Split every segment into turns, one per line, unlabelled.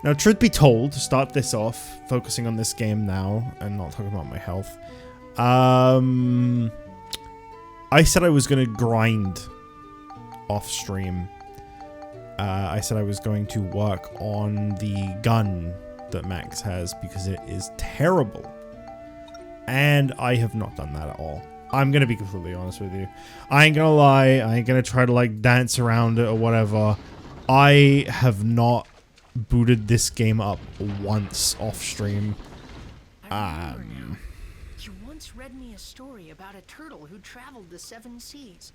Now, truth be told, to start this off, focusing on this game now, and not talking about my health, I said I was going to grind off stream. I said I was going to work on the gun that Max has because it is terrible. And I have not done that at all. I'm going to be completely honest with you. I ain't going to lie. I ain't going to try to like dance around it or whatever. I have not booted this game up once off stream.
You once read me a story about a turtle who traveled the 7 seas.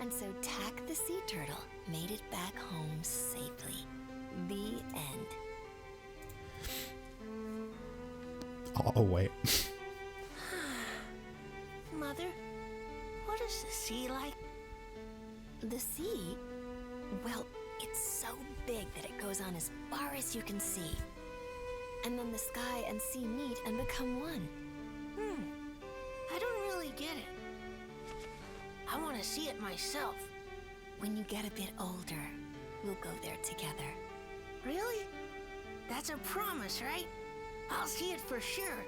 And so Tack the sea turtle made it back home safely. The end.
Oh, wait.
Mother, what is the sea like? The sea? Well, it's so big that it goes on as far as you can see. And then the sky and sea meet and become one.
I don't really get it. I want to see it myself.
When you get a bit older, we'll go there together.
Really? That's a promise, right? I'll see it for sure.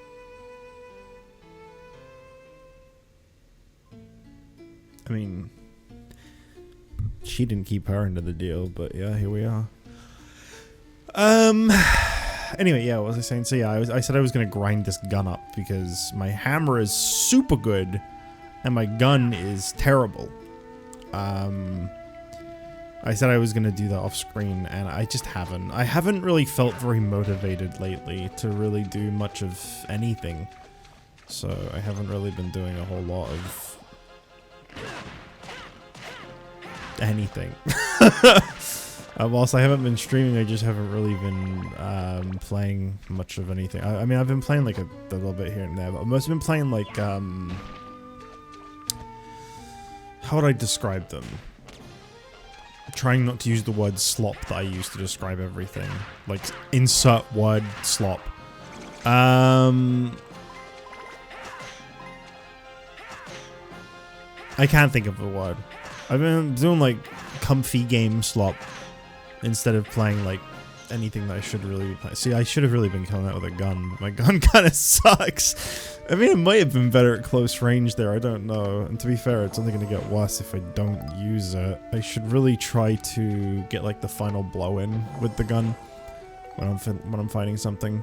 I mean, she didn't keep her end of the deal, but yeah, here we are. Anyway, yeah, what was I saying? So yeah, I said I was gonna grind this gun up because my hammer is super good and my gun is terrible. I said I was gonna do that off screen and I just haven't. I haven't really felt very motivated lately to really do much of anything. So I haven't really been doing a whole lot of anything. Whilst I haven't been streaming, I just haven't really been playing much of anything. I mean, I've been playing like a little bit here and there, but I've mostly been playing like, how would I describe them? Trying not to use the word slop that I use to describe everything. Like, insert word slop. I can't think of the word. I've been doing like comfy game slop instead of playing like anything that I should really be playing. See, I should have really been killing that with a gun, but my gun kind of sucks. I mean, it might have been better at close range there, I don't know. And to be fair, it's only going to get worse if I don't use it. I should really try to get like the final blow in with the gun when I'm fighting something.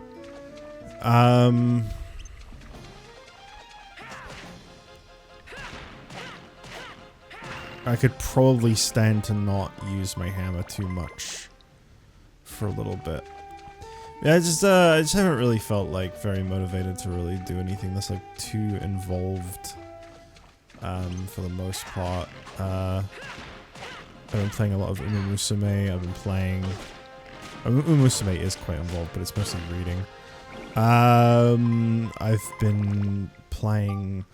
I could probably stand to not use my hammer too much for a little bit. Yeah, I just haven't really felt like very motivated to really do anything that's like too involved. For the most part, I've been playing a lot of Umusume. I've been playing. Umusume is quite involved, but it's mostly reading. I've been playing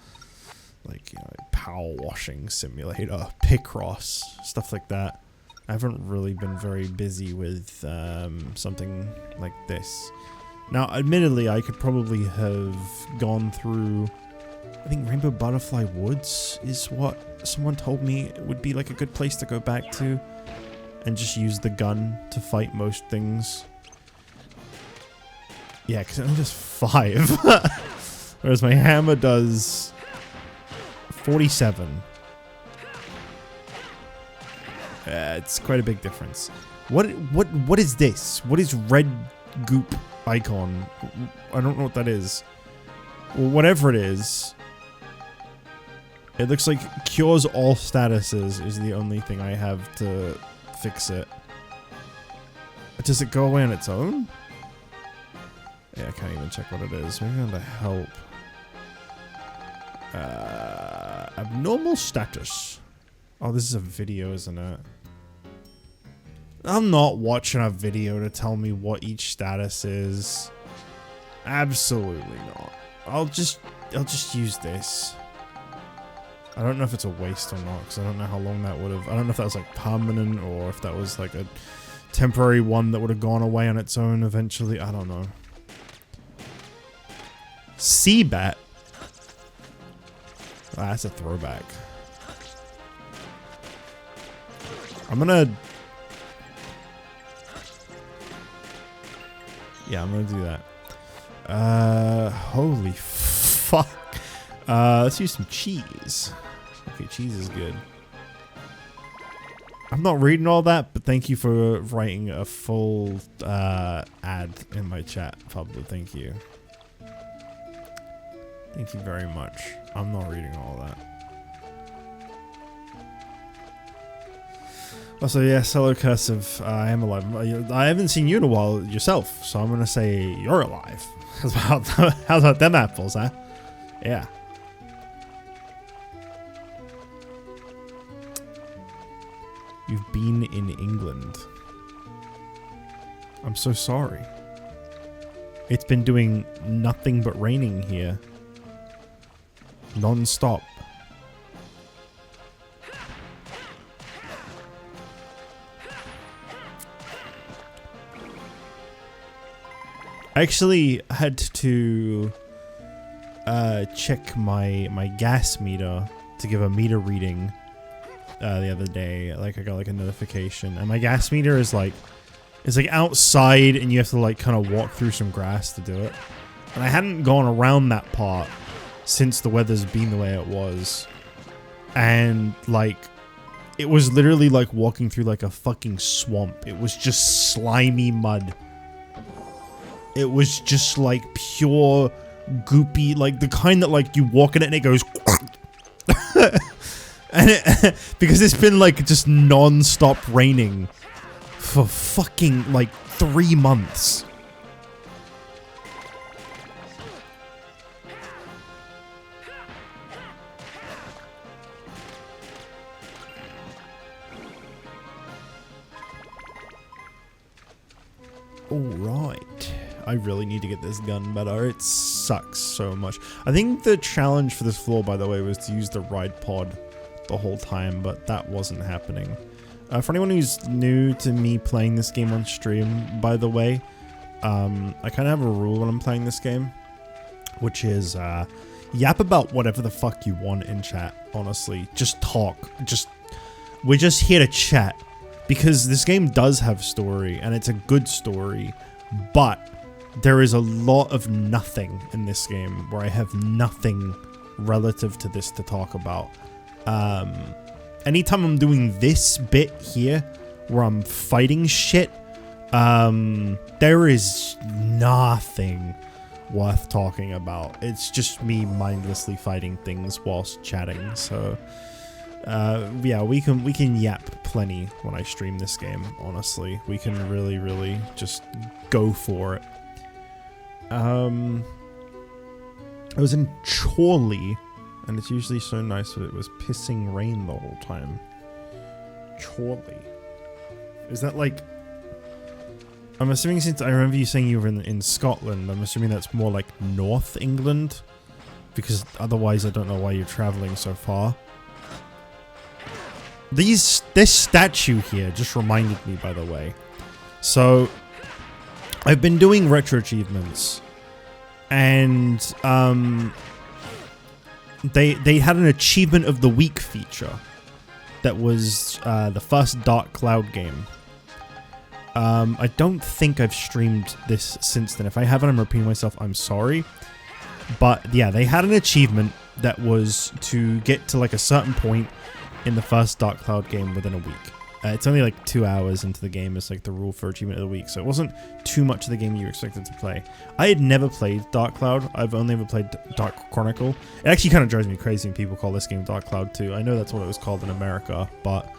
like, you know, power washing simulator, Picross, stuff like that. I haven't really been very busy with something like this. Now, admittedly, I could probably have gone through, I think Rainbow Butterfly Woods is what someone told me would be like a good place to go back to, and just use the gun to fight most things. Yeah, because it only does 5. Whereas my hammer does 47. It's quite a big difference. What is this? What is red goop icon? I don't know what that is. Well, whatever it is. It looks like cures all statuses is the only thing I have to fix it. Does it go away on its own? Yeah, I can't even check what it is. Maybe under help. Abnormal status. Oh, this is a video, isn't it? I'm not watching a video to tell me what each status is. Absolutely not. I'll just use this. I don't know if it's a waste or not, because I don't know how long that would have. I don't know if that was like permanent or if that was like a temporary one that would have gone away on its own eventually. I don't know. C-Bet. Ah, that's a throwback. I'm gonna... Yeah, I'm gonna do that. Holy fuck. Let's use some cheese. Okay, cheese is good. I'm not reading all that, but thank you for writing a full ad in my chat, Pablo. Thank you. Thank you very much. I'm not reading all that. Also, yes, hello, Cursive. I am alive. I haven't seen you in a while yourself, so I'm gonna say you're alive. How's about them apples, huh? Yeah. You've been in England. I'm so sorry. It's been doing nothing but raining here. Non-stop. I actually had to check my gas meter to give a meter reading the other day. Like I got like a notification, and my gas meter is like outside, and you have to like kind of walk through some grass to do it. And I hadn't gone around that part since the weather's been the way it was, and like it was literally like walking through like a fucking swamp. It was just slimy mud. It was just like pure goopy, like the kind that like you walk in it and it goes and it, because it's been like just non-stop raining for fucking like 3 months. Alright. I really need to get this gun better. It sucks so much. I think the challenge for this floor, by the way, was to use the ride pod the whole time, but that wasn't happening. For anyone who's new to me playing this game on stream, by the way, I kind of have a rule when I'm playing this game, which is yap about whatever the fuck you want in chat, honestly. Just talk. We're just here to chat, because this game does have story, and it's a good story, but there is a lot of nothing in this game where I have nothing relative to this to talk about. Anytime I'm doing this bit here where I'm fighting shit, there is nothing worth talking about. It's just me mindlessly fighting things whilst chatting. So yeah, we can yap plenty when I stream this game, honestly. We can really just go for it. I was in Chorley, and it's usually so nice that it was pissing rain the whole time. Chorley. Is that like... I'm assuming, since I remember you saying you were in Scotland, I'm assuming that's more like North England? Because otherwise I don't know why you're traveling so far. This statue here just reminded me, by the way. So, I've been doing retro achievements, and they had an achievement of the week feature that was the first Dark Cloud game. I don't think I've streamed this since then. If I haven't, I'm repeating myself. I'm sorry. But yeah, they had an achievement that was to get to like a certain point in the first Dark Cloud game within a week. It's only like 2 hours into the game. It's like the rule for achievement of the week, so it wasn't too much of the game you were expected to play. I had never played Dark Cloud. I've only ever played Dark Chronicle. It actually kind of drives me crazy when people call this game Dark Cloud 2. I know that's what it was called in America, but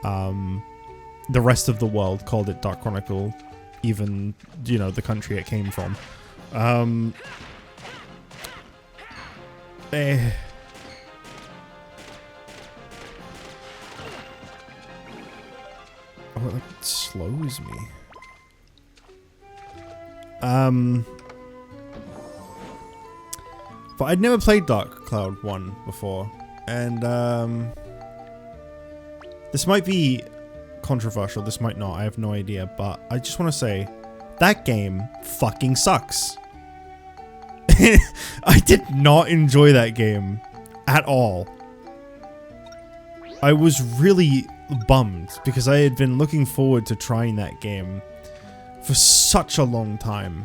the rest of the world called it Dark Chronicle, even, you know, the country it came from. Oh, it like slows me. But I'd never played Dark Cloud 1 before, and this might be controversial, this might not, I have no idea, but I just want to say that game fucking sucks. I did not enjoy that game at all. I was really bummed because I had been looking forward to trying that game for such a long time.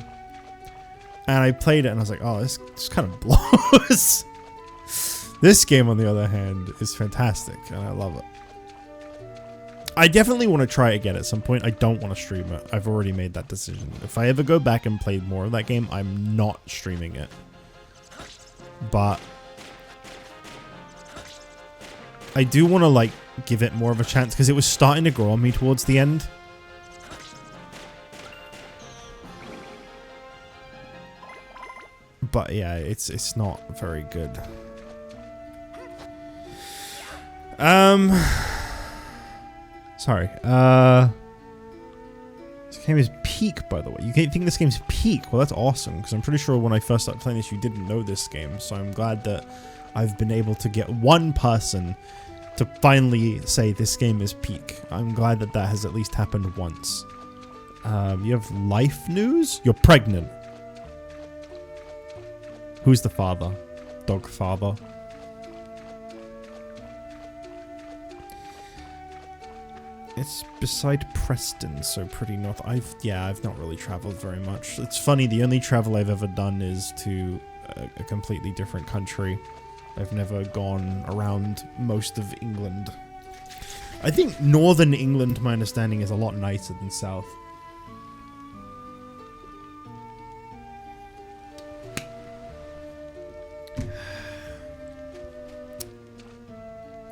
And I played it and I was like, oh, this kind of blows. This game, on the other hand, is fantastic and I love it. I definitely want to try it again at some point. I don't want to stream it. I've already made that decision. If I ever go back and play more of that game, I'm not streaming it. But I do want to, like, give it more of a chance because it was starting to grow on me towards the end. But yeah, it's not very good. Sorry. This game is Peak, by the way. You think this game's Peak? Well, that's awesome, because I'm pretty sure when I first started playing this, you didn't know this game. So I'm glad that I've been able to get one person to finally say this game is Peak. I'm glad that that has at least happened once. You have life news? You're pregnant. Who's the father? Dog father. It's beside Preston, so pretty north. I've not really traveled very much. It's funny, the only travel I've ever done is to a completely different country. I've never gone around most of England. I think northern England, my understanding, is a lot nicer than south.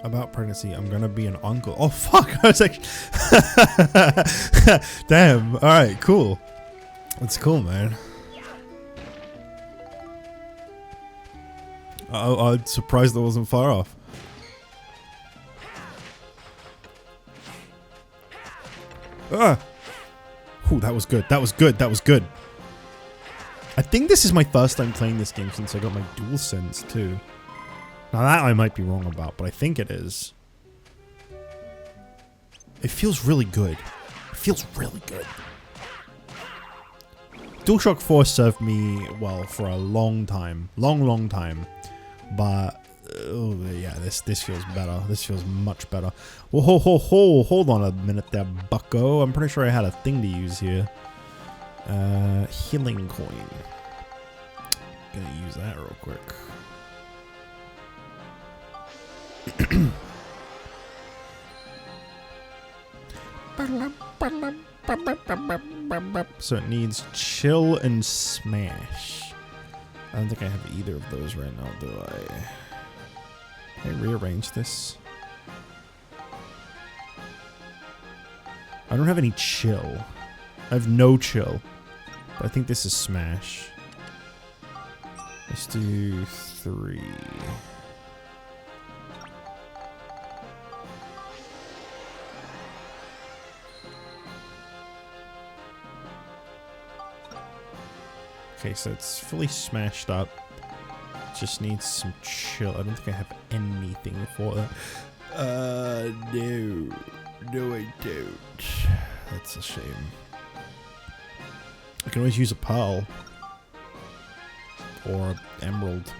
About pregnancy, I'm gonna be an uncle. Oh fuck! I was like, damn. All right, cool. That's cool, man. I'm surprised that wasn't far off. Ah! Ooh, that was good. That was good. That was good. I think this is my first time playing this game since I got my DualSense too. Now that I might be wrong about, but I think it is. It feels really good. It feels really good. DualShock 4 served me well for a long time. Long time. But, oh yeah, this feels better. This feels much better. Whoa, hold on a minute there, bucko. I'm pretty sure I had a thing to use here. Healing coin. Gonna use that real quick. So it needs chill and smash. I don't think I have either of those right now, do I? Can I rearrange this? I don't have any chill. I have no chill. But I think this is smash. Let's do 3. Okay, so it's fully smashed up. Just needs some chill. I don't think I have anything for that. No. No, I don't. That's a shame. I can always use a pearl. Or emerald.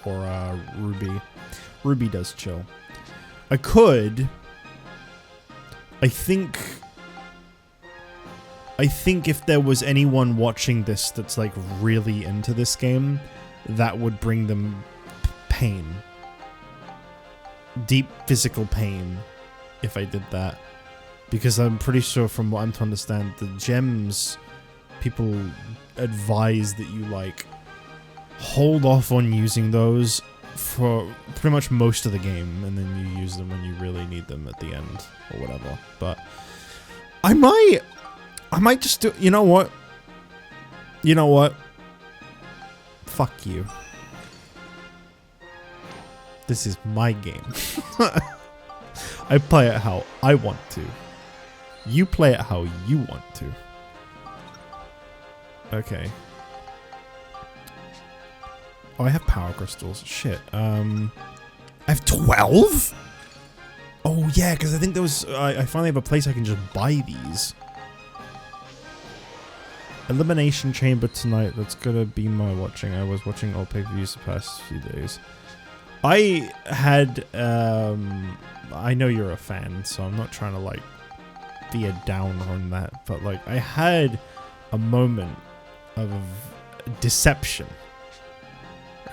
Or ruby. Ruby does chill. I could. I think if there was anyone watching this that's like really into this game, that would bring them pain. Deep physical pain if I did that. Because I'm pretty sure from what I'm to understand, the gems, people advise that you like hold off on using those for pretty much most of the game, and then you use them when you really need them at the end or whatever. But I might just do... You know what? You know what? Fuck you. This is my game. I play it how I want to. You play it how you want to. Okay. Oh, I have power crystals. Shit. I have 12? Oh, yeah, because I think there was... I finally have a place I can just buy these. Elimination Chamber tonight. That's gonna be my watching. I was watching all pay-per-views the past few days. I had, I know you're a fan, so I'm not trying to, like, be a downer on that, but, like, I had a moment of deception,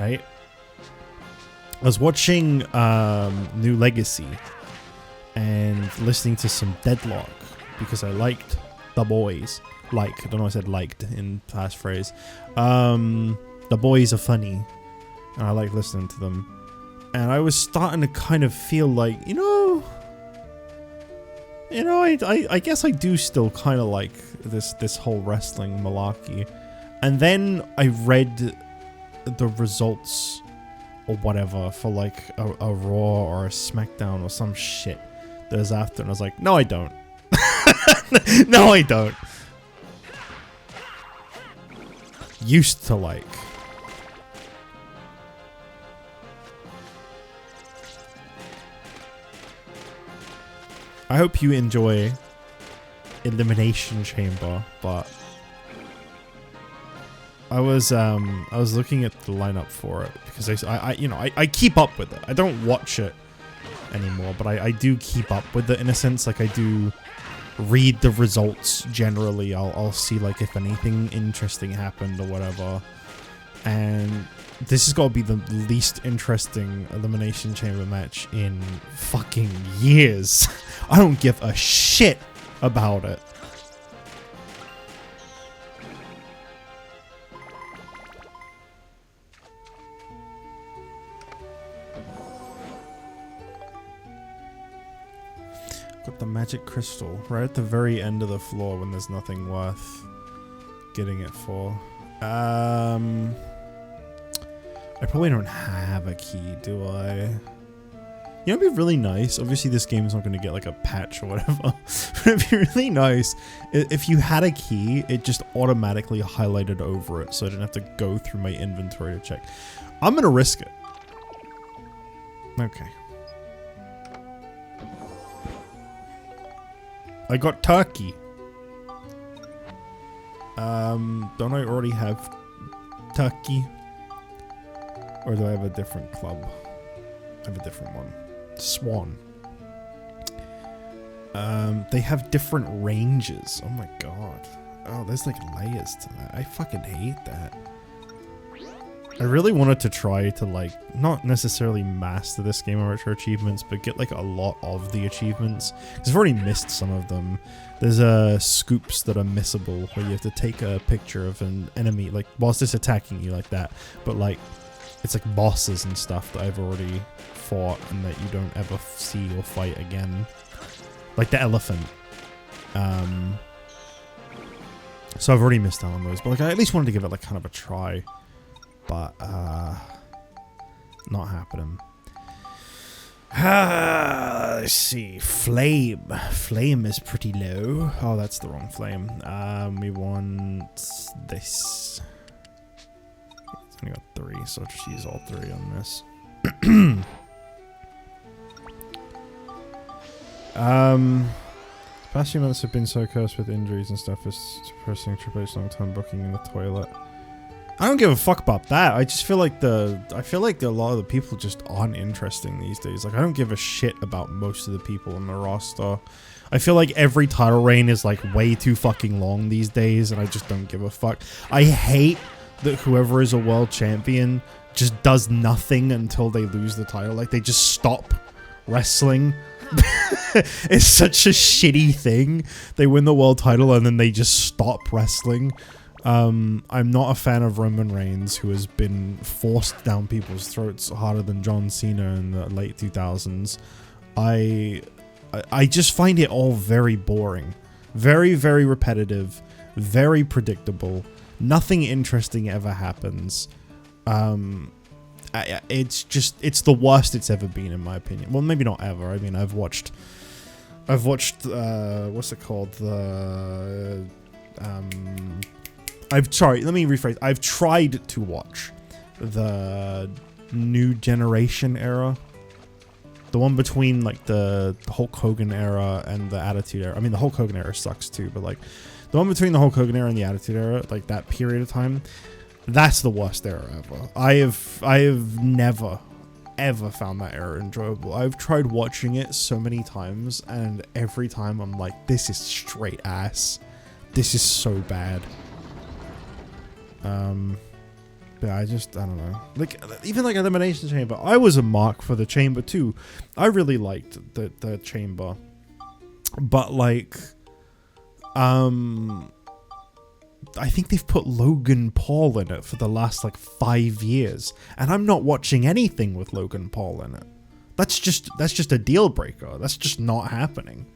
right? I was watching New Legacy and listening to some Deadlock because I liked The Boys. I don't know, I said liked in past phrase. The Boys are funny, and I like listening to them. And I was starting to kind of feel like, I guess I do still kind of like this whole wrestling malarkey. And then I read the results or whatever for like a Raw or a SmackDown or some shit that was after, and I was like, no, I don't. No, I don't. Used to like. I hope you enjoy Elimination Chamber, but I was looking at the lineup for it because I keep up with it. I don't watch it anymore, but I do keep up with it in a sense. Like I do read the results generally. I'll see like if anything interesting happened or whatever. And this has got to be the least interesting Elimination Chamber match in fucking years. I don't give a shit about it. Got the magic crystal right at the very end of the floor when there's nothing worth getting it for. I probably don't have a key, do I? You know, it'd be really nice. Obviously, this game's not going to get like a patch or whatever. But it'd be really nice if you had a key, it just automatically highlighted over it, so I didn't have to go through my inventory to check. I'm going to risk it. Okay. I got turkey. Don't I already have turkey? Or do I have a different club? I have a different one. Swan. They have different ranges. Oh my god. Oh, there's like layers to that. I fucking hate that. I really wanted to try to like, not necessarily master this game or retro achievements, but get like a lot of the achievements. Because I've already missed some of them. There's scoops that are missable where you have to take a picture of an enemy, like whilst it's attacking you like that. But like, it's like bosses and stuff that I've already fought and that you don't ever see or fight again. Like the elephant. So I've already missed out on those. But like, I at least wanted to give it like kind of a try. But, not happening. Let's see. Flame. Flame is pretty low. Oh, that's the wrong flame. We want this. It's only got 3, so I'll just use all 3 on this. Past few months have been so cursed with injuries and stuff as depressing Triple H long-term booking in the toilet. I don't give a fuck about that. I just feel like a lot of the people just aren't interesting these days. Like, I don't give a shit about most of the people on the roster. I feel like every title reign is like way too fucking long these days, and I just don't give a fuck. I hate that whoever is a world champion just does nothing until they lose the title. Like, they just stop wrestling. It's such a shitty thing. They win the world title and then they just stop wrestling. I'm not a fan of Roman Reigns, who has been forced down people's throats harder than John Cena in the late 2000s. I just find it all very boring. Very, very repetitive. Very predictable. Nothing interesting ever happens. It's the worst it's ever been, in my opinion. Well, maybe not ever. I mean, I've watched, what's it called? Sorry, let me rephrase. I've tried to watch the New Generation era. The one between, like, the Hulk Hogan era and the Attitude era. I mean, the Hulk Hogan era sucks, too, but, like, The one between the Hulk Hogan era and the Attitude Era, like that period of time, that's the worst era ever. I have never, ever found that era enjoyable. I've tried watching it so many times, and every time I'm like, this is straight ass. This is so bad. But I don't know. Like, even like Elimination Chamber, I was a mark for the Chamber too. I really liked the Chamber. But like, I think they've put Logan Paul in it for the last like 5 years, and I'm not watching anything with Logan Paul in it. That's just a deal breaker. That's just not happening.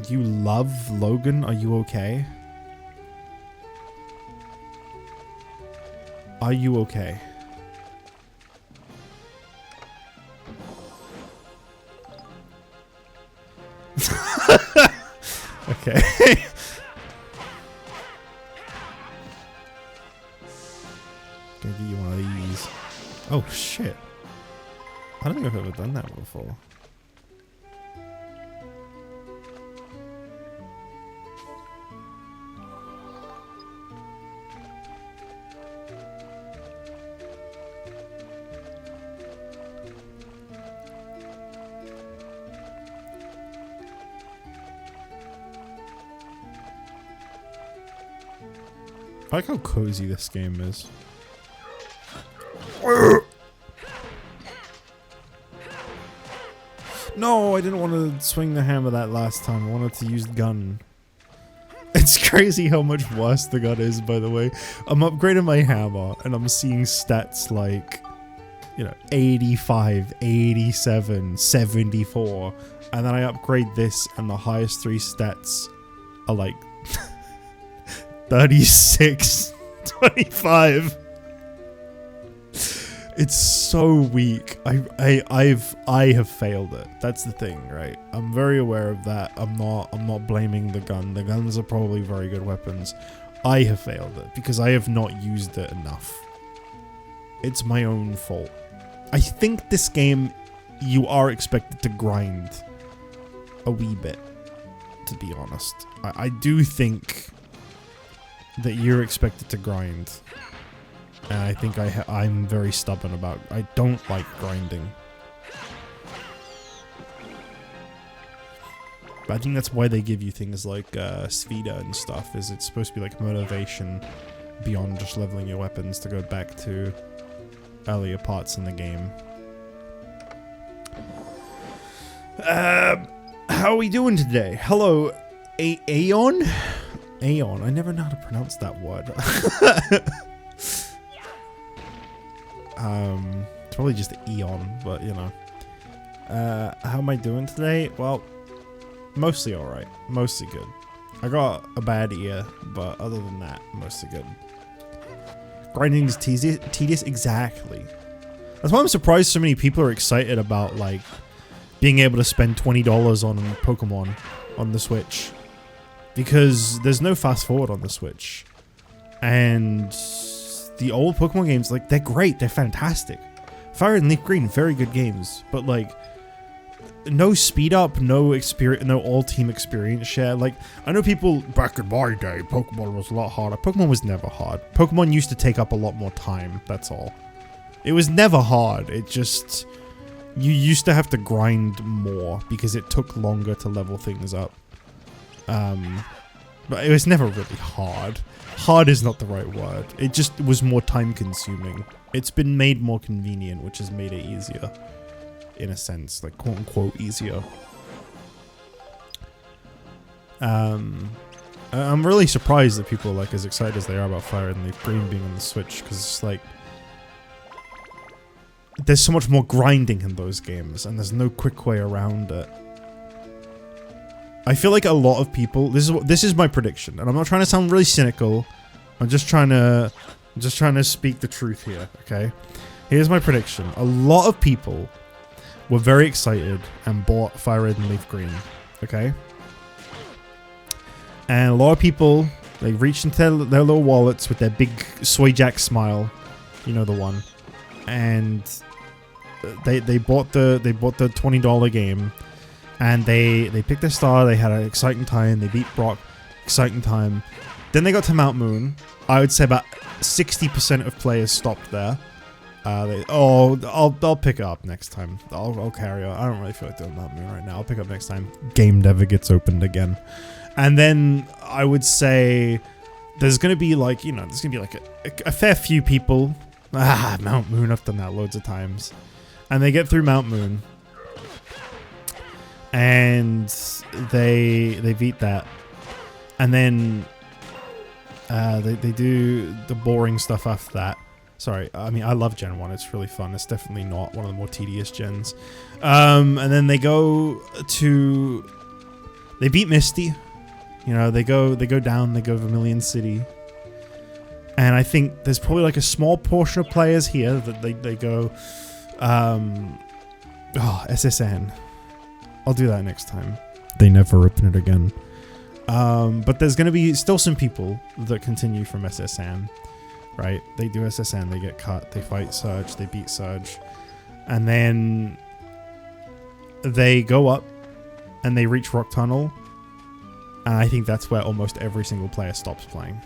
You love Logan? Are you okay? Are you okay? Okay. Gonna give you one of these. Oh shit. I don't think I've ever done that before. I like how cozy this game is. No, I didn't want to swing the hammer that last time. I wanted to use the gun. It's crazy how much worse the gun is, by the way. I'm upgrading my hammer, and I'm seeing stats like, you know, 85, 87, 74. And then I upgrade this, and the highest 3 stats are like 36, 25. It's so weak. I have failed it. That's the thing, right? I'm very aware of that. I'm not blaming the gun. The guns are probably very good weapons. I have failed it because I have not used it enough. It's my own fault. I think this game, you are expected to grind a wee bit, to be honest. I do think that you're expected to grind, and I think I'm very stubborn about. I don't like grinding, but I think that's why they give you things like Svita and stuff. Is it's supposed to be like motivation beyond just leveling your weapons to go back to earlier parts in the game. How are we doing today? Hello, Aeon. Aeon. I never know how to pronounce that word. It's probably just Eon, but you know. How am I doing today? Well, mostly alright. Mostly good. I got a bad ear, but other than that, mostly good. Grinding is tedious? Exactly. That's why I'm surprised so many people are excited about, like, being able to spend $20 on Pokemon on the Switch. Because there's no fast forward on the Switch. And the old Pokemon games, like, they're great. They're fantastic. Fire and Leaf Green, very good games. But, like, no speed up, no experience, no all team experience share. Like, I know people back in my day, Pokemon was a lot harder. Pokemon was never hard. Pokemon used to take up a lot more time. That's all. It was never hard. It just, you used to have to grind more because it took longer to level things up. But it was never really hard. Hard is not the right word. It just was more time consuming. It's been made more convenient, which has made it easier. In a sense, like quote unquote easier. I'm really surprised that people are like as excited as they are about Fire and Leaf Green being on the Switch, because it's like there's so much more grinding in those games, and there's no quick way around it. I feel like a lot of people. This is my prediction, and I'm not trying to sound really cynical. I'm just trying to speak the truth here. Okay, here's my prediction. A lot of people were very excited and bought Fire Red and Leaf Green, okay? And a lot of people, they reached into their little wallets with their big soy jack smile, You know the one. And they bought the $20 game, and they picked their star. They had an exciting time. They beat Brock, exciting time. Then they got to Mount Moon. I would say about 60% of players stopped there. I'll pick it up next time. I'll carry on. I don't really feel like doing Mount Moon right now. I'll pick up next time. Game never gets opened again. And then I would say there's gonna be like, you know, there's gonna be like a fair few people. Mount Moon. I've done that loads of times. And they get through Mount Moon, and they beat that, and then they do the boring stuff after that. Sorry, I mean, I love Gen 1. It's really fun. It's definitely not one of the more tedious gens. And then they go to... They beat Misty. You know, they go down, they go Vermilion City. And I think there's probably like a small portion of players here that they go... SSN. I'll do that next time. They never open it again. But there's going to be still some people that continue from SSN. Right? They do SSN, they get cut, they fight Surge, they beat Surge. And then they go up and they reach Rock Tunnel. And I think that's where almost every single player stops playing.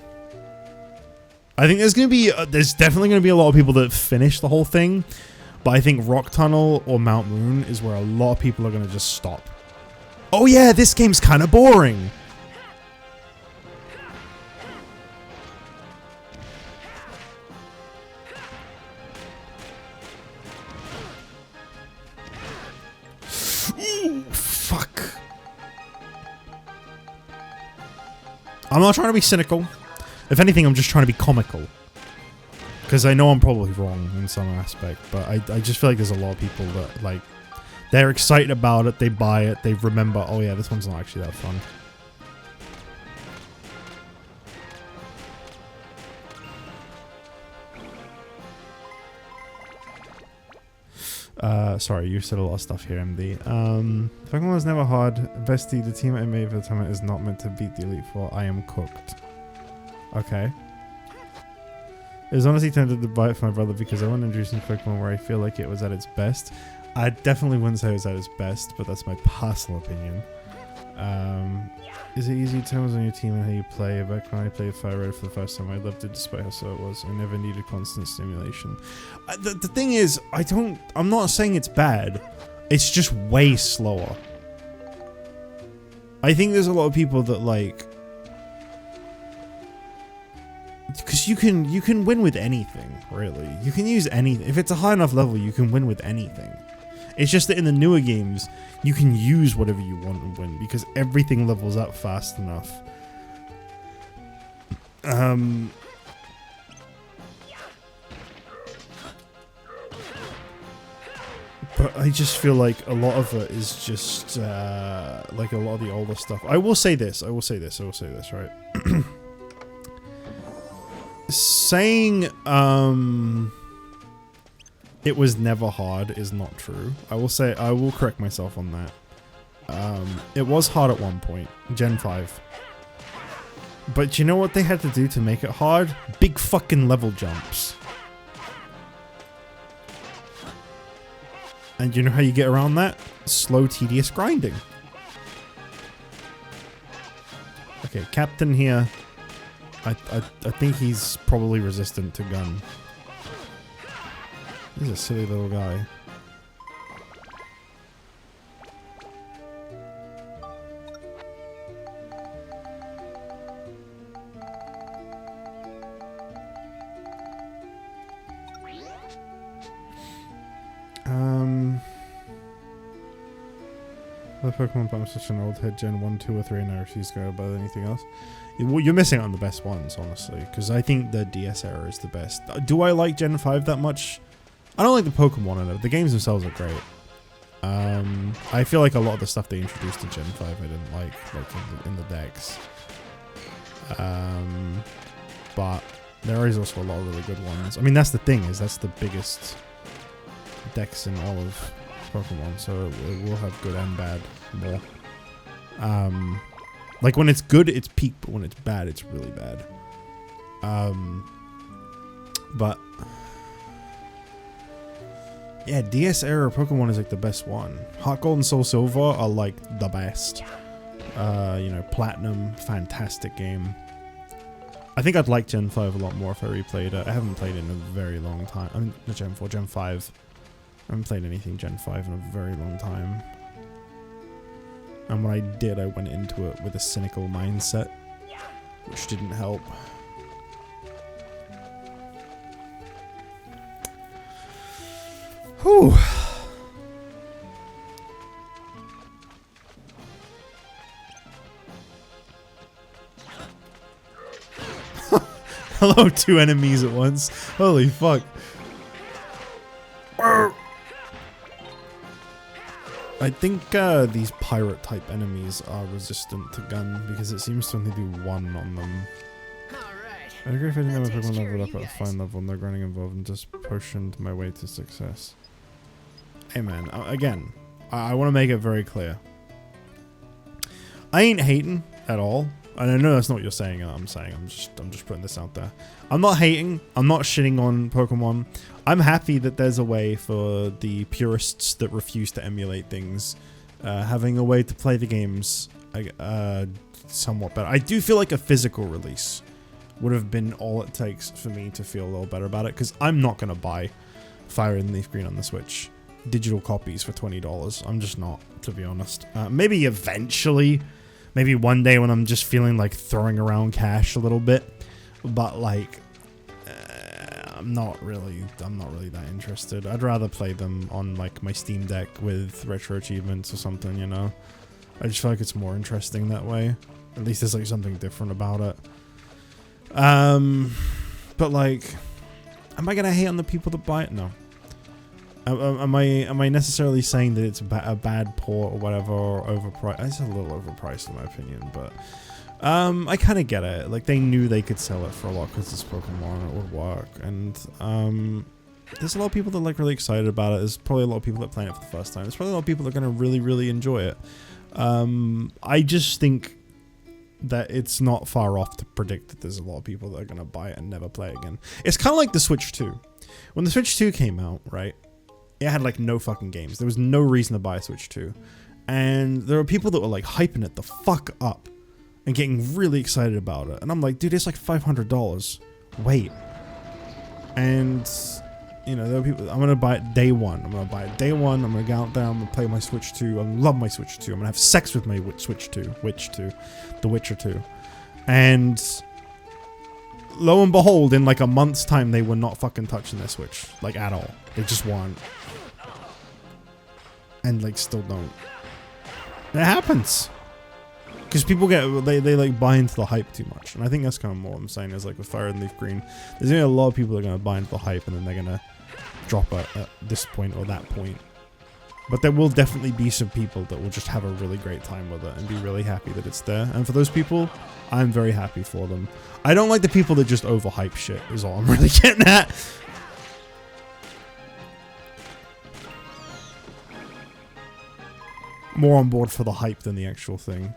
I think there's going to be, there's definitely going to be a lot of people that finish the whole thing. But I think Rock Tunnel or Mount Moon is where a lot of people are going to just stop. Oh yeah, this game's kind of boring. Fuck. I'm not trying to be cynical. If anything, I'm just trying to be comical. Because I know I'm probably wrong in some aspect, but I just feel like there's a lot of people that, like, they're excited about it, they buy it, they remember, oh yeah, this one's not actually that fun. Sorry, you said a lot of stuff here, MD. Pokemon was never hard. Bestie, the team I made for the tournament is not meant to beat the Elite Four. I am cooked. Okay. It was honestly tempted to buy it for my brother because I want to introduce new Pokemon where I feel like it was at its best. I definitely wouldn't say it was at its best, but that's my personal opinion. Is it easy terms on your team and how you play? Back when I played Fire Red for the first time, I loved it despite how slow it was. I never needed constant stimulation. The thing is, I'm not saying it's bad. It's just way slower. I think there's a lot of people that like... Because you can win with anything, really. You can use anything. If it's a high enough level, you can win with anything. It's just that in the newer games, you can use whatever you want and win because everything levels up fast enough. But I just feel like a lot of it is just like a lot of the older stuff. I will say this, right? Saying it was never hard is not true. I will correct myself on that. It was hard at one point, Gen 5. But you know what they had to do to make it hard? Big fucking level jumps. And you know how you get around that? Slow, tedious grinding. Okay, Captain here. I think he's probably resistant to gun. He's a silly little guy. The Pokemon, but I'm such an old head. Gen 1, 2, or 3, and I refuse to go about anything else. You're missing out on the best ones, honestly, because I think the DS era is the best. Do I like Gen 5 that much? I don't like the Pokemon in it. The games themselves are great. I feel like a lot of the stuff they introduced in Gen 5 I didn't like in the decks. But there is also a lot of really good ones. I mean, that's the thing, is that's the biggest decks in all of Pokemon, so it will have good and bad more. Like when it's good, it's peak, but when it's bad, it's really bad. But Yeah, DS era Pokemon is like the best one. Heart Gold and Soul Silver are like the best. You know, Platinum, fantastic game. I think I'd like Gen 5 a lot more if I replayed it. I haven't played it in a very long time. I mean, not Gen 4, Gen 5. I haven't played anything Gen 5 in a very long time. And when I did, I went into it with a cynical mindset, which didn't help. Whew. Hello, 2 enemies at once. Holy fuck. I think these pirate type enemies are resistant to gun because it seems to only do 1 on them. I agree if I didn't have a Pokemon leveled up at a fine level, no grinding involved, and just potioned my way to success. Hey man, again, I want to make it very clear. I ain't hating at all. And I know that's not what you're saying. I'm saying I'm just putting this out there. I'm not hating. I'm not shitting on Pokemon. I'm happy that there's a way for the purists that refuse to emulate things, having a way to play the games somewhat better. I do feel like a physical release would have been all it takes for me to feel a little better about it, because I'm not gonna buy Fire and Leaf Green on the Switch digital copies for $20. I'm just not, to be honest. Maybe eventually. Maybe one day when I'm just feeling like throwing around cash a little bit, but like, I'm not really that interested. I'd rather play them on like my Steam Deck with retro achievements or something, you know? I just feel like it's more interesting that way. At least there's like something different about it. But like, am I gonna hate on the people that buy it? No. Am I necessarily saying that it's a bad port or whatever, or overpriced? It's a little overpriced in my opinion, but I kind of get it. Like, they knew they could sell it for a lot because it's Pokemon and it would work, and there's a lot of people that are like really excited about it. There's probably a lot of people that are playing it for the first time. There's probably a lot of people that are going to really enjoy it. I just think that it's not far off to predict that there's a lot of people that are going to buy it and never play it again. It's kind of like the Switch 2. When the Switch 2 came out, right? It had like no fucking games. There was no reason to buy a Switch 2. And there were people that were like hyping it the fuck up and getting really excited about it. And I'm like, dude, it's like $500. Wait. And, you know, there were people, I'm going to buy it day one. I'm going to buy it day one. I'm going to go out there. I'm going to play my Switch 2. I love my Switch 2. I'm going to have sex with my Switch 2. The Witcher 2. And lo and behold, in like a month's time, they were not fucking touching their Switch. Like, at all. They just weren't. And like still don't. It happens. Because people get, they like buy into the hype too much. And I think that's kind of what I'm saying is like with Fire and Leaf Green, there's gonna be a lot of people that are gonna buy into the hype and then they're gonna drop it at this point or that point. But there will definitely be some people that will just have a really great time with it and be really happy that it's there. And for those people, I'm very happy for them. I don't like the people that just overhype shit is all I'm really getting at. More on board for the hype than the actual thing.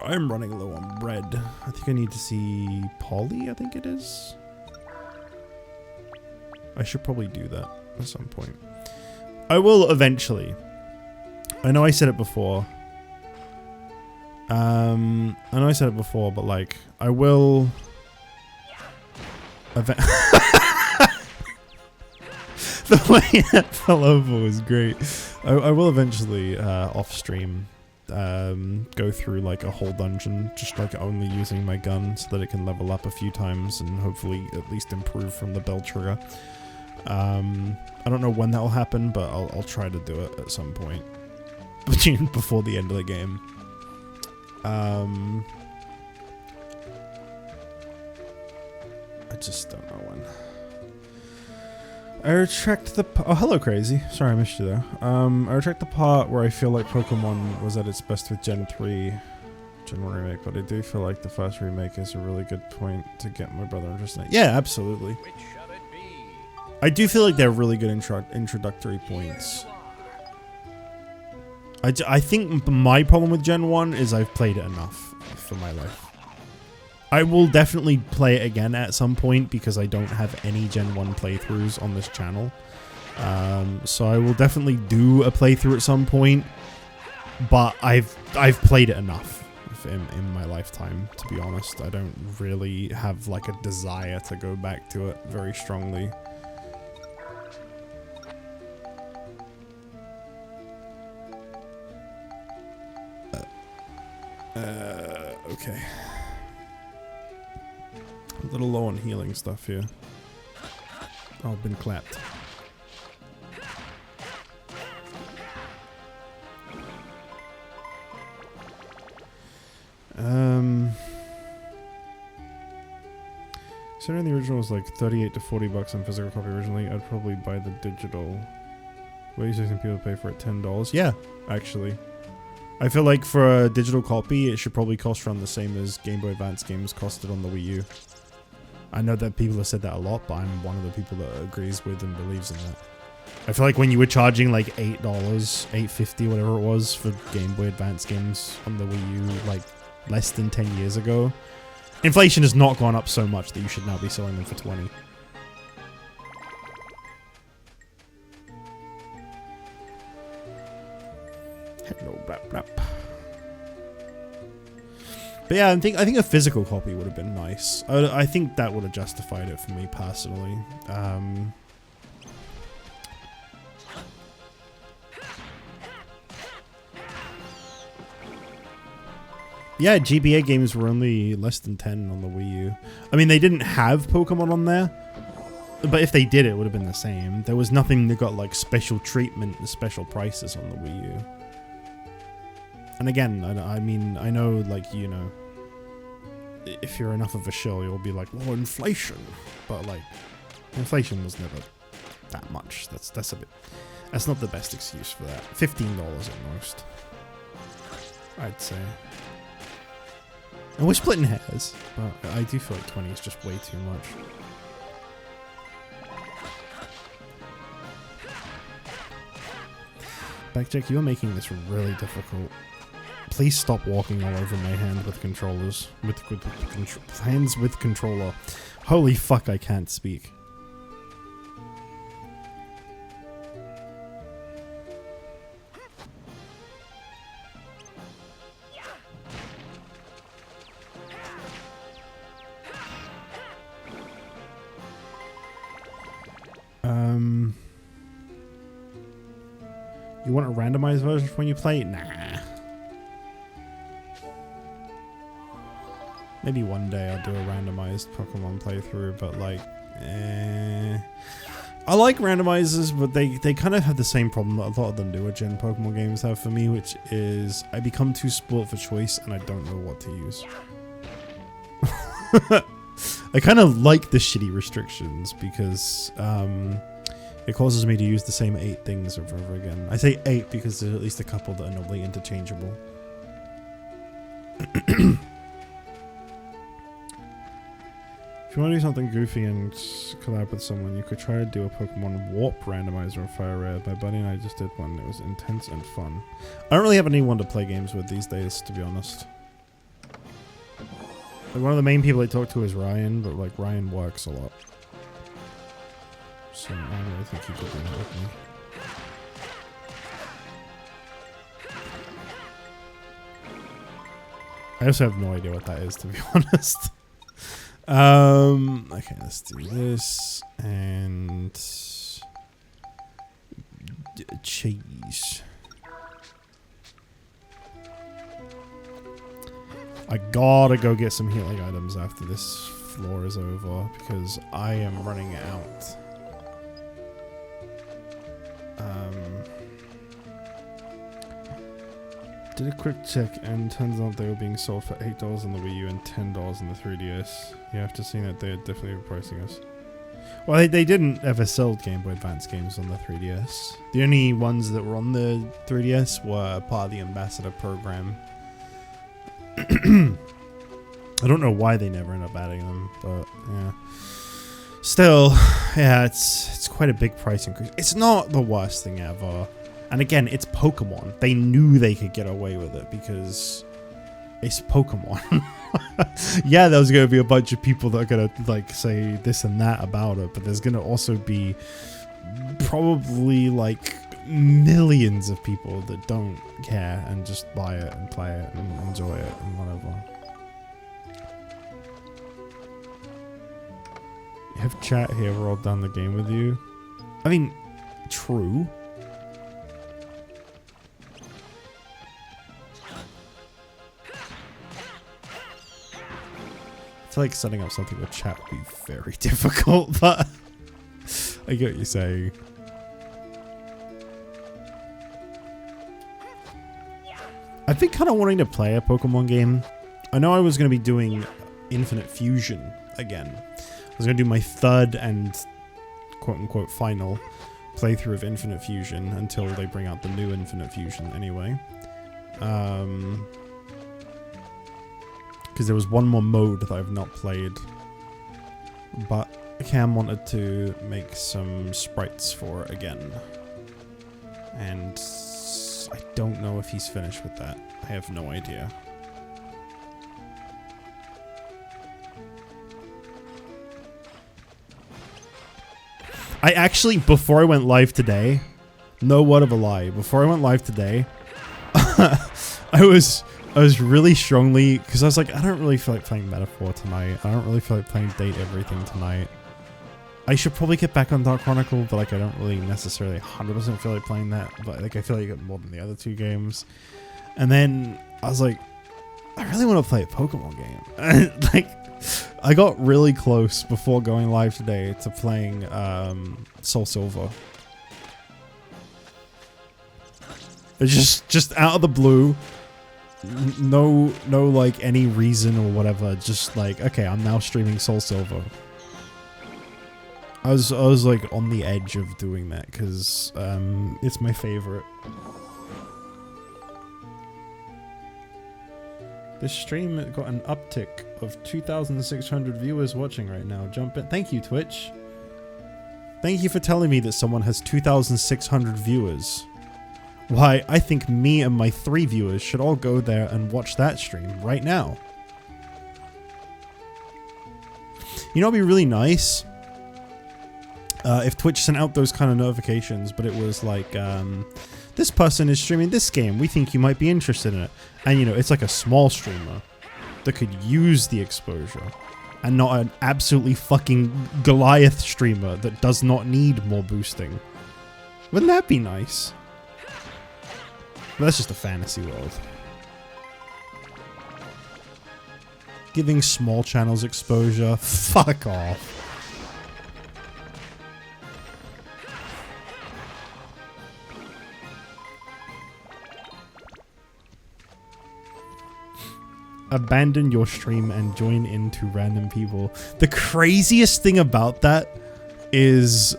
I'm running low on bread. I think I need to see Polly, I think it is. I should probably do that at some point. I will eventually. I know I said it before. But like, I will... The way that fell over was great. I will eventually, off stream, go through like a whole dungeon, just like only using my gun so that it can level up a few times and hopefully at least improve from the bell trigger. I don't know when that will happen, but I'll try to do it at some point before the end of the game. I just don't know when. I retract the... Oh, hello, Crazy. Sorry, I missed you there. I retract the part where I feel like Pokemon was at its best with Gen 3, Gen 1 remake, but I do feel like the first remake is a really good point to get my brother interested in it. Yeah, absolutely. Which shall it be? I do feel like they're really good introductory points. I think my problem with Gen 1 is I've played it enough for my life. I will definitely play it again at some point because I don't have any Gen 1 playthroughs on this channel. So I will definitely do a playthrough at some point, but I've played it enough in my lifetime, to be honest. I don't really have like a desire to go back to it very strongly. Okay. A little low on healing stuff here. Oh, I've been clapped. Considering the original was like 38 to 40 bucks on physical copy originally, I'd probably buy the digital. What are you expecting people to pay for it? $10? Yeah, actually. I feel like for a digital copy, it should probably cost around the same as Game Boy Advance games costed on the Wii U. I know that people have said that a lot, but I'm one of the people that agrees with and believes in that. I feel like when you were charging like $8, $8.50, whatever it was, for Game Boy Advance games on the Wii U, like less than 10 years ago, inflation has not gone up so much that you should now be selling them for $20. Hello, blap, blap. But yeah, I think a physical copy would have been nice. I think that would have justified it for me personally. Yeah, GBA games were only less than 10 on the Wii U. I mean, they didn't have Pokemon on there, but if they did, it would have been the same. There was nothing that got like special treatment and special prices on the Wii U. And again, I mean, I know, like, you know, if you're enough of a shill, you'll be like, well, inflation. But like, inflation was never that much. That's a bit. That's not the best excuse for that. $15 at most, I'd say. And we're splitting hairs, but I do feel like 20 is just way too much. Backjack, you are making this really difficult. Please stop walking all over my hand with controllers. Hands with controller. Holy fuck, I can't speak. You want a randomized version when you play? Nah. Maybe one day I'll do a randomized Pokemon playthrough, but like, I like randomizers, but they kind of have the same problem that a lot of the newer gen Pokemon games have for me, which is I become too spoiled for choice and I don't know what to use. I kind of like the shitty restrictions because it causes me to use the same 8 things over and over again. I say 8 because there's at least a couple that are normally interchangeable. If you want to do something goofy and collab with someone, you could try to do a Pokemon Warp randomizer on Fire Red. My buddy and I just did one. It was intense and fun. I don't really have anyone to play games with these days, to be honest. Like, one of the main people I talk to is Ryan, but like Ryan works a lot. So I don't really think he could do that with me. I also have no idea what that is, to be honest. Okay, let's do this and cheese. I gotta go get some healing items after this floor is over because I am running out. Did a quick check and turns out they were being sold for $8 on the Wii U and $10 on the 3DS. Yeah, after seeing that, they're definitely overpricing us. Well, they didn't ever sell Game Boy Advance games on the 3DS. The only ones that were on the 3DS were part of the Ambassador program. I don't know why they never end up adding them, but yeah. Still, yeah, it's quite a big price increase. It's not the worst thing ever. And again, it's Pokemon. They knew they could get away with it because it's Pokemon. Yeah, there's going to be a bunch of people that are going to like say this and that about it, but there's going to also be probably like millions of people that don't care and just buy it and play it and enjoy it and whatever. You have chat here, we're all done the game with you. I mean, true. I feel like setting up something with chat would be very difficult, but I get what you're saying. I've been kind of wanting to play a Pokemon game. I know I was going to be doing Infinite Fusion again. I was going to do my third and quote-unquote final playthrough of Infinite Fusion until they bring out the new Infinite Fusion anyway. Because there was one more mode that I've not played. But Cam wanted to make some sprites for it again. And I don't know if he's finished with that. I have no idea. I actually, before I went live today, no word of a lie, before I went live today, I was really strongly, because I was like, I don't really feel like playing Metaphor tonight. I don't really feel like playing Date Everything tonight. I should probably get back on Dark Chronicle, but like I don't really necessarily 100% feel like playing that. But like I feel like I got more than the other two games. And then I was like, I really want to play a Pokemon game. Like I got really close before going live today to playing Soul Silver. It's just out of the blue. No like any reason or whatever. Just like, okay, I'm now streaming Soul Silver. I was like on the edge of doing that because it's my favorite. This stream got an uptick of 2,600 viewers watching right now. Jump in. Thank you, Twitch. Thank you for telling me that someone has 2,600 viewers. Why, I think me and my 3 viewers should all go there and watch that stream right now. You know, it'd be really nice if Twitch sent out those kind of notifications, but it was like, this person is streaming this game. We think you might be interested in it. And, you know, it's like a small streamer that could use the exposure and not an absolutely fucking Goliath streamer that does not need more boosting. Wouldn't that be nice? But that's just a fantasy world. Giving small channels exposure? Fuck off. Abandon your stream and join into random people. The craziest thing about that is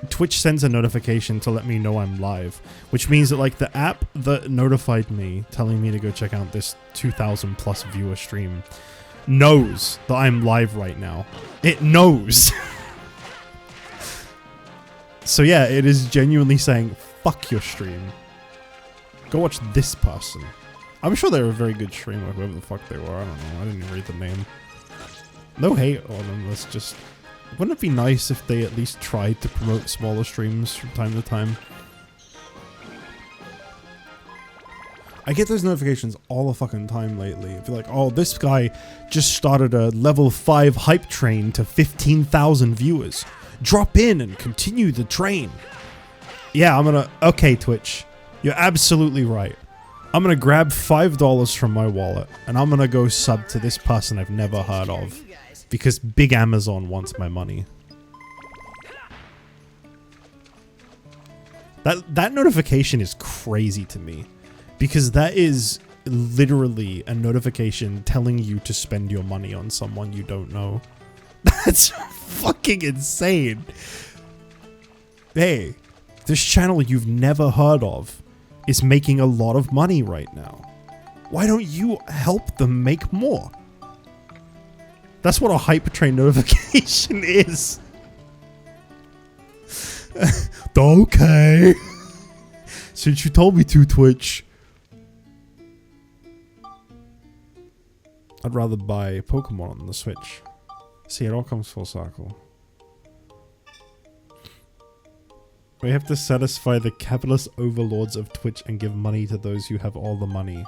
Twitch sends a notification to let me know I'm live, which means that like the app that notified me telling me to go check out this 2,000 plus viewer stream knows that I'm live right now. It knows. So yeah, it is genuinely saying, fuck your stream. Go watch this person. I'm sure they were a very good streamer, whoever the fuck they were. I don't know. I didn't even read the name. No hate on them. Let's just... Wouldn't it be nice if they at least tried to promote smaller streams from time to time? I get those notifications all the fucking time lately. I feel like, oh, this guy just started a level 5 hype train to 15,000 viewers. Drop in and continue the train. Yeah, I'm gonna... Okay, Twitch. You're absolutely right. I'm gonna grab $5 from my wallet and I'm gonna go sub to this person I've never heard of because Big Amazon wants my money. That notification is crazy to me because that is literally a notification telling you to spend your money on someone you don't know. That's fucking insane. Hey, this channel you've never heard of is making a lot of money right now. Why don't you help them make more? That's what a hype train notification is. Okay. Since you told me to, Twitch. I'd rather buy Pokemon on the Switch. See, it all comes full circle. We have to satisfy the capitalist overlords of Twitch and give money to those who have all the money.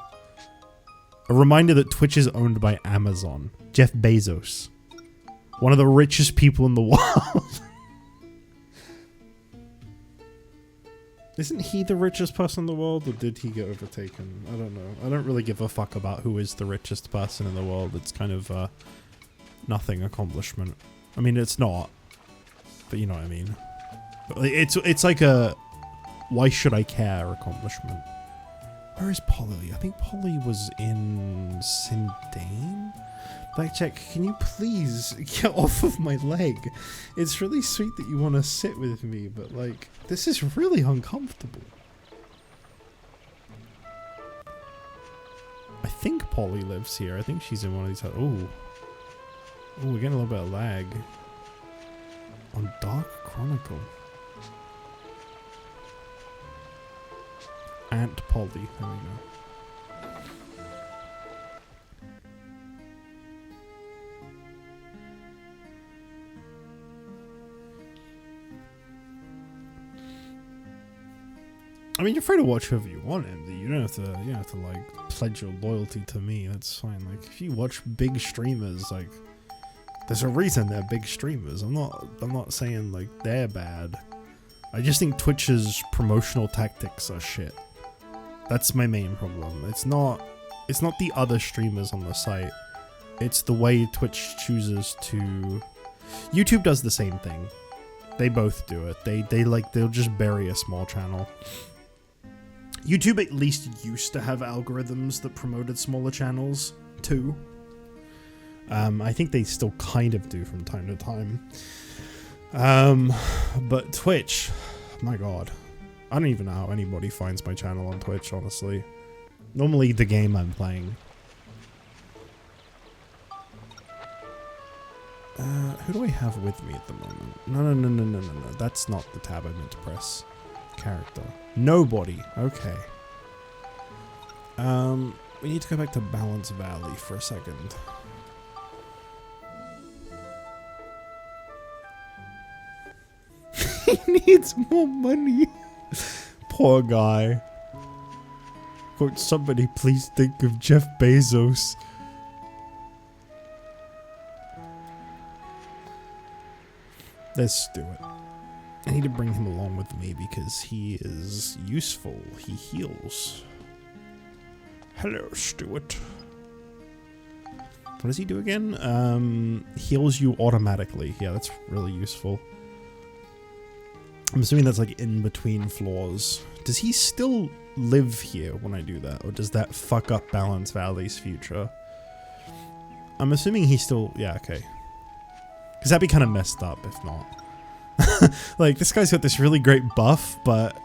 A reminder that Twitch is owned by Amazon. Jeff Bezos. One of the richest people in the world. Isn't he the richest person in the world, or did he get overtaken? I don't know. I don't really give a fuck about who is the richest person in the world. It's kind of nothing accomplishment. I mean, it's not, but you know what I mean. But it's like a why should I care accomplishment. Where is Polly? I think Polly was in Sindane? Blackjack, can you please get off of my leg? It's really sweet that you want to sit with me, but like, this is really uncomfortable. I think Polly lives here. I think she's in one of these. Oh, we're getting a little bit of lag. On Dark Chronicle. Aunt Polly, there we go. I mean, you're free to watch whoever you want, Andy. You don't have to like pledge your loyalty to me. That's fine. Like, if you watch big streamers, like, there's a reason they're big streamers. I'm not saying like they're bad. I just think Twitch's promotional tactics are shit. That's my main problem. It's not the other streamers on the site. It's the way Twitch chooses to. YouTube does the same thing. They both do it. They'll just bury a small channel. YouTube at least used to have algorithms that promoted smaller channels too. I think they still kind of do from time to time. But Twitch, my god. I don't even know how anybody finds my channel on Twitch, honestly. Normally the game I'm playing. Who do I have with me at the moment? No. That's not the tab I meant to press. Character. Nobody. Okay. We need to go back to Balance Valley for a second. He needs more money. Poor guy. Quote, somebody please think of Jeff Bezos. Let's do it. I need to bring him along with me because he is useful. He heals. Hello, Stuart. What does he do again? Heals you automatically. Yeah, that's really useful. I'm assuming that's like in between floors. Does he still live here when I do that? Or does that fuck up Balance Valley's future? I'm assuming he still... Yeah, okay. Because that'd be kind of messed up if not. Like, this guy's got this really great buff, but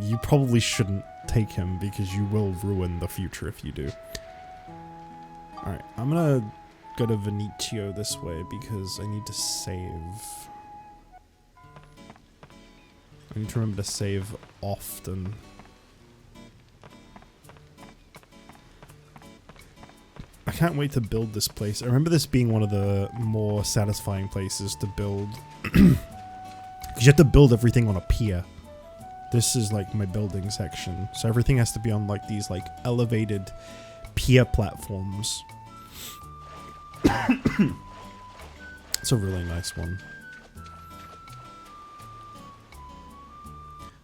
you probably shouldn't take him because you will ruin the future if you do. Alright, I'm gonna go to Veniccio this way because I need to save. I need to remember to save often. I can't wait to build this place. I remember this being one of the more satisfying places to build. Because you have to build everything on a pier. This is like my building section. So everything has to be on like these like elevated pier platforms. It's a really nice one.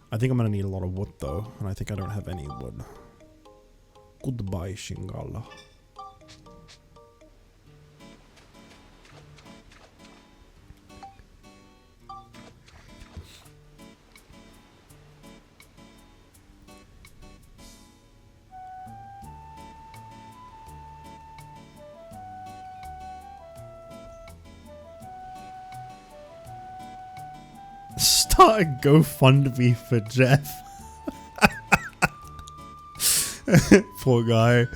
I think I'm gonna need a lot of wood though, and I think I don't have any wood. Goodbye, Shingala. Start a GoFundMe for Jeff. Poor guy.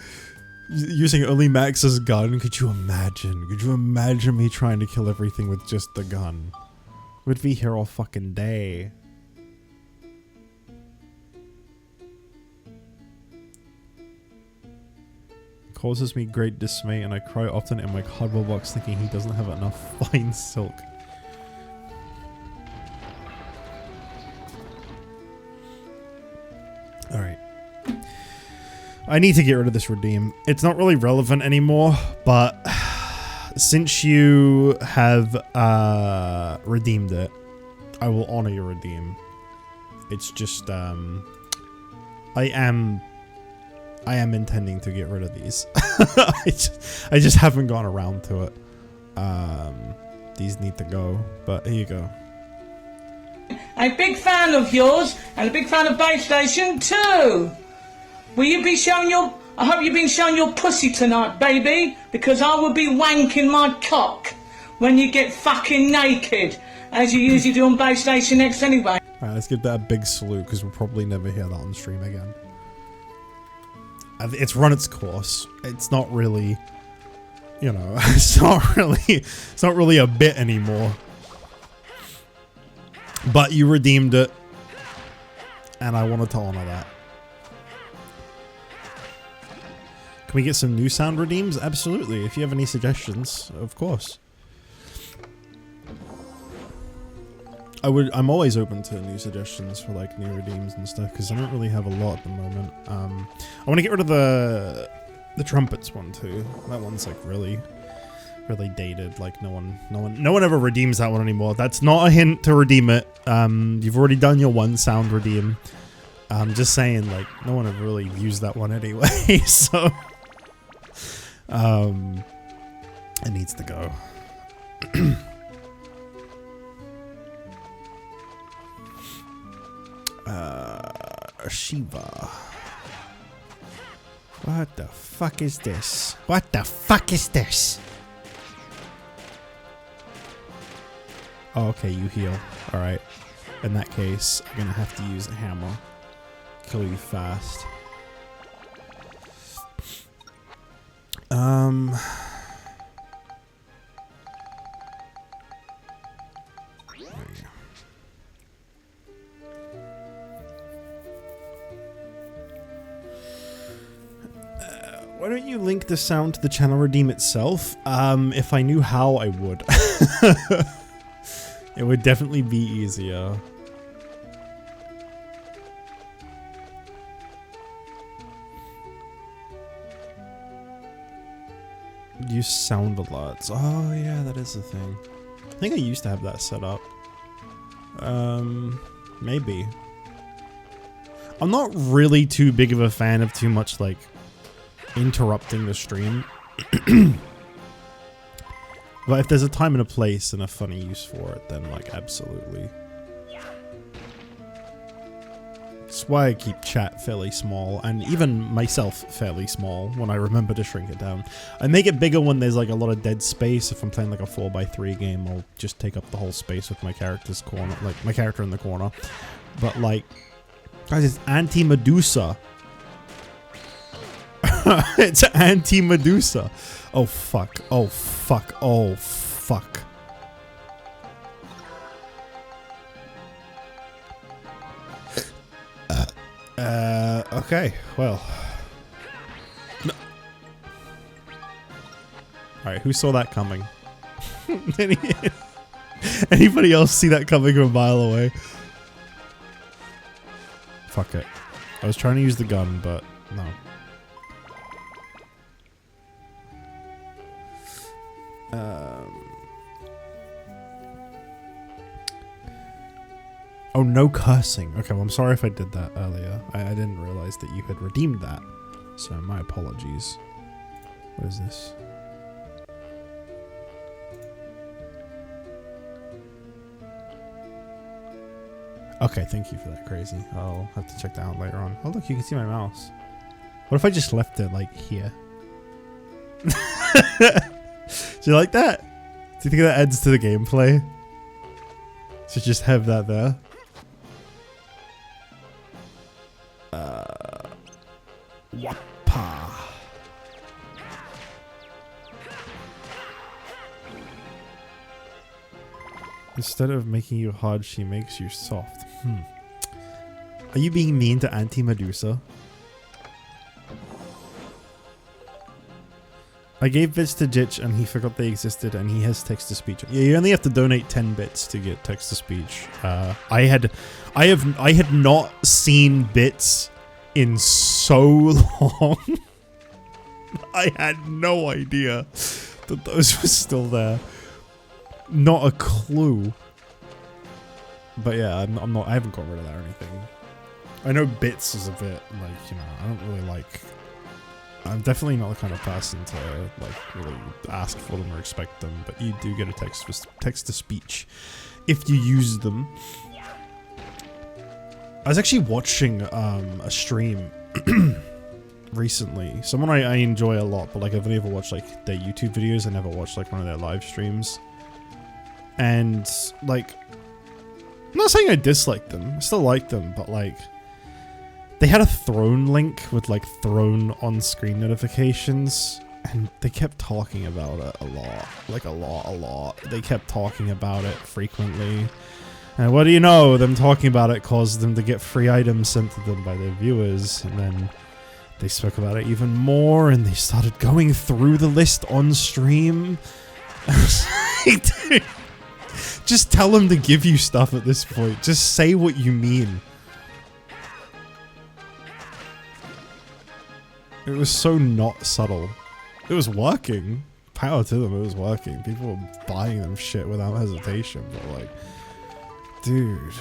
Using only Max's gun. Could you imagine? Could you imagine me trying to kill everything with just the gun? We'd be here all fucking day. causes me great dismay, and I cry often in my cardboard box thinking he doesn't have enough fine silk. Alright. I need to get rid of this redeem. It's not really relevant anymore, but since you have redeemed it, I will honor your redeem. It's just, I am intending to get rid of these. I just haven't gone around to it. These need to go, but here you go.
A big fan of yours and a big fan of Base Station too. Will you be showing your... I hope you've been showing your pussy tonight, baby, because I will be wanking my cock when you get fucking naked, as you usually do on Base Station X anyway.
Alright, let's give that a big salute, because we'll probably never hear that on stream again. It's run its course. It's not really, you know, it's not really a bit anymore. But you redeemed it, and I wanted to honor that. Can we get some new sound redeems? Absolutely. If you have any suggestions, of course. I'm always open to new suggestions for like new redeems and stuff, because I don't really have a lot at the moment. I want to get rid of the trumpets one too. That one's like really dated. Like no one ever redeems that one anymore. That's not a hint to redeem it. You've already done your one sound redeem. I'm just saying, like, no one ever really used that one anyway. So it needs to go. Shiva. What the fuck is this? What the fuck is this? Oh, okay, you heal. Alright. In that case, I'm gonna have to use a hammer. Kill you fast. Why don't you link the sound to the channel redeem itself? If I knew how, I would. It would definitely be easier. Use sound alerts. Oh yeah, that is the thing. I think I used to have that set up. Maybe. I'm not really too big of a fan of too much like interrupting the stream. But if there's a time and a place and a funny use for it, then like absolutely. That's why I keep chat fairly small, and even myself fairly small when I remember to shrink it down. I make it bigger when there's like a lot of dead space. If I'm playing like a 4x3 game, I'll just take up the whole space with my character's corner, like my character in the corner. But like, guys, it's anti-Medusa. It's anti-Medusa. Oh fuck. Oh fuck. Oh fuck. Okay, well. No. Alright, who saw that coming? Anybody else see that coming a mile away? Fuck it. I was trying to use the gun, but no. Oh, no cursing. Okay, well, I'm sorry if I did that earlier. I didn't realize that you had redeemed that. So, my apologies. What is this? Okay, thank you for that, Crazy. I'll have to check that out later on. Oh, look, you can see my mouse. What if I just left it, like, here? Do you like that? Do you think that adds to the gameplay? To just have that there? Wappa. Instead of making you hard, she makes you soft. Are you being mean to Auntie Medusa? I gave bits to Jitch and he forgot they existed and he has text-to-speech. Yeah, you only have to donate 10 bits to get text-to-speech. I had not seen bits in so long. I had no idea that those were still there. Not a clue. But yeah, I haven't got rid of that or anything. I know bits is a bit like, you know, I don't really like. I'm definitely not the kind of person to like really ask for them or expect them, but you do get a text-to-speech if you use them. I was actually watching a stream recently. Someone I enjoy a lot, but like I've only ever watched like their YouTube videos. I never watched like one of their live streams. And like, I'm not saying I dislike them. I still like them, but like, they had a Throne link with like Throne on-screen notifications, and they kept talking about it a lot. Like a lot. They kept talking about it frequently. And what do you know? Them talking about it caused them to get free items sent to them by their viewers. And then they spoke about it even more, and they started going through the list on stream. Dude, just tell them to give you stuff at this point. Just say what you mean. It was so not subtle. It was working. Power to them, it was working. People were buying them shit without hesitation, but like, dude,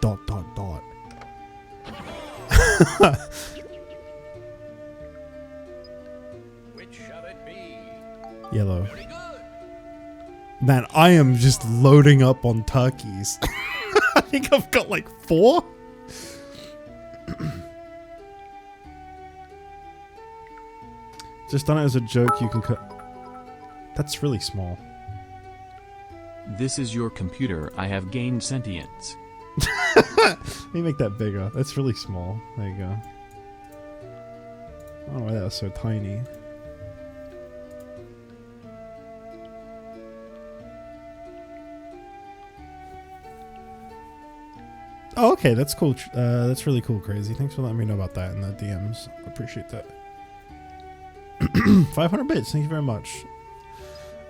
dot.
Which shall it be?
Yellow.
Very good.
Man, I am just loading up on turkeys. I think I've got like 4. Just done it as a joke, you can cut. That's really small.
This is your computer. I have gained sentience.
Let me make that bigger. That's really small. There you go. I don't know why that was so tiny. Oh, okay, that's cool. That's really cool, Crazy. Thanks for letting me know about that in the DMs. I appreciate that. 500 bits, thank you very much.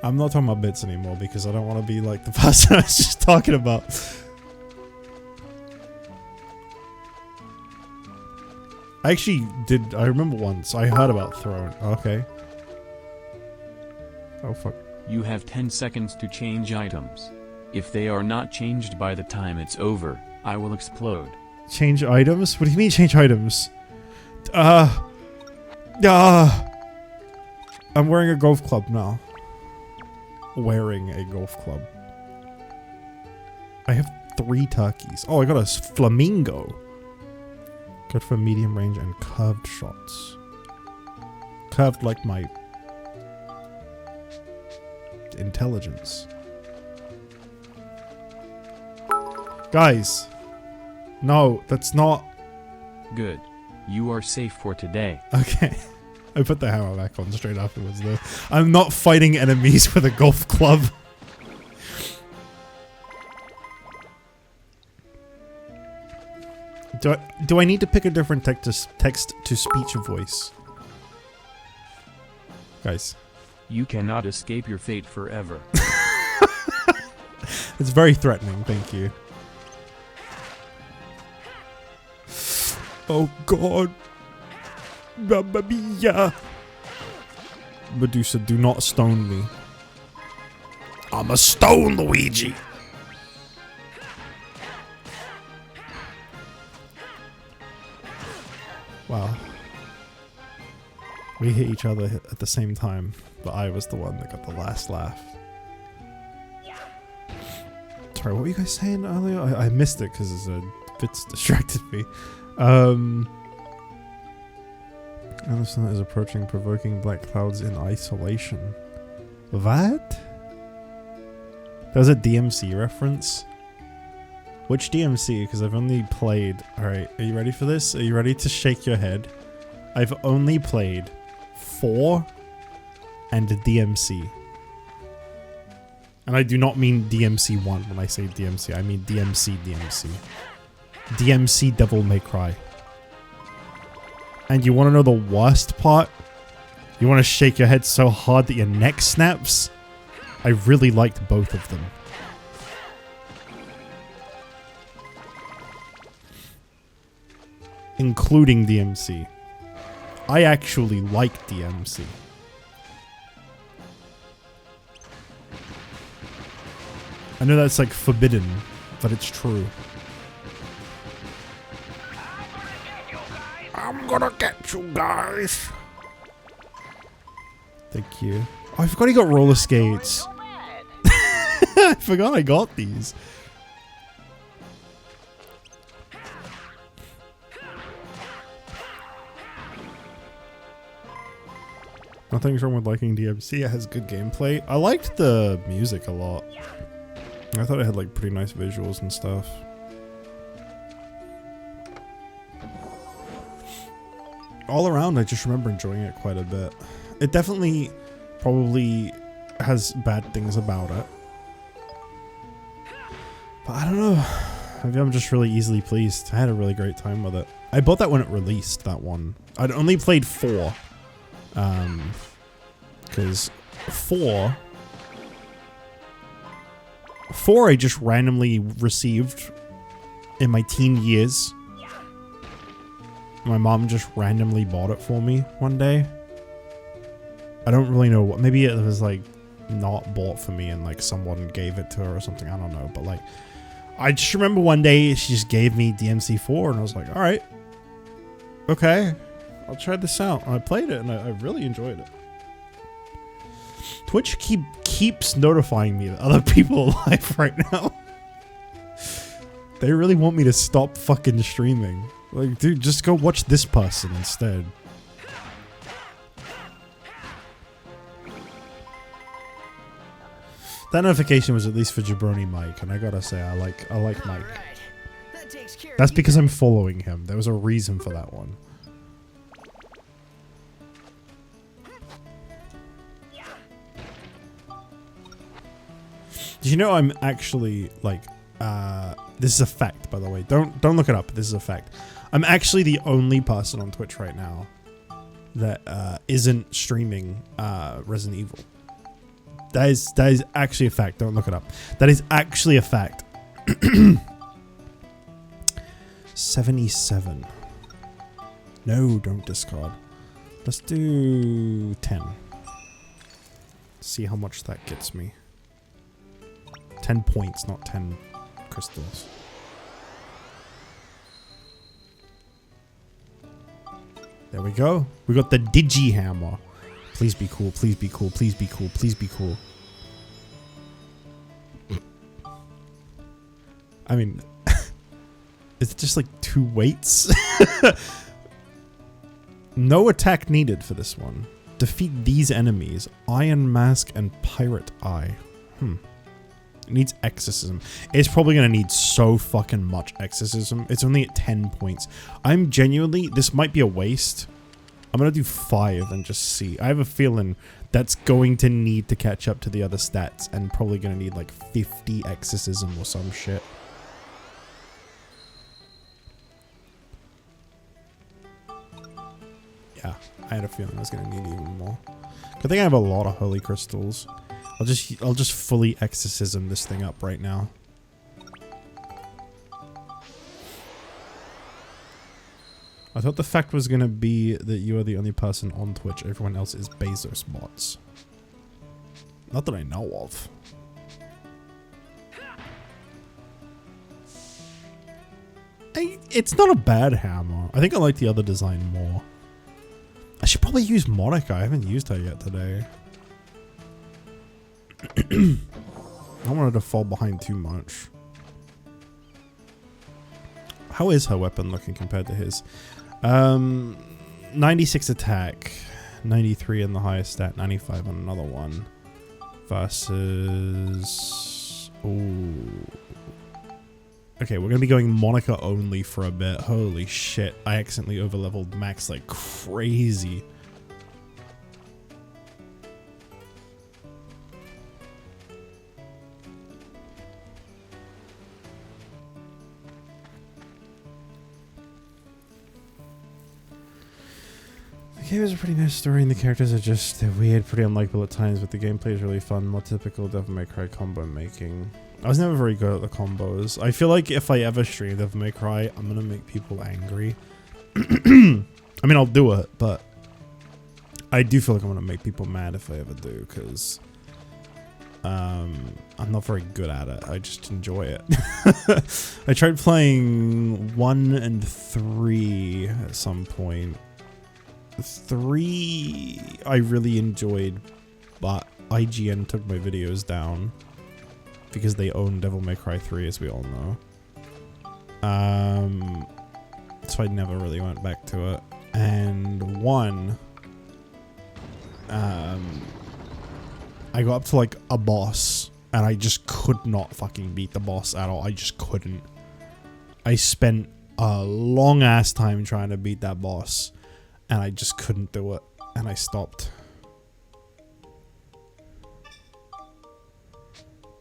I'm not talking about bits anymore because I don't want to be like the person I was just talking about. I actually did, I remember once, I heard about Throne. Okay. Oh fuck.
You have 10 seconds to change items. If they are not changed by the time it's over, I will explode.
Change items? What do you mean change items? I'm wearing a golf club now. Wearing a golf club. I have 3 turkeys. Oh, I got a flamingo. Good for medium range and curved shots. Curved like my intelligence. Guys. No, that's not...
Good. You are safe for today.
Okay. I put the hammer back on straight afterwards though. I'm not fighting enemies with a golf club. Do I need to pick a different text-to-speech voice? Guys.
You cannot escape your fate forever.
It's very threatening, thank you. Oh god. Mamma mia. Medusa, do not stone me. I'm a stone Luigi. Wow. We hit each other at the same time, but I was the one that got the last laugh. Sorry, what were you guys saying earlier? I missed it because Fitz distracted me. Anderson is approaching, provoking black clouds in isolation. What? There's a DMC reference? Which DMC? Because I've only played... Alright, are you ready for this? Are you ready to shake your head? I've only played 4 and DMC. And I do not mean DMC 1 when I say DMC. I mean DMC. DMC Devil May Cry. And you want to know the worst part? You want to shake your head so hard that your neck snaps? I really liked both of them. Including DMC. I actually like DMC. I know that's like forbidden, but it's true. I'm gonna get you guys. Thank you. Oh, I forgot he got roller skates. I forgot I got these. Nothing's wrong with liking DMC. It has good gameplay. I liked the music a lot. I thought it had like pretty nice visuals and stuff. All around, I just remember enjoying it quite a bit. It definitely probably has bad things about it. But I don't know. Maybe I'm just really easily pleased. I had a really great time with it. I bought that when it released, that one. I'd only played 4. Because 4 I just randomly received in my teen years. My mom just randomly bought it for me one day. I don't really know what, maybe it was like not bought for me and like someone gave it to her or something, I don't know, but like I just remember one day she just gave me DMC4 and I was like, all right, okay, I'll try this out. And I played it and I really enjoyed it. Twitch keeps notifying me that other people are live right now. They really want me to stop fucking streaming. Like, dude, just go watch this person instead. That notification was at least for Jabroni Mike, and I gotta say, I like Mike. That's because I'm following him. There was a reason for that one. Did you know I'm actually like this is a fact, by the way. Don't look it up. This is a fact. I'm actually the only person on Twitch right now that isn't streaming Resident Evil. That is actually a fact. Don't look it up. That is actually a fact. 77. No, don't discard. Let's do 10. See how much that gets me. 10 points, not 10 crystals. There we go. We got the Digi Hammer. Please be cool, please be cool, please be cool, please be cool. I mean, is it just like 2 weights? No attack needed for this one. Defeat these enemies. Iron Mask and Pirate Eye. It needs exorcism. It's probably going to need so fucking much exorcism. It's only at 10 points. I'm genuinely... This might be a waste. I'm going to do 5 and just see. I have a feeling that's going to need to catch up to the other stats. And probably going to need like 50 exorcism or some shit. Yeah, I had a feeling I was going to need even more. I think I have a lot of holy crystals. I'll just fully exorcism this thing up right now. I thought the fact was gonna be that you are the only person on Twitch. Everyone else is Bezos bots. Not that I know of. It's not a bad hammer. I think I like the other design more. I should probably use Monica. I haven't used her yet today. I don't want her to fall behind too much. How is her weapon looking compared to his? 96 attack, 93 in the highest stat, 95 on another one. Versus... Ooh. Okay, we're gonna be going Monica only for a bit. Holy shit, I accidentally overleveled Max like crazy. game is a pretty nice story, and the characters are just they're weird, pretty unlikable at times, but the gameplay is really fun. More typical Devil May Cry combo making. I was never very good at the combos. I feel like if I ever stream Devil May Cry, I'm gonna make people angry. I mean, I'll do it, but I do feel like I'm gonna make people mad if I ever do, because I'm not very good at it. I just enjoy it. I tried playing 1 and 3 at some point. 3 I really enjoyed, but IGN took my videos down because they own Devil May Cry 3, as we all know. So I never really went back to it. And 1, I got up to like a boss and I just could not fucking beat the boss at all. I just couldn't. I spent a long ass time trying to beat that boss and I just couldn't do it, and I stopped.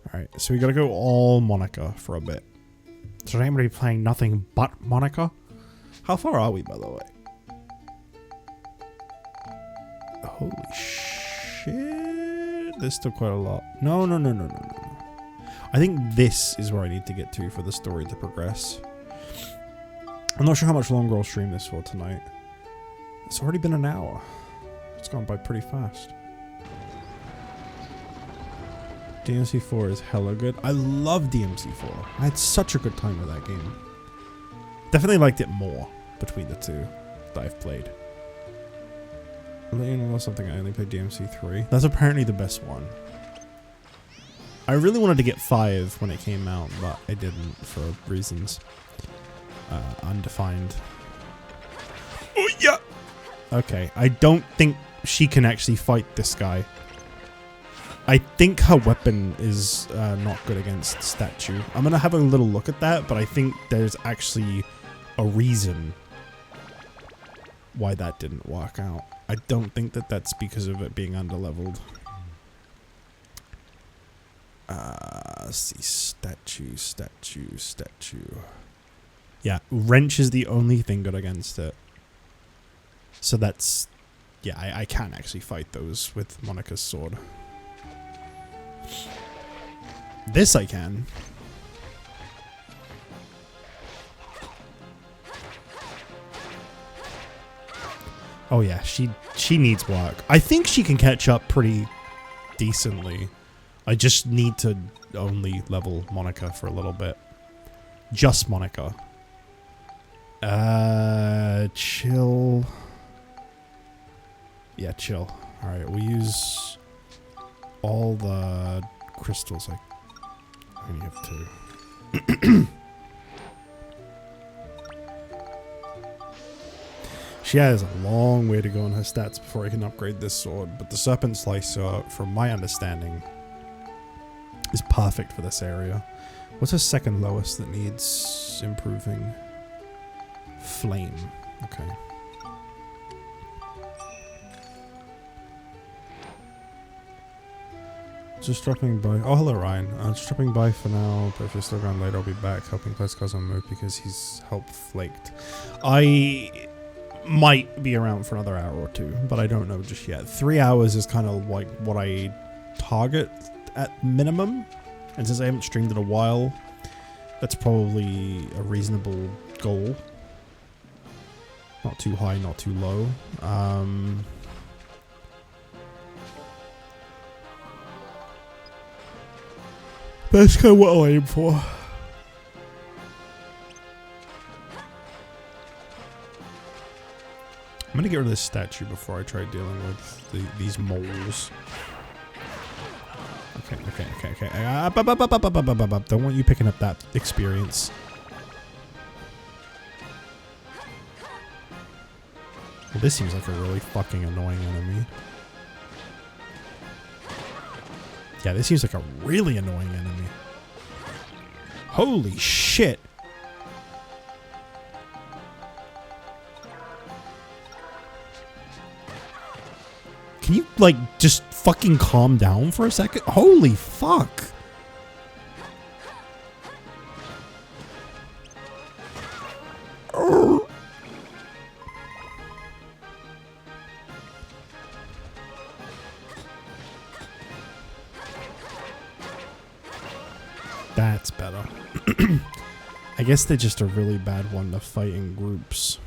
Alright, so we gotta go all Monica for a bit. So anybody playing nothing but Monica? How far are we, by the way? Holy shit. There's still quite a lot. No. I think this is where I need to get to for the story to progress. I'm not sure how much longer I'll stream this for tonight. It's already been an hour. It's gone by pretty fast. DMC4 is hella good. I love DMC4. I had such a good time with that game. Definitely liked it more between the two that I've played. You know something, I only played DMC3. That's apparently the best one. I really wanted to get 5 when it came out, but I didn't for reasons undefined. Oh yeah! Okay, I don't think she can actually fight this guy. I think her weapon is not good against statue. I'm gonna have a little look at that, but I think there's actually a reason why that didn't work out. I don't think that that's because of it being underleveled. Let's see, statue. Yeah, wrench is the only thing good against it. So that's, yeah, I can't actually fight those with Monica's sword. This I can. Oh yeah, she needs work. I think she can catch up pretty decently. I just need to only level Monica for a little bit. Just Monica. Chill. Yeah, chill. Alright, we'll use all the crystals. I only have 2. She has a long way to go in her stats before I can upgrade this sword, but the Serpent Slicer, from my understanding, is perfect for this area. What's her second lowest that needs improving? Flame. Okay. Just dropping by. Oh, hello, Ryan. Just dropping by for now, but if you're still going later, I'll be back helping Close on move because he's helped flaked. I might be around for another hour or 2, but I don't know just yet. 3 hours is kind of like what I target at minimum, and since I haven't streamed in a while, that's probably a reasonable goal. Not too high, not too low. That's kind of what I'll aim for. I'm gonna get rid of this statue before I try dealing with these moles. Okay. Don't want you picking up that experience. Well, this seems like a really fucking annoying enemy. Yeah, this seems like a really annoying enemy. Holy shit! Can you, like, just fucking calm down for a second? Holy fuck! That's better. I guess they're just a really bad one to fight in groups.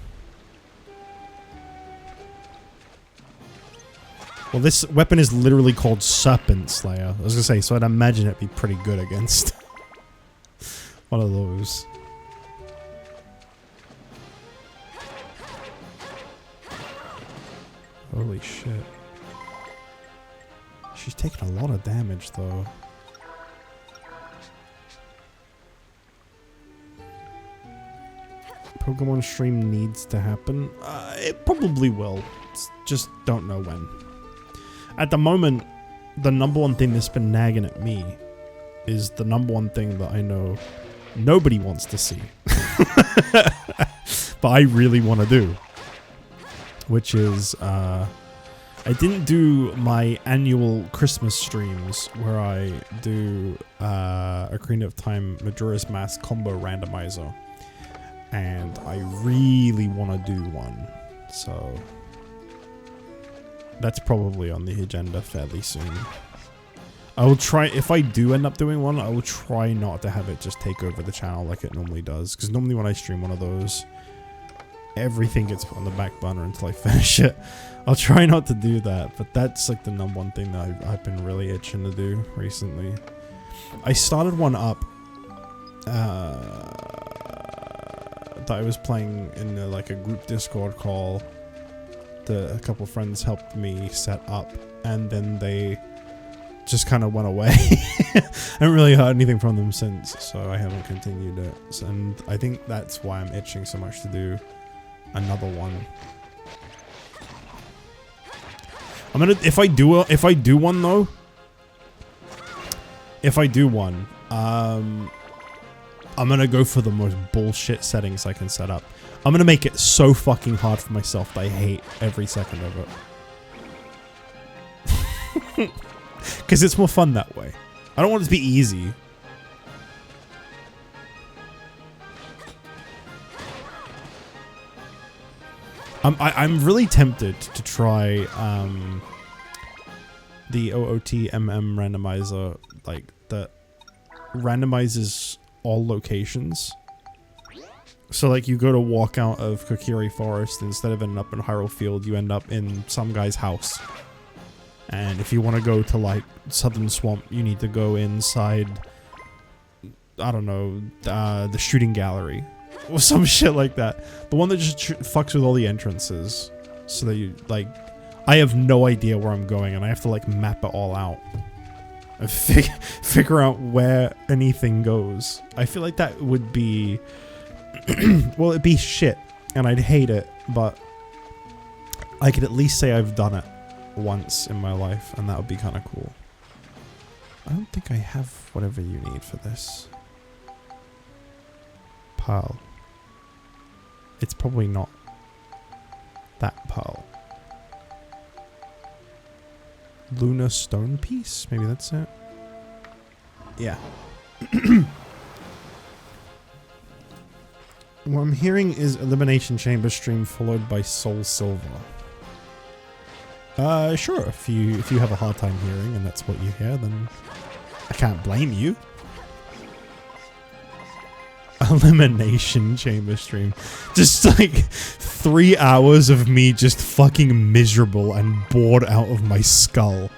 Well, this weapon is literally called Serpent Slayer. I was gonna say, so I'd imagine it'd be pretty good against one of those. Holy shit. She's taking a lot of damage, though. Pokemon stream needs to happen. It probably will. Just don't know when. At the moment, the number one thing that's been nagging at me is the number one thing that I know nobody wants to see. But I really want to do. Which is, I didn't do my annual Christmas streams where I do Ocarina of Time Majora's Mask combo randomizer. And I really want to do one. So that's probably on the agenda fairly soon. I will try, if I do end up doing one, I will try not to have it just take over the channel like it normally does. Because normally when I stream one of those, everything gets put on the back burner until I finish it. I'll try not to do that, but that's like the number one thing that I've been really itching to do recently. I started one up that I was playing in like a group Discord call that a couple friends helped me set up, and then they just kind of went away. I haven't really heard anything from them since, so I haven't continued it. And I think that's why I'm itching so much to do another one. I'm gonna, if I do one though, I'm gonna go for the most bullshit settings I can set up. I'm gonna make it so fucking hard for myself that I hate every second of it. Because it's more fun that way. I don't want it to be easy. I'm really tempted to try the OOTMM randomizer, like that randomizes all locations. So like you go to walk out of Kokiri Forest, instead of ending up in Hyrule Field, you end up in some guy's house. And if you want to go to like Southern Swamp, you need to go inside, I don't know, the shooting gallery. Or some shit like that. The one that just fucks with all the entrances. So that you, like, I have no idea where I'm going and I have to like map it all out. And figure out where anything goes. I feel like that would be, well, it'd be shit. And I'd hate it, but I could at least say I've done it once in my life, and that would be kind of cool. I don't think I have whatever you need for this. Pearl. It's probably not that pearl. Lunar stone piece? Maybe that's it? Yeah. What I'm hearing is Elimination Chamber stream followed by Soul Silver. Sure, if you have a hard time hearing and that's what you hear, then I can't blame you. Elimination Chamber stream. Just like 3 hours of me just fucking miserable and bored out of my skull.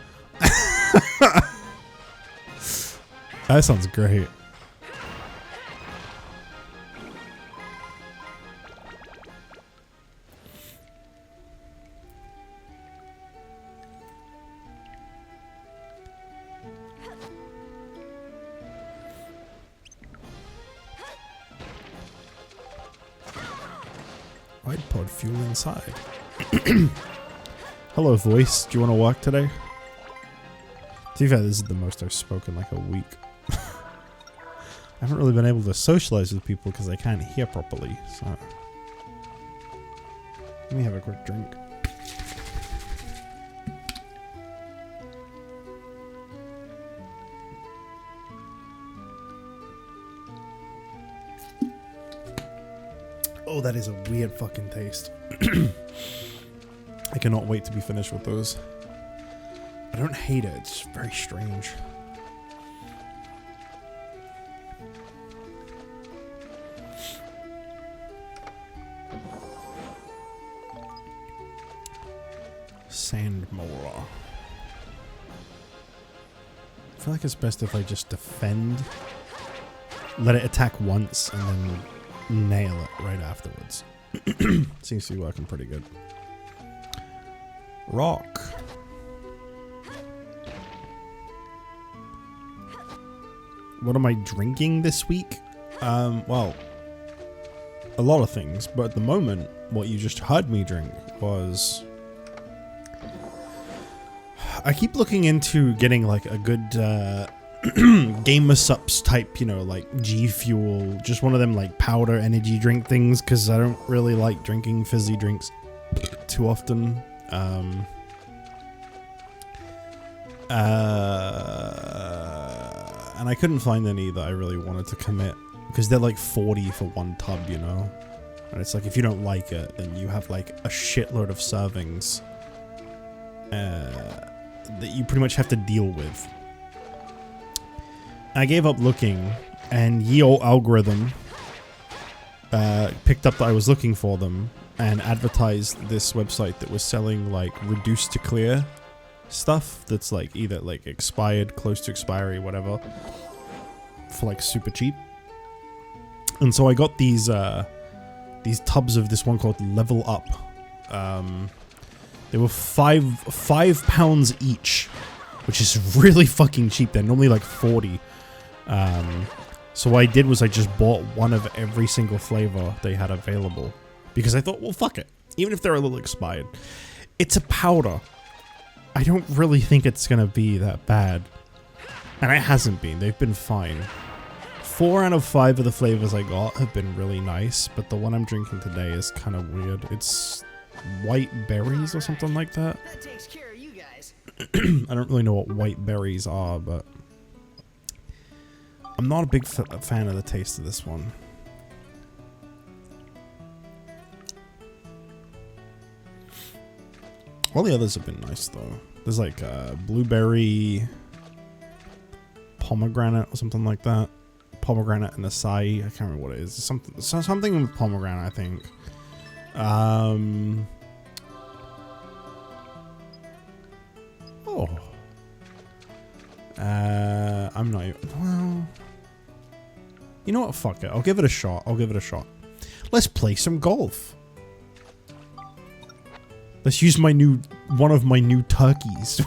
That sounds great. iPod fuel inside. Hello, voice. Do you want to work today? To be fair, this is the most I've spoken like a week. I haven't really been able to socialize with people because I can't hear properly. So let me have a quick drink. Oh, that is a weird fucking taste. I cannot wait to be finished with those. I don't hate it, it's very strange. Sand molar. I feel like it's best if I just defend, let it attack once, and then nail it right afterwards. Seems to be working pretty good. Rock. What am I drinking this week? Well, a lot of things, but at the moment, what you just heard me drink was... I keep looking into getting like a good Gamer Sups type, you know, like G Fuel, just one of them like powder energy drink things, because I don't really like drinking fizzy drinks too often. And I couldn't find any that I really wanted to commit, because they're like 40 for one tub, you know? And it's like, if you don't like it, then you have like a shitload of servings that you pretty much have to deal with. I gave up looking, and ye old algorithm picked up that I was looking for them and advertised this website that was selling like reduced to clear stuff that's like either like expired, close to expiry, whatever, for like super cheap. And so I got these tubs of this one called Level Up. They were five pounds each, which is really fucking cheap. They're normally like 40. So what I did was I just bought one of every single flavor they had available, because I thought, well, fuck it. Even if they're a little expired, it's a powder. I don't really think it's gonna be that bad, and it hasn't been. They've been fine. 4 out of 5 of the flavors I got have been really nice, but the one I'm drinking today is kind of weird. It's white berries or something like that.
That takes care of you guys.
I don't really know what white berries are, but I'm not a big fan of the taste of this one. All the others have been nice though. There's like blueberry, pomegranate or something like that. Pomegranate and acai. I can't remember what it is. Something with pomegranate, I think. Oh. I'm not even... Well... You know what? Fuck it. I'll give it a shot. Let's play some golf. Let's use one of my new turkeys.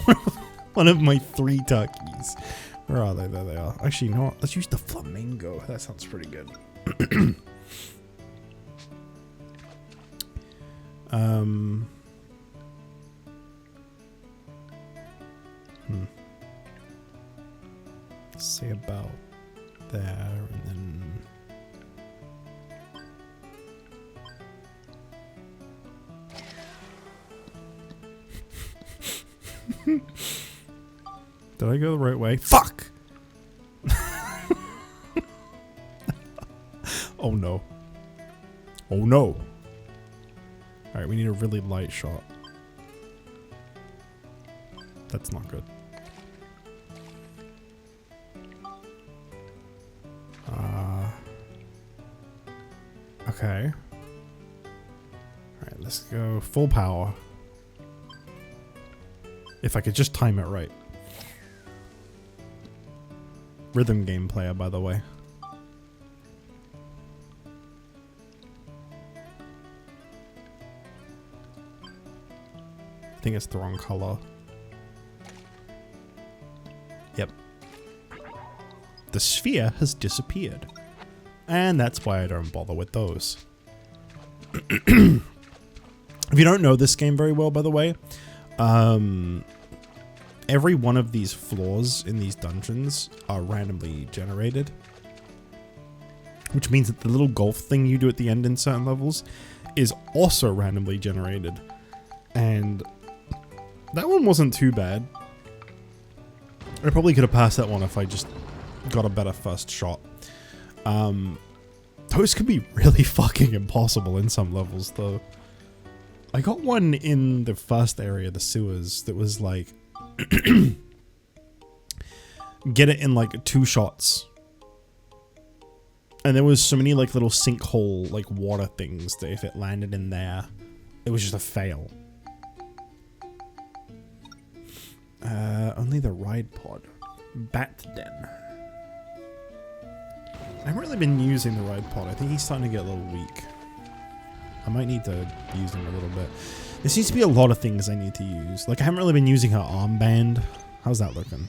One of my 3 turkeys. Where are they? There they are. Actually, you know what? Let's use the flamingo. That sounds pretty good. Let's say about there, and then... Did I go the right way? Fuck! Oh no. Oh no. Alright, we need a really light shot. That's not good. Okay. Alright, let's go full power. If I could just time it right. Rhythm game player, by the way. I think it's the wrong color. Yep. The sphere has disappeared. And that's why I don't bother with those. If you don't know this game very well, by the way, every one of these floors in these dungeons are randomly generated. Which means that the little golf thing you do at the end in certain levels is also randomly generated. And that one wasn't too bad. I probably could have passed that one if I just got a better first shot. Those could be really fucking impossible in some levels, though. I got one in the first area, the sewers, that was like... get it in like 2 shots. And there was so many like little sinkhole, like water things that if it landed in there, it was just a fail. Only the ride pod. Bat Den. I haven't really been using the ride pod. I think he's starting to get a little weak. I might need to use him a little bit. There seems to be a lot of things I need to use. Like, I haven't really been using her armband. How's that looking?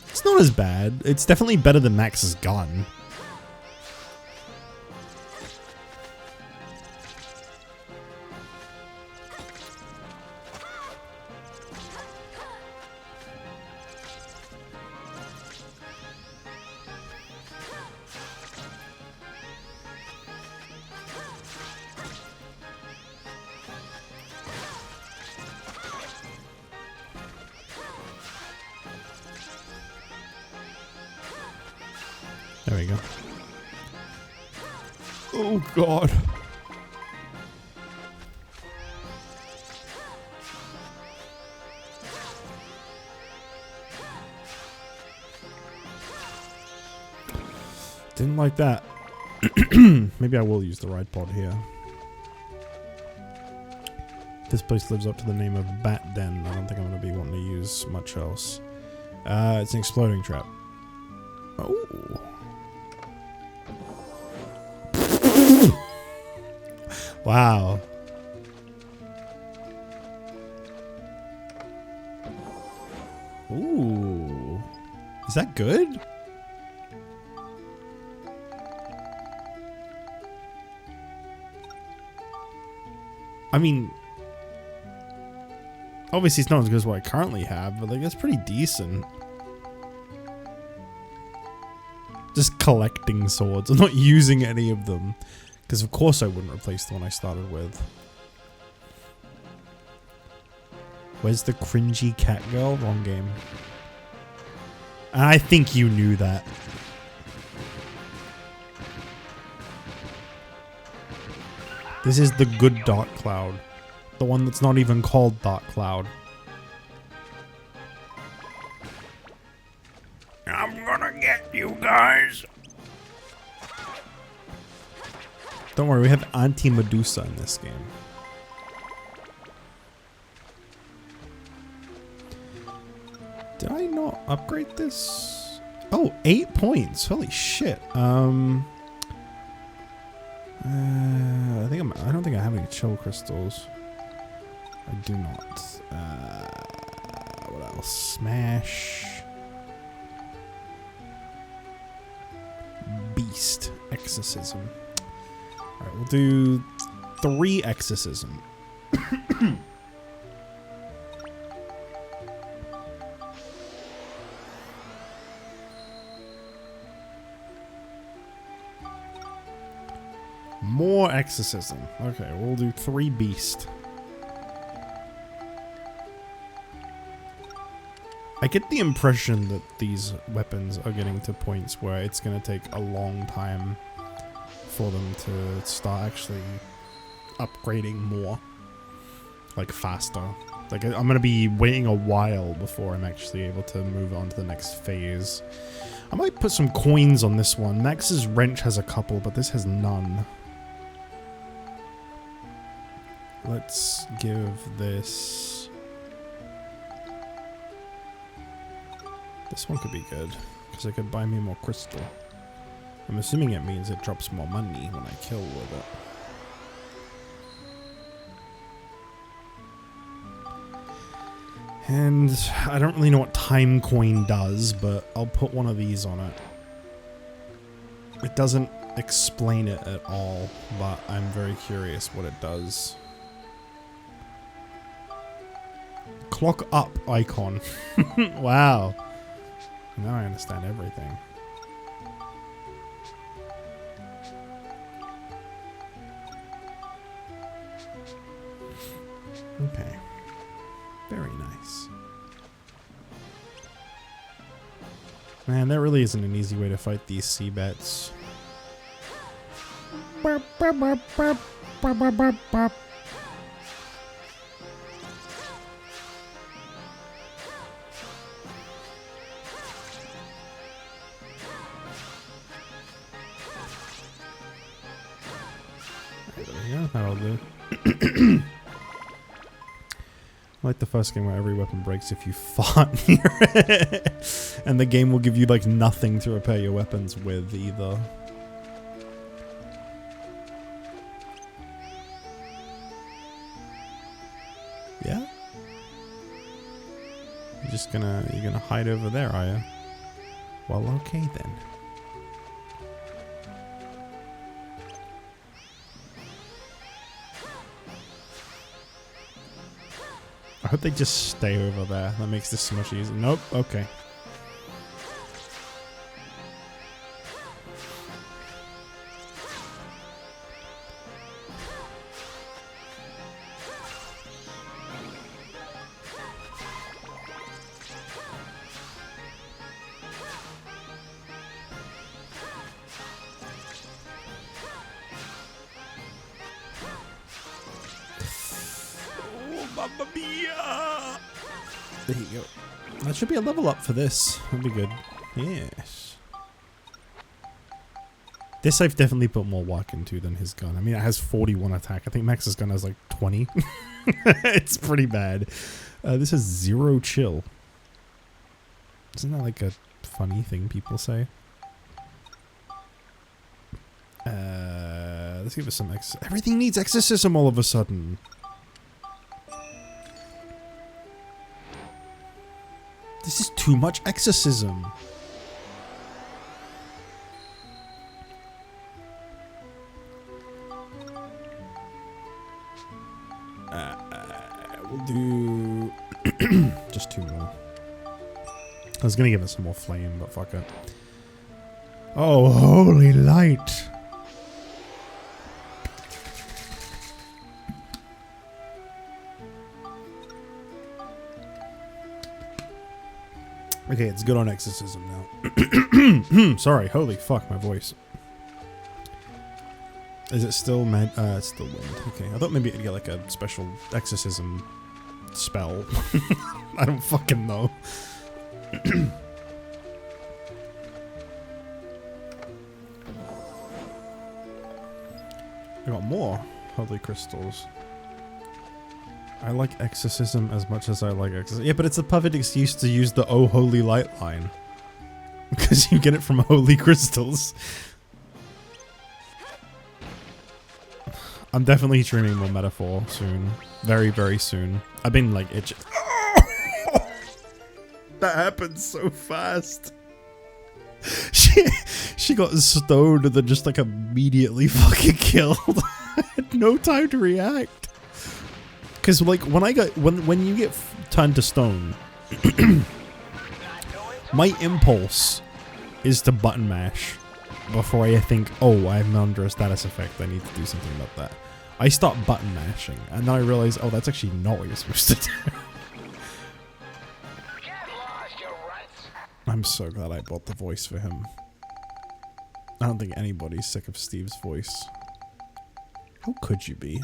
It's not as bad. It's definitely better than Max's gun. There we go. Oh god. Didn't like that. Maybe I will use the ride pod here. This place lives up to the name of Bat Den. I don't think I'm going to be wanting to use much else. It's an exploding trap. Oh. Wow. Ooh. Is that good? I mean, obviously it's not as good as what I currently have, but like it's pretty decent. Just collecting swords. I'm not using any of them. Because of course I wouldn't replace the one I started with. Where's the cringy cat girl? Wrong game. And I think you knew that. This is the good Dark Cloud. The one that's not even called Dark Cloud. I'm gonna get you guys. Don't worry, we have Anti-Medusa in this game. Did I not upgrade this? Oh, 8 points. Holy shit. I don't think I have any chill crystals. I do not. What else? Smash. Beast. Exorcism. Alright, we'll do 3 exorcism. More exorcism. Okay, we'll do 3 beast. I get the impression that these weapons are getting to points where it's going to take a long time for them to start actually upgrading more. Like faster. Like I'm going to be waiting a while before I'm actually able to move on to the next phase. I might put some coins on this one. Max's wrench has a couple, but this has none. Let's give this... This one could be good, because it could buy me more crystal. I'm assuming it means it drops more money when I kill with it. And I don't really know what time coin does, but I'll put one of these on it. It doesn't explain it at all, but I'm very curious what it does. Clock up icon. Wow. Now I understand everything. Okay. Very nice. Man, there really isn't an easy way to fight these sea bats. There we go, that'll do. Like the first game where every weapon breaks if you fart near it. And the game will give you like nothing to repair your weapons with either. Yeah? You're gonna hide over there, are you? Well, okay then. I hope they just stay over there. That makes this so much easier. Nope. Okay. Mamma mia! There you go. That should be a level up for this. That'd be good. Yes. This I've definitely put more work into than his gun. I mean, it has 41 attack. I think Max's gun has like 20. It's pretty bad. This has 0 chill. Isn't that like a funny thing people say? Let's give it some everything needs exorcism all of a sudden. This is too much exorcism. We'll do just 2 more. I was gonna give it some more flame, but fuck it. Oh, holy light. Okay, it's good on exorcism now. Sorry, holy fuck, my voice. Is it still it's still wind. Okay, I thought maybe it'd get like a special exorcism spell. I don't fucking know. I got more holy crystals. I like exorcism as much as I like exorcism. Yeah, but it's a perfect excuse to use the oh holy light line. Because you get it from holy crystals. I'm definitely streaming more metaphor soon. Very, very soon. I've been like itching. That happened so fast. She got stoned and then just like immediately fucking killed. I had no time to react. Because like when you get turned to stone, my impulse is to button mash before I think, oh, I'm under a status effect. I need to do something about that. I start button mashing, and then I realize, oh, that's actually not what you're supposed to do. I'm so glad I bought the voice for him. I don't think anybody's sick of Steve's voice. How could you be?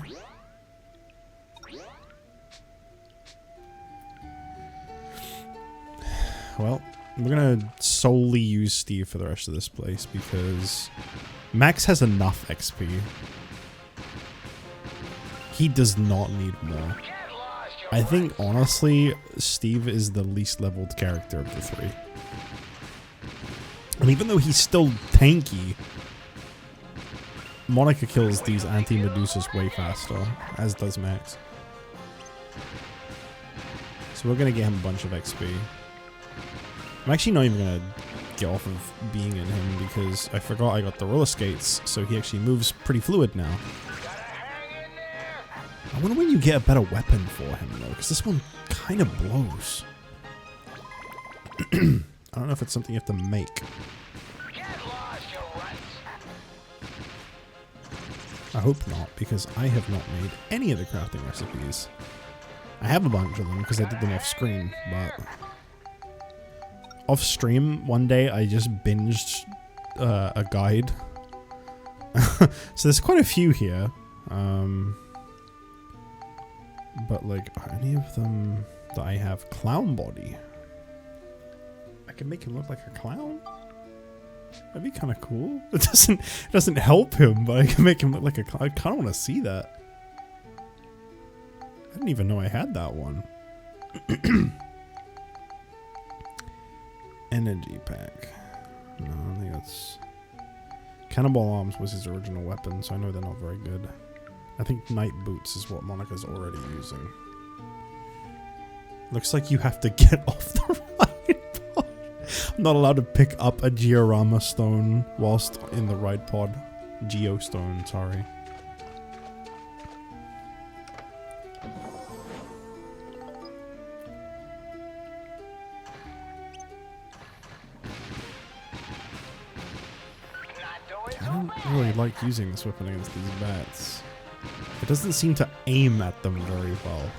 Well, we're gonna solely use Steve for the rest of this place because Max has enough XP. He does not need more. I think, honestly, Steve is the least leveled character of the 3. And even though he's still tanky, Monica kills these anti-Medusas way faster, as does Max. So we're gonna get him a bunch of XP. I'm actually not even gonna get off of being in him because I forgot I got the roller skates, so he actually moves pretty fluid now. I wonder when you get a better weapon for him though, because this one kind of blows. I don't know if it's something you have to make. I hope not, because I have not made any of the crafting recipes. I have a bunch of them because I did them off screen, but off stream one day I just binged a guide. So there's quite a few here. But like, are any of them that I have clown body? I can make him look like a clown? That'd be kind of cool. It doesn't help him, but I can make him look like a clown. I kind of want to see that. I didn't even know I had that one. Energy pack. No, I think that's... Cannonball arms was his original weapon, so I know they're not very good. I think night boots is what Monica's already using. Looks like you have to get off the ride pod. I'm not allowed to pick up a Georama stone whilst in the ride pod. Geostone, sorry. I don't really like using this weapon against these bats. It doesn't seem to aim at them very well.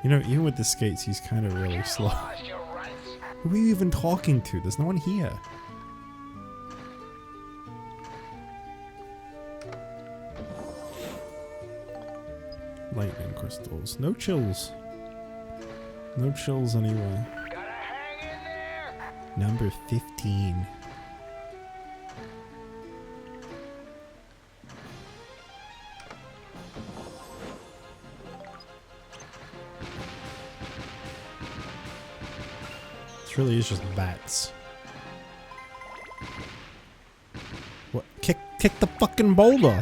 You know, even with the skates, he's kind of really slow. Who are you even talking to? There's no one here. Lightning crystals. No chills. No chills anywhere. Number 15. This really is just bats. What? Kick the fucking boulder!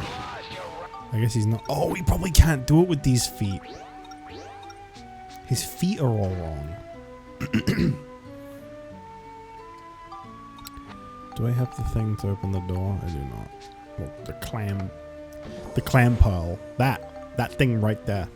I guess he's not. Oh, he probably can't do it with these feet. His feet are all wrong. Do I have the thing to open the door? I do not. Well, the clam pearl. That thing right there.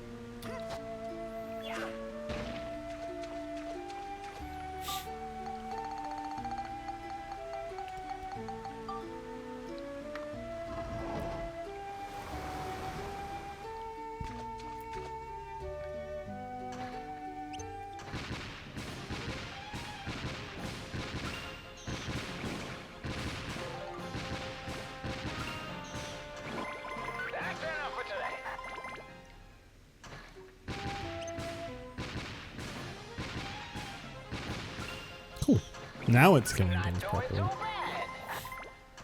Cool. Now it's getting things properly.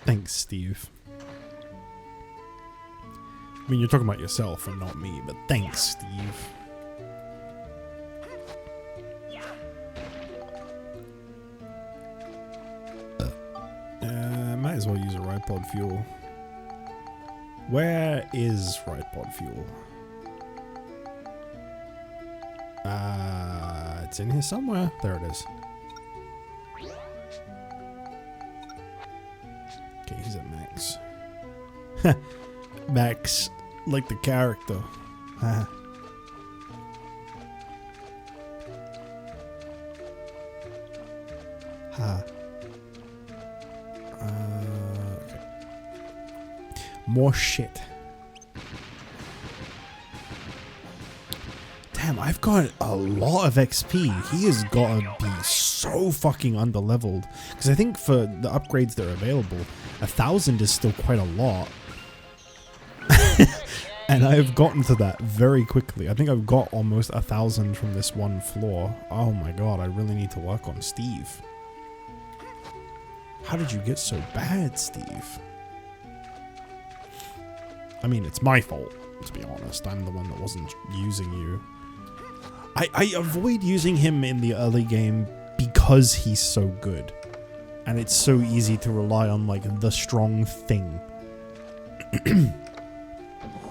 Thanks, Steve. I mean, you're talking about yourself and not me, but thanks, Steve. Might as well use a ride pod fuel. Where is ride pod fuel? It's in here somewhere. There it is. Okay, he's at max. Max, like the character. Ha. Okay. More shit. Damn, I've got a lot of XP. He has got to be so fucking underleveled. Because I think for the upgrades that are available, 1,000 is still quite a lot. And I've gotten to that very quickly. I think I've got almost 1,000 from this one floor. Oh my god, I really need to work on Steve. How did you get so bad, Steve? I mean, it's my fault, to be honest. I'm the one that wasn't using you. I avoid using him in the early game because he's so good. And it's so easy to rely on, like, the strong thing.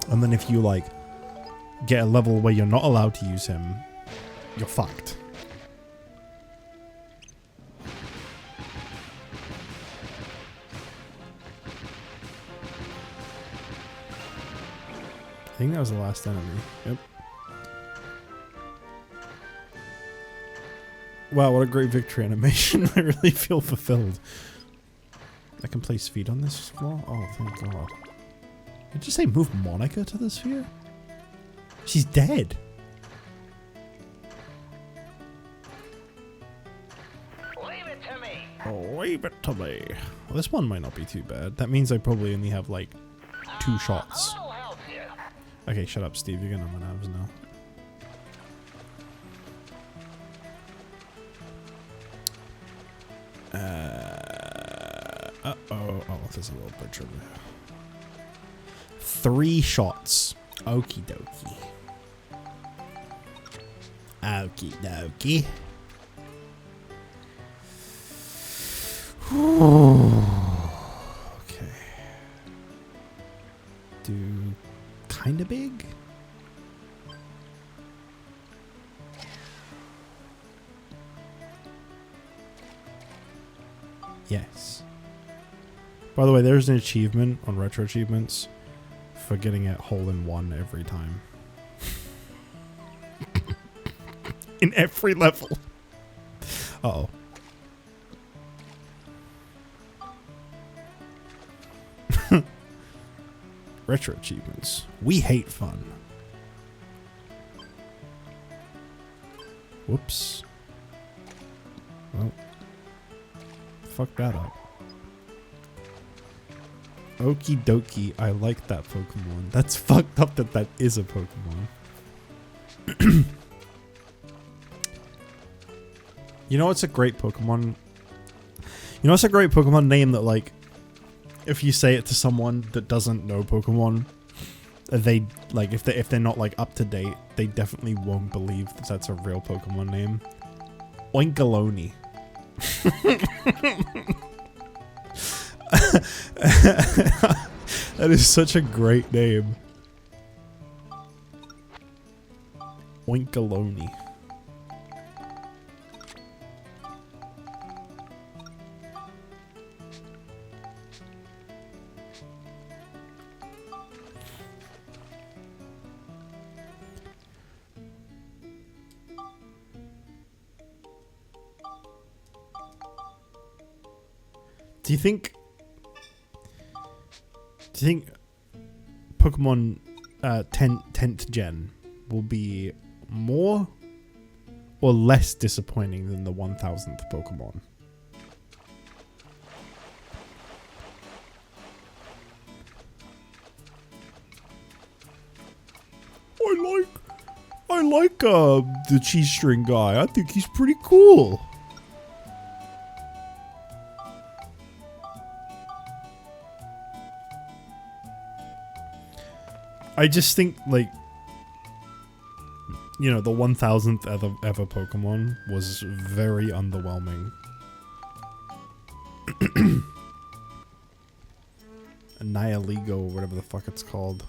And then if you, like, get a level where you're not allowed to use him, you're fucked. I think that was the last enemy. Yep. Wow, what a great victory animation. I really feel fulfilled. I can place feet on this floor? Oh, thank god. Did you say move Monica to the sphere? She's dead.
Leave it to me.
Oh, leave it to me. Well, this one might not be too bad. That means I probably only have like 2 shots.
I'll help you.
Okay, shut up, Steve. You're getting on my nerves now. Uh-oh. Oh, there's a little bridge over here. 3 shots. Okie dokie. Okie dokie. Okay. Do kinda big? Yes. By the way, there's an achievement on Retro Achievements for getting it hole in one every time. In every level. Uh-oh. Retro Achievements. We hate fun. Whoops. Well. Fuck that up. Okie dokie, I like that Pokemon. That's fucked up that that is a Pokemon. You know what's a great Pokemon? You know what's a great Pokemon name that, like, if you say it to someone that doesn't know Pokemon, they, like, if they're not, like, up to date, they definitely won't believe that that's a real Pokemon name. Oinkaloni. That is such a great name. Oinkaloni. Do you think Pokemon 10th gen will be more or less disappointing than the 1000th Pokemon? I like the cheese string guy. I think he's pretty cool. I just think, like, you know, the 1000th ever Pokemon was very underwhelming. Nihiligo, or whatever the fuck it's called.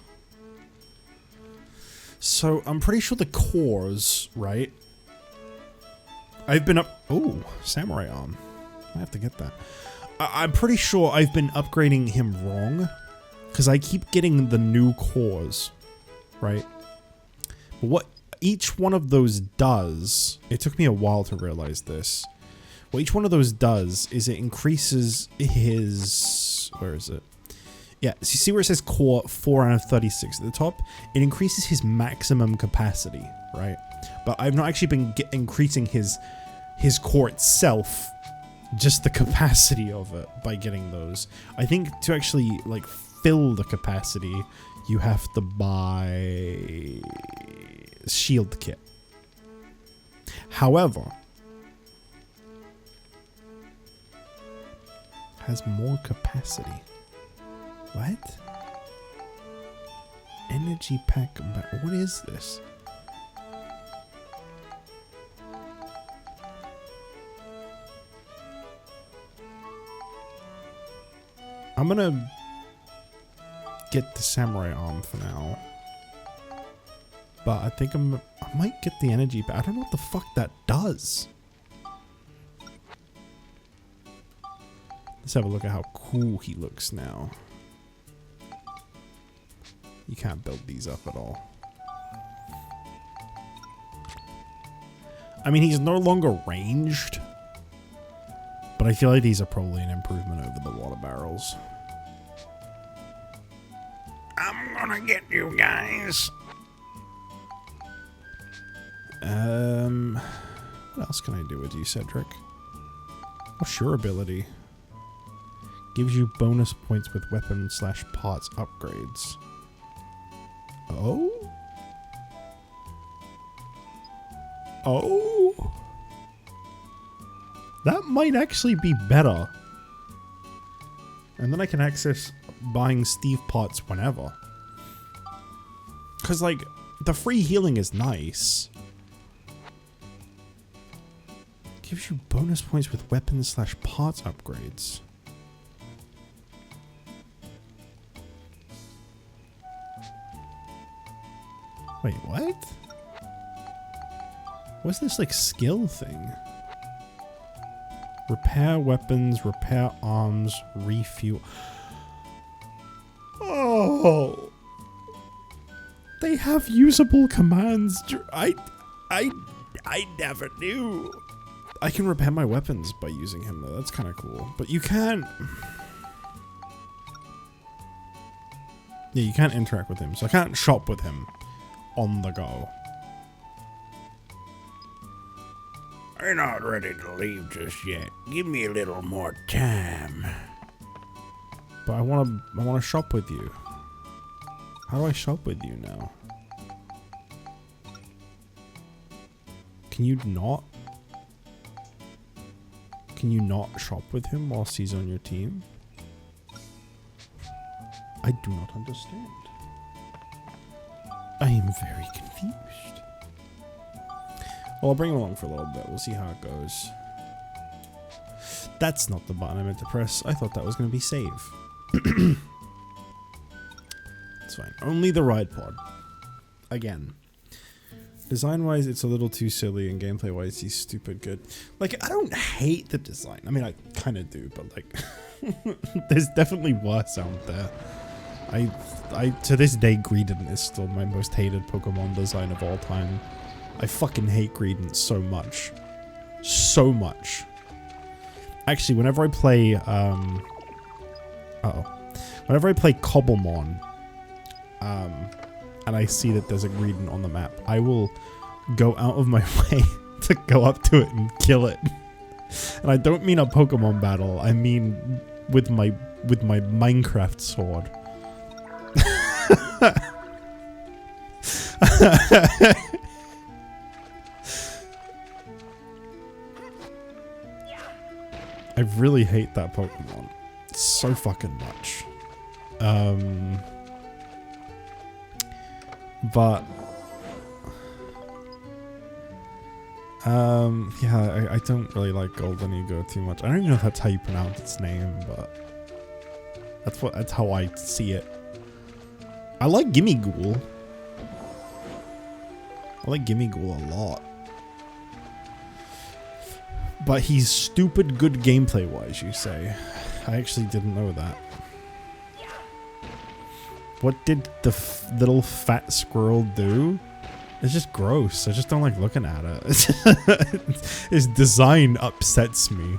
So, I'm pretty sure the cores, right? I've been up... Oh, Samurai Arm. I have to get that. I'm pretty sure I've been upgrading him wrong. Because I keep getting the new cores, right? But what each one of those does... It took me a while to realize this. What each one of those does is it increases his... Where is it? Yeah, so you see where it says core 4 out of 36 at the top? It increases his maximum capacity, right? But I've not actually been increasing his core itself, just the capacity of it by getting those. I think to actually, like, fill the capacity, you have to buy shield kit. However, has more capacity. What? Energy pack. What is this? I'm gonna get the Samurai Arm for now. But I think I might get the energy pack. I don't know what the fuck that does. Let's have a look at how cool he looks now. You can't build these up at all. I mean, he's no longer ranged. But I feel like these are probably an improvement over the water barrels. I'm gonna get you guys. What else can I do with you, Cedric? What's your ability? Gives you bonus points with weapon / parts upgrades. Oh? Oh? That might actually be better. And then I can access buying Steve parts whenever. Because, like, the free healing is nice. Gives you bonus points with weapons/parts upgrades. Wait, what? What's this, like, skill thing? Repair weapons, repair arms, refuel. Oh! They have usable commands. I never knew. I can repair my weapons by using him, though. That's kind of cool. But you can't... Yeah, you can't interact with him, so I can't shop with him on the go.
I'm not ready to leave just yet. Give me a little more time.
But I wanna shop with you. How do I shop with you now? Can you not? Can you not shop with him whilst he's on your team? I do not understand. I am very confused. Well, I'll bring him along for a little bit. We'll see how it goes. That's not the button I meant to press. I thought that was going to be save. It's fine. Only the ride pod. Again. Design-wise, it's a little too silly, and gameplay-wise, he's stupid good. Like, I don't hate the design. I mean, I kind of do, but, like, there's definitely worse out there. I to this day, Greedent is still my most hated Pokemon design of all time. I fucking hate Greedent so much. So much. Actually, whenever I play, whenever I play Cobblemon, and I see that there's a Greedent on the map, I will go out of my way to go up to it and kill it. And I don't mean a Pokemon battle, I mean with my Minecraft sword. I really hate that Pokemon so fucking much. But yeah, I don't really like Golden Ego too much. I don't even know if that's how you pronounce its name, but that's how I see it. I like Gimmighoul. I like Gimmighoul a lot. But he's stupid good gameplay wise, you say. I actually didn't know that. What did the little fat squirrel do? It's just gross. I just don't like looking at it. His design upsets me.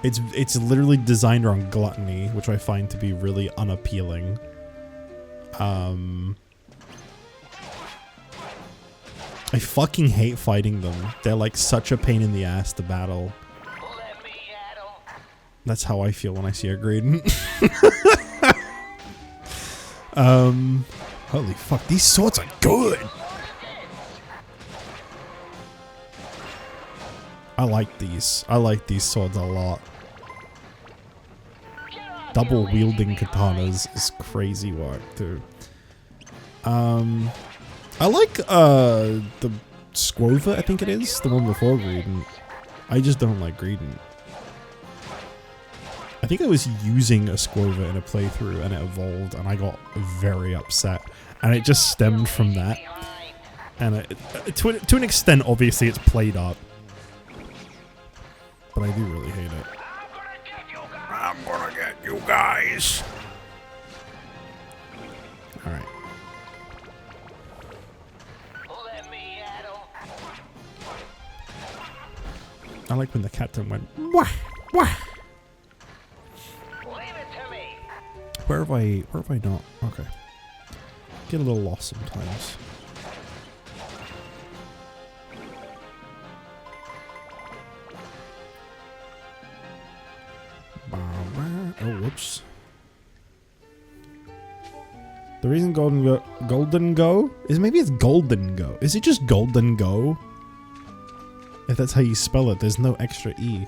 It's literally designed around gluttony, which I find to be really unappealing. I fucking hate fighting them. They're like such a pain in the ass to battle. That's how I feel when I see a Greedent. Holy fuck, these swords are good! I like these. I like these swords a lot. Double wielding katanas is crazy work too. I like the Squova, I think it is, the one before Greedent. I just don't like Greedent. I think I was using a Squova in a playthrough and it evolved and I got very upset. And it just stemmed from that. And to an extent, obviously, it's played up. But I do really hate it.
I'm gonna get you guys.
Alright. I like when the captain went, wah, wah. Where have I not? Okay. Get a little lost sometimes. Oh, whoops. The reason Golden Go is maybe it's Golden Go. Is it just Golden Go? If that's how you spell it, there's no extra E.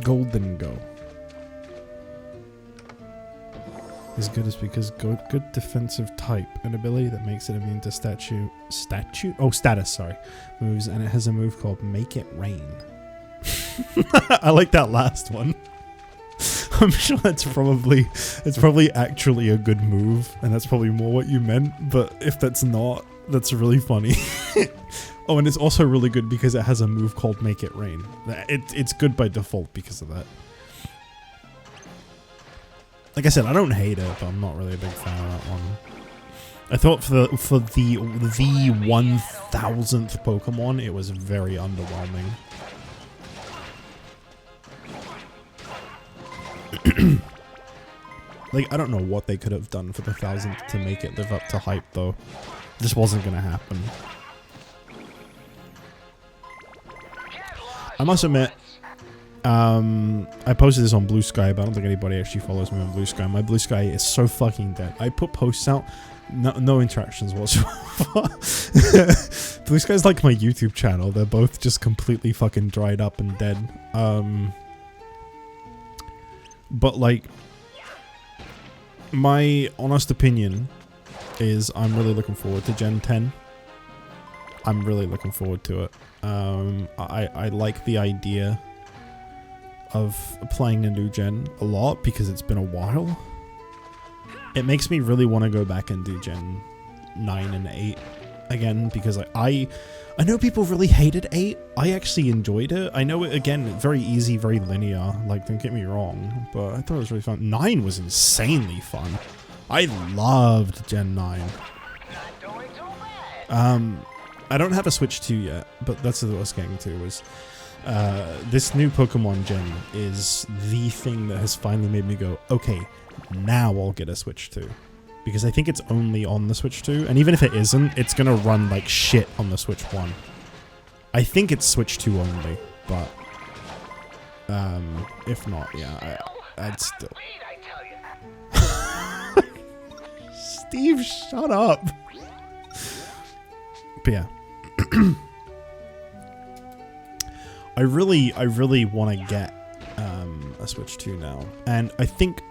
Golden Go. is good is because good defensive type, an ability that makes it immune to status, sorry, moves, and it has a move called Make It Rain. I like that last one. I'm sure it's probably actually a good move, and that's probably more what you meant, but if that's not, that's really funny. Oh, and it's also really good because it has a move called Make It Rain. It's good by default because of that. Like I said, I don't hate it, but I'm not really a big fan of that one. I thought for the 1000th Pokemon, it was very underwhelming. Like, I don't know what they could have done for the 1000th to make it live up to hype, though. This wasn't gonna happen. I must admit, I posted this on Blue Sky, but I don't think anybody actually follows me on Blue Sky. My Blue Sky is so fucking dead. I put posts out, no interactions whatsoever. Blue Sky is like my YouTube channel. They're both just completely fucking dried up and dead. But like, my honest opinion is I'm really looking forward to Gen 10. I'm really looking forward to it. I like the idea of playing a new gen a lot because it's been a while. It makes me really want to go back and do Gen 9 and 8 again because I know people really hated 8. I actually enjoyed it. I know it, again, very easy, very linear, like, don't get me wrong, but I thought it was really fun. 9 was insanely fun. I loved Gen 9. I don't have a Switch 2 yet, but that's what I was getting to, was this new Pokemon gen is the thing that has finally made me go, okay, now I'll get a Switch 2. Because I think it's only on the Switch 2, and even if it isn't, it's gonna run like shit on the Switch 1. I think it's Switch 2 only, but if not, yeah, I'd still... Steve, shut up! But yeah. I really want to get a Switch 2 now, and I think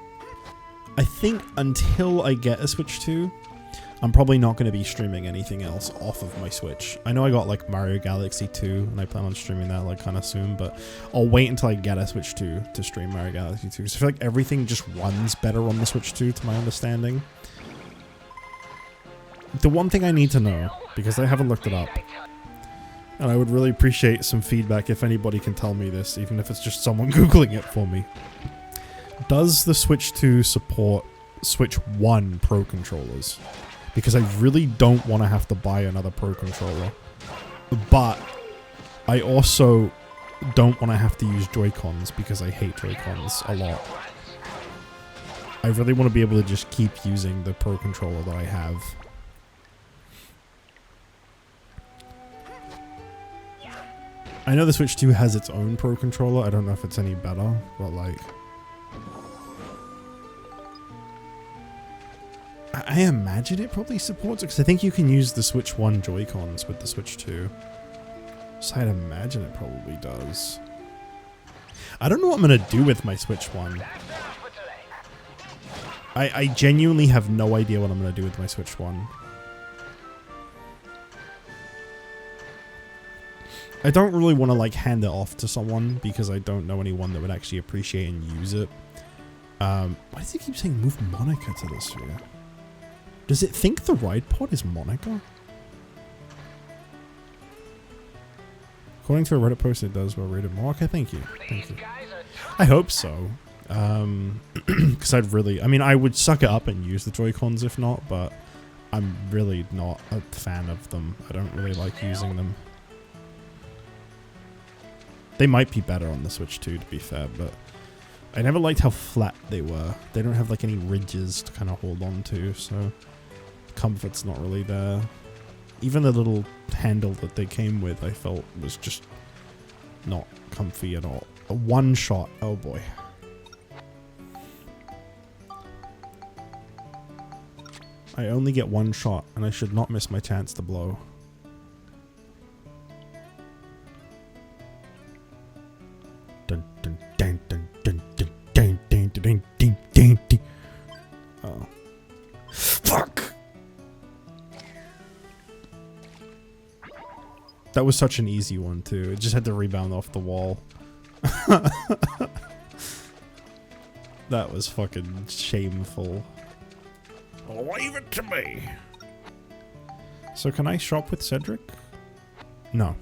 until I get a Switch 2, I'm probably not going to be streaming anything else off of my Switch. I know I got like Mario Galaxy 2, and I plan on streaming that like kind of soon, but I'll wait until I get a Switch 2 to stream Mario Galaxy 2. So I feel like everything just runs better on the Switch 2, to my understanding. The one thing I need to know, because I haven't looked it up, and I would really appreciate some feedback if anybody can tell me this, even if it's just someone Googling it for me. Does the Switch 2 support Switch 1 Pro controllers? Because I really don't want to have to buy another Pro controller. But I also don't want to have to use Joy-Cons because I hate Joy-Cons a lot. I really want to be able to just keep using the Pro controller that I have. I know the Switch 2 has its own Pro controller. I don't know if it's any better, but like... I imagine it probably supports it, because I think you can use the Switch 1 Joy-Cons with the Switch 2. So I'd imagine it probably does. I don't know what I'm going to do with my Switch 1. I genuinely have no idea what I'm going to do with my Switch 1. I don't really want to like hand it off to someone because I don't know anyone that would actually appreciate and use it. Why does it keep saying move Monica to the sphere? Does it think the ride pod is Monica? According to a Reddit post, it does well rated. Okay, thank you. Thank you. I hope so. Because I'd really... I mean, I would suck it up and use the Joy-Cons if not, but I'm really not a fan of them. I don't really like using them. They might be better on the Switch 2, to be fair, but I never liked how flat they were. They don't have like any ridges to kind of hold on to, so comfort's not really there. Even the little handle that they came with, I felt was just not comfy at all. A one shot, oh boy. I only get one shot, and I should not miss my chance to blow. Dun dun dun dun dun dun dun dun dun dun dun dun. Oh. That was such an easy one too. It just had to rebound off the wall. That was fucking shameful.
Leave it to me.
So can I shop with Cedric? No.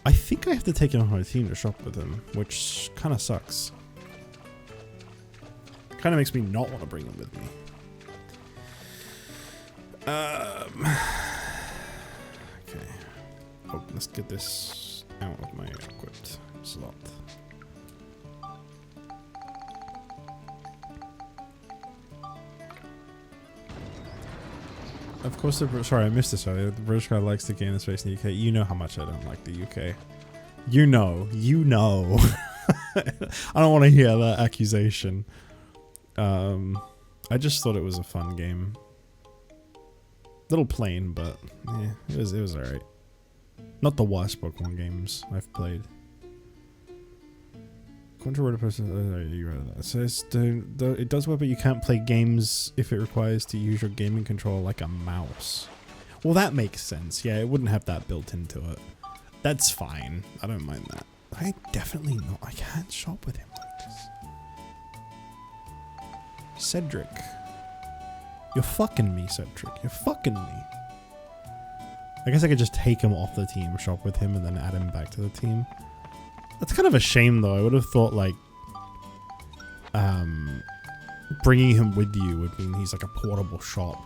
I think I have to take him off my team to shop with him, which kind of sucks. Kind of makes me not want to bring him with me. Okay. Oh, let's get this out of my equipped slot. Of course, sorry, I missed this earlier. The British guy likes to gain the space in the UK. You know how much I don't like the UK. You know. I don't want to hear that accusation. I just thought it was a fun game. Little plain, but yeah, it was alright. Not the worst Pokemon games I've played. Controller person, you read that. It says it does work, but you can't play games if it requires to use your gaming controller like a mouse. Well, that makes sense. Yeah, it wouldn't have that built into it. That's fine. I don't mind that. I definitely not. I can't shop with him like this. Cedric. You're fucking me, Cedric. You're fucking me. I guess I could just take him off the team, shop with him, and then add him back to the team. That's kind of a shame, though. I would have thought, like, bringing him with you would mean he's like a portable shop.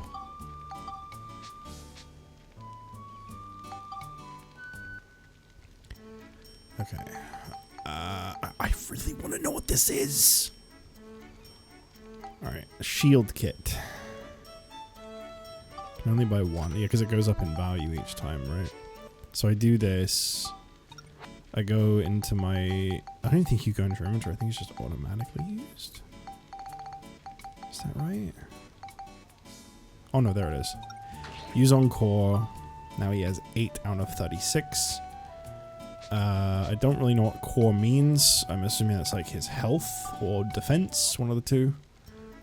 Okay. I really want to know what this is. Alright, a shield kit. Can only buy one. Yeah, because it goes up in value each time, right? So I do this. I go into my... I don't even think you go into your inventory. I think it's just automatically used. Is that right? Oh no, there it is. Use on core. Now he has 8 out of 36. I don't really know what core means. I'm assuming that's like his health or defense, one of the two.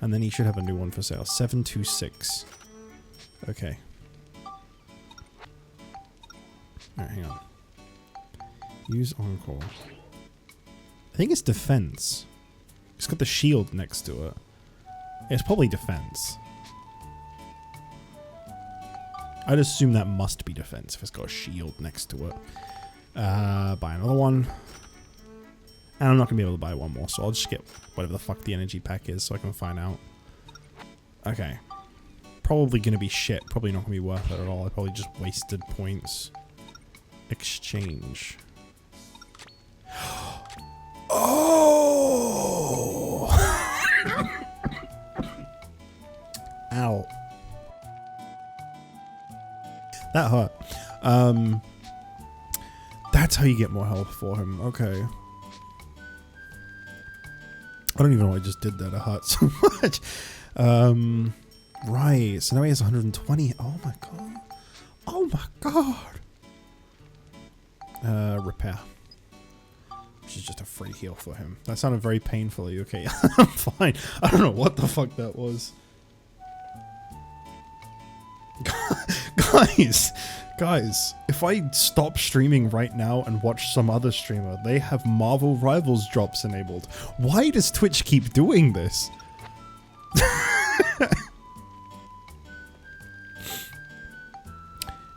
And then he should have a new one for sale. 726. Okay. Alright, hang on. Use on-call. I think it's defense. It's got the shield next to it. It's probably defense. I'd assume that must be defense if it's got a shield next to it. Buy another one. And I'm not going to be able to buy one more, so I'll just get whatever the fuck the energy pack is so I can find out. Okay. Probably going to be shit. Probably not going to be worth it at all. I probably just wasted points. Exchange. Oh! Ow. That hurt. That's how you get more health for him. Okay. I don't even know why I just did that. It hurt so much. Right. So now he has 120. Oh my god. Oh my god. Repair. Which is just a free heal for him. That sounded very painfully. Okay, I'm fine. I don't know what the fuck that was. Guys, if I stop streaming right now and watch some other streamer, they have Marvel Rivals drops enabled. Why does Twitch keep doing this?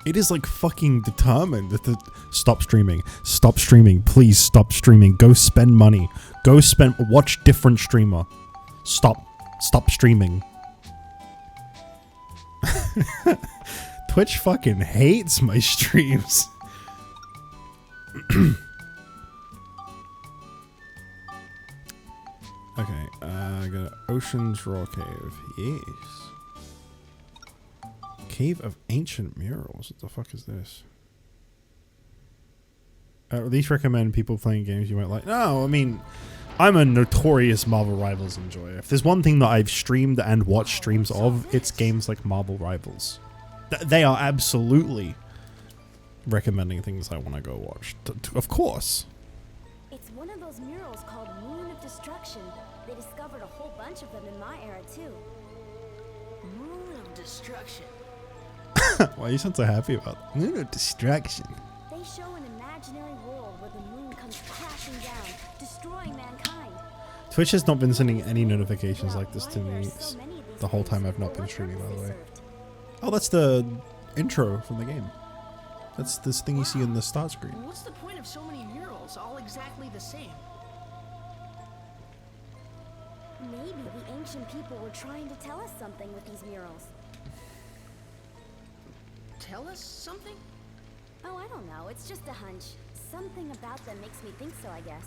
It is like fucking determined that stop streaming. Stop streaming. Please stop streaming. Go spend money. Watch different streamer. Stop streaming. Twitch fucking hates my streams. Okay, I got an Ocean's Raw Cave. Yes. Cave of Ancient Murals. What the fuck is this? At least recommend people playing games you might like. No, I mean, I'm a notorious Marvel Rivals enjoyer. If there's one thing that I've streamed and watched streams of, it's games like Marvel Rivals. They are absolutely recommending things I want to go watch. Of course.
It's one of those murals called Moon of Destruction. They discovered a whole bunch of them in my era, too.
Moon of Destruction.
Why you sound so happy about it? Moon of Destruction.
They show an imaginary world where the moon comes crashing down, destroying mankind.
Twitch has not been sending any notifications
Well,
like this
why
to
there are
me
so many of these
the whole
things?
time I've not been
What
streaming, by
purpose
the
they
way.
served?
Oh, that's the intro from the game. That's this thing you see in the start screen.
What's the point of so many murals, all exactly the same?
Maybe the ancient people were trying to tell us something with these murals.
Tell us something?
Oh, I don't know. It's just a hunch. Something about them makes me think so, I guess.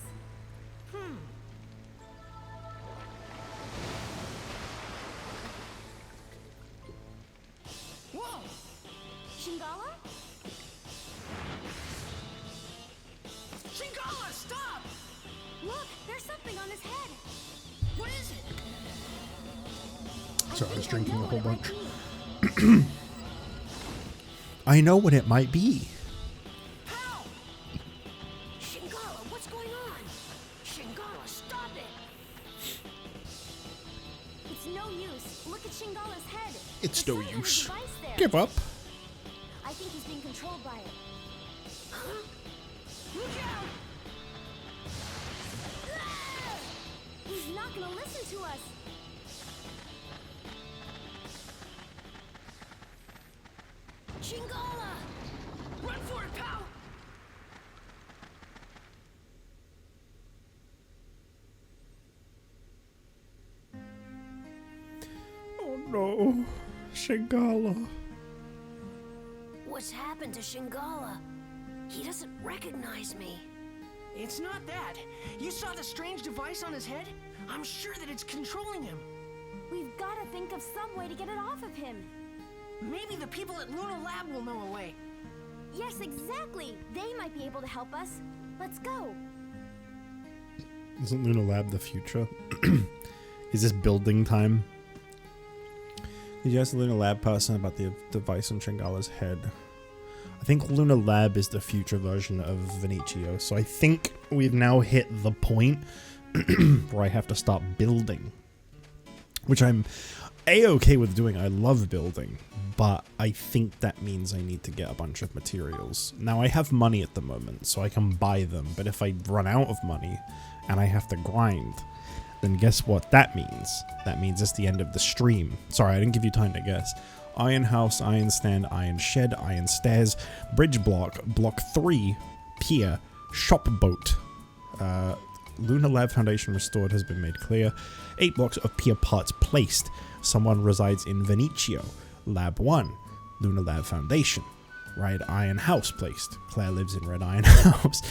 Whoa!
Shingala?
Shingala, stop!
Look, there's something on his head.
What is it?
Sorry, I was drinking a whole bunch.
Be.
I know what it might be.
How? Shingala, what's going on? Shingala, stop it!
It's no use. Look at Shingala's head.
It's
The
no
sun has a
use.
device there.
Give up.
I think he's being controlled by it.
Huh? Look out!
Ah! He's not gonna listen to us.
Shingala! Run for it, pal!
Oh no, Shingala.
What's happened to Shingala? He doesn't recognize me. It's not that. You saw the strange device on his head? I'm sure that it's controlling him.
We've got to think of some way to get it off of him.
Maybe the people at Luna Lab will know a way.
Yes, exactly. They might be able to help us. Let's go.
Isn't Luna Lab the future? Is this building time? Did you ask the Luna Lab person about the device on Shingala's head? I think Luna Lab is the future version of Veniccio, so I think we've now hit the point where I have to start building. Which I'm A-okay with doing. I love building, but I think that means I need to get a bunch of materials. Now, I have money at the moment, so I can buy them, but if I run out of money and I have to grind, then guess what that means? That means it's the end of the stream. Sorry, I didn't give you time to guess. Iron house, iron stand, iron shed, iron stairs, bridge block, block 3, pier, shop boat. Luna Lab Foundation restored has been made clear. 8 blocks of pier parts placed. Someone resides in Veniccio. Lab 1, Luna Lab Foundation. Red Iron House placed. Claire lives in Red Iron House.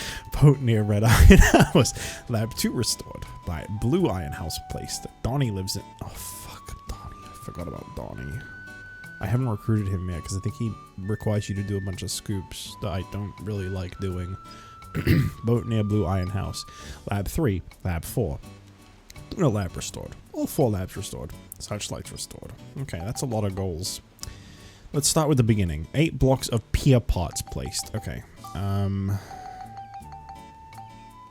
Boat near Red Iron House. Lab 2 restored. By Blue Iron House placed. Donnie lives in... Oh, fuck. Donnie. I forgot about Donnie. I haven't recruited him yet because I think he requires you to do a bunch of scoops that I don't really like doing. Boat near Blue Iron House. Lab 3. Lab 4. Luna Lab restored. All 4 labs restored. Searchlights restored. Okay, that's a lot of goals. Let's start with the beginning. 8 blocks of pier parts placed. Okay. I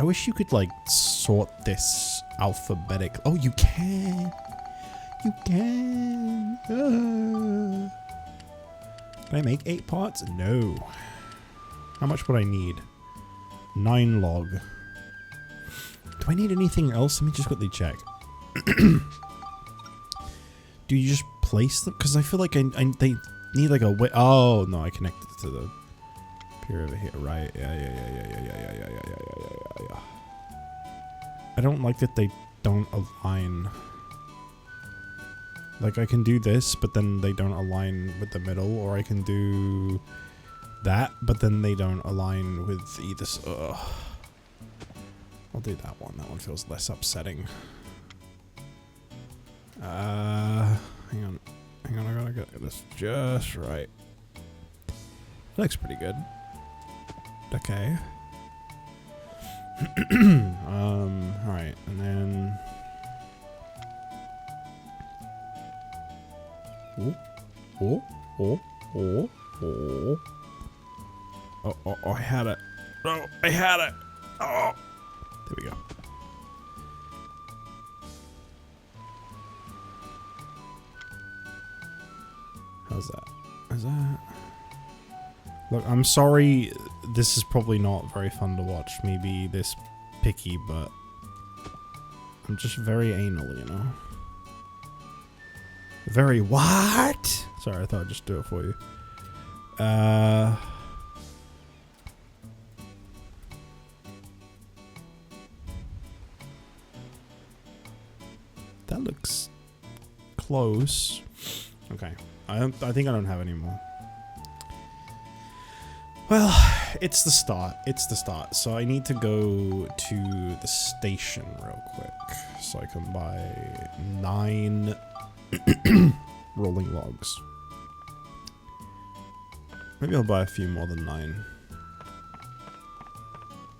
wish you could, like, sort this alphabetic... Oh, you can! You can! Can I make 8 parts? No. How much would I need? 9 log. Do I need anything else? Let me just quickly check. Do you just place them? Because I feel like they need like a way. Oh no, I connected it to the pier over here, right? Yeah. I don't like that they don't align. Like I can do this, but then they don't align with the middle, or I can do that, but then they don't align with either. I'll do that one. That one feels less upsetting. Hang on, I gotta get this just right. Looks pretty good. Okay. Alright, and then... Oh, I had it. Oh, I had it. Oh, there we go. How's that? Is that... Look, I'm sorry, this is probably not very fun to watch, me be this picky, but I'm just very anal, you know? Very what? Sorry, I thought I'd just do it for you. That looks close. Okay, I think I don't have any more. Well, it's the start. It's the start. So I need to go to the station real quick so I can buy 9 rolling logs. Maybe I'll buy a few more than 9. I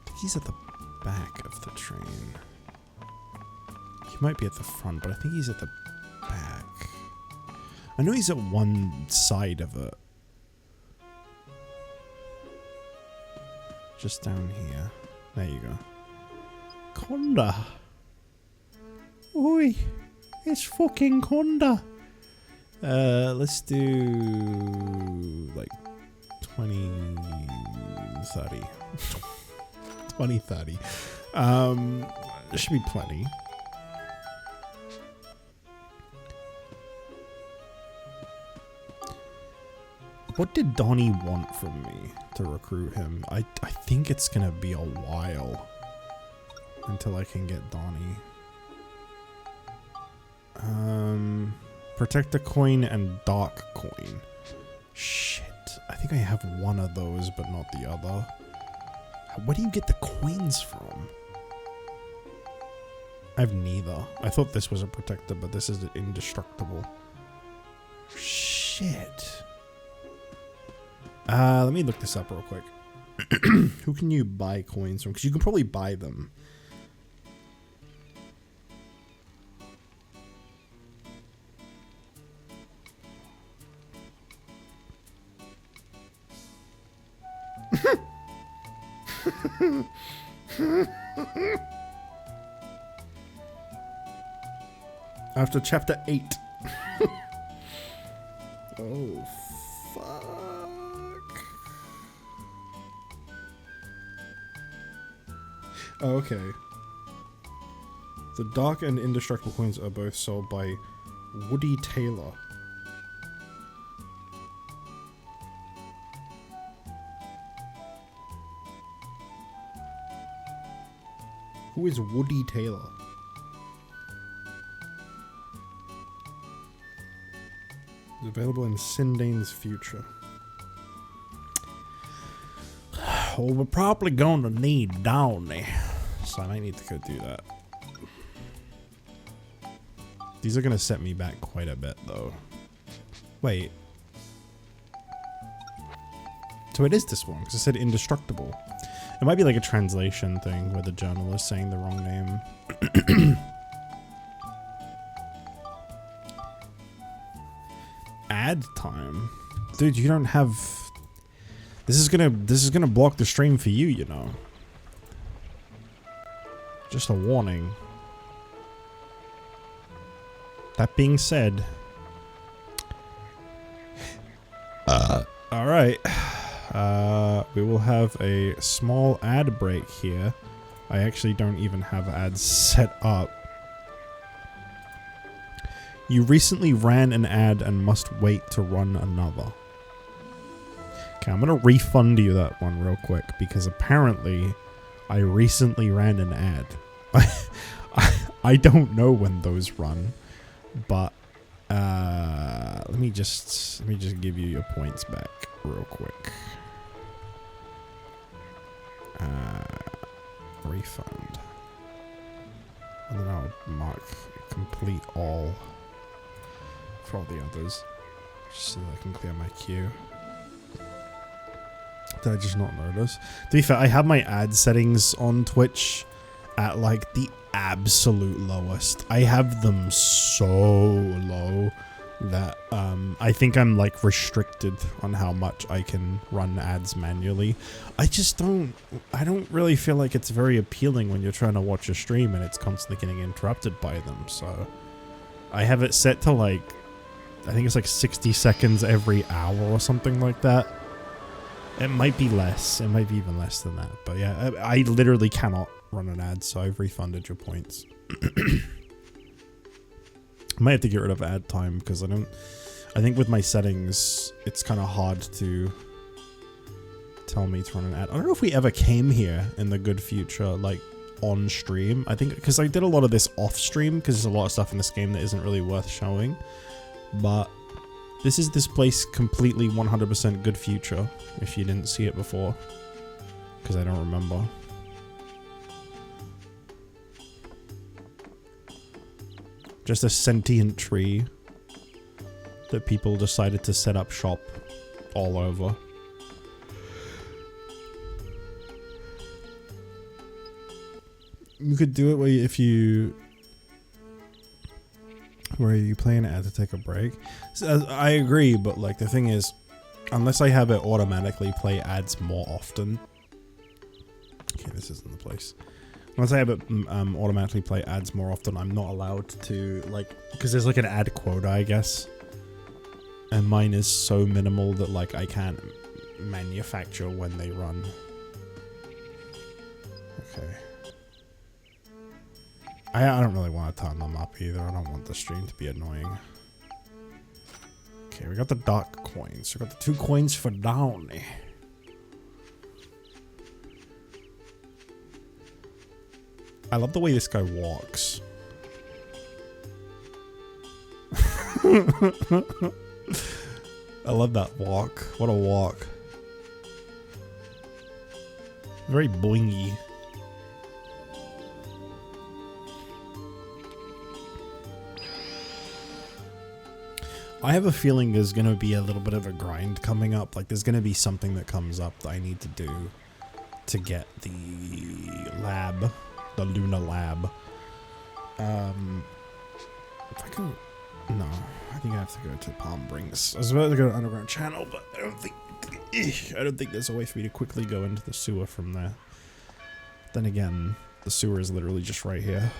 think he's at the back of the train. He might be at the front, but I think he's at the back. I know he's at one side of it. Just down here. There you go. Conda. Oi. It's fucking Conda. Let's do like 20, 30. 20, 30. There should be plenty. What did Donnie want from me to recruit him? I think it's gonna be a while until I can get Donnie. Protect the coin and dark coin. Shit. I think I have one of those, but not the other. Where do you get the coins from? I have neither. I thought this was a protector, but this is indestructible. Shit. Let me look this up real quick. Who can you buy coins from? Because you can probably buy them. After chapter 8. Oh, fuck. Oh, okay. The dark and indestructible coins are both sold by Woody Taylor. Who is Woody Taylor? It's available in Sindane's Future. Well, we're probably going to need Downey, so I might need to go do that. These are going to set me back quite a bit, though. Wait. So it is this one, because it said indestructible. It might be like a translation thing where the journal is saying the wrong name. Ad time? Dude, you don't have... This is gonna block the stream for you, you know. Just a warning. That being said... Alright. We will have a small ad break here. I actually don't even have ads set up. You recently ran an ad and must wait to run another. Okay, I'm gonna refund you that one real quick because apparently I recently ran an ad. I don't know when those run, but let me just give you your points back real quick. Refund, and then I'll mark complete all for all the others, just so that I can clear my queue. Did I just not notice? To be fair, I have my ad settings on Twitch at like the absolute lowest. I have them so low that I think I'm like restricted on how much I can run ads manually. I don't really feel like it's very appealing when you're trying to watch a stream and it's constantly getting interrupted by them. So I have it set to like, I think it's like 60 seconds every hour or something like that. It might be less. It might be even less than that. But yeah, I literally cannot run an ad, so I've refunded your points. I might have to get rid of ad time because I think with my settings, it's kind of hard to tell me to run an ad. I don't know if we ever came here in the good future, like on stream. I think because I did a lot of this off stream because there's a lot of stuff in this game that isn't really worth showing. But this is this place completely 100% good future if you didn't see it before, because I don't remember. Just a sentient tree that people decided to set up shop all over. You could do it where you play an ad to take a break. So, I agree, but like the thing is, unless I have it automatically play ads more often. Okay, this isn't the place. Unless I have it automatically play ads more often, I'm not allowed to, like, because there's like an ad quota, I guess. And mine is so minimal that like I can't manufacture when they run. Okay. I don't really want to turn them up either. I don't want the stream to be annoying. Okay, we got the dark coins. We got the 2 coins for Downey. I love the way this guy walks. I love that walk. What a walk. Very blingy. I have a feeling there's going to be a little bit of a grind coming up. Like, there's going to be something that comes up that I need to do to get the lab, the Luna lab. If I go... No, I think I have to go to Palm Springs. I was about to go to Underground Channel, but I don't think there's a way for me to quickly go into the sewer from there. Then again, the sewer is literally just right here.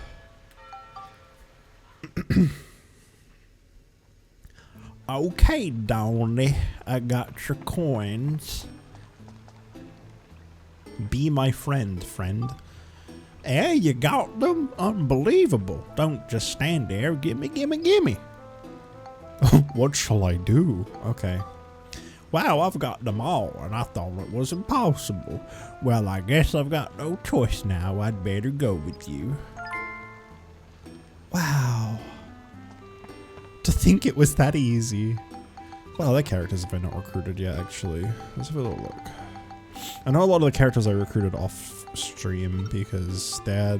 Okay, Downey, I got your coins. Be my friend, friend. Yeah, you got them? Unbelievable. Don't just stand there. Gimme, gimme, gimme. What shall I do? Okay. Wow, I've got them all, and I thought it was impossible. Well, I guess I've got no choice now. I'd better go with you. Wow. To think it was that easy. What other characters have I not recruited yet, actually? Let's have a little look. I know a lot of the characters I recruited off stream because they're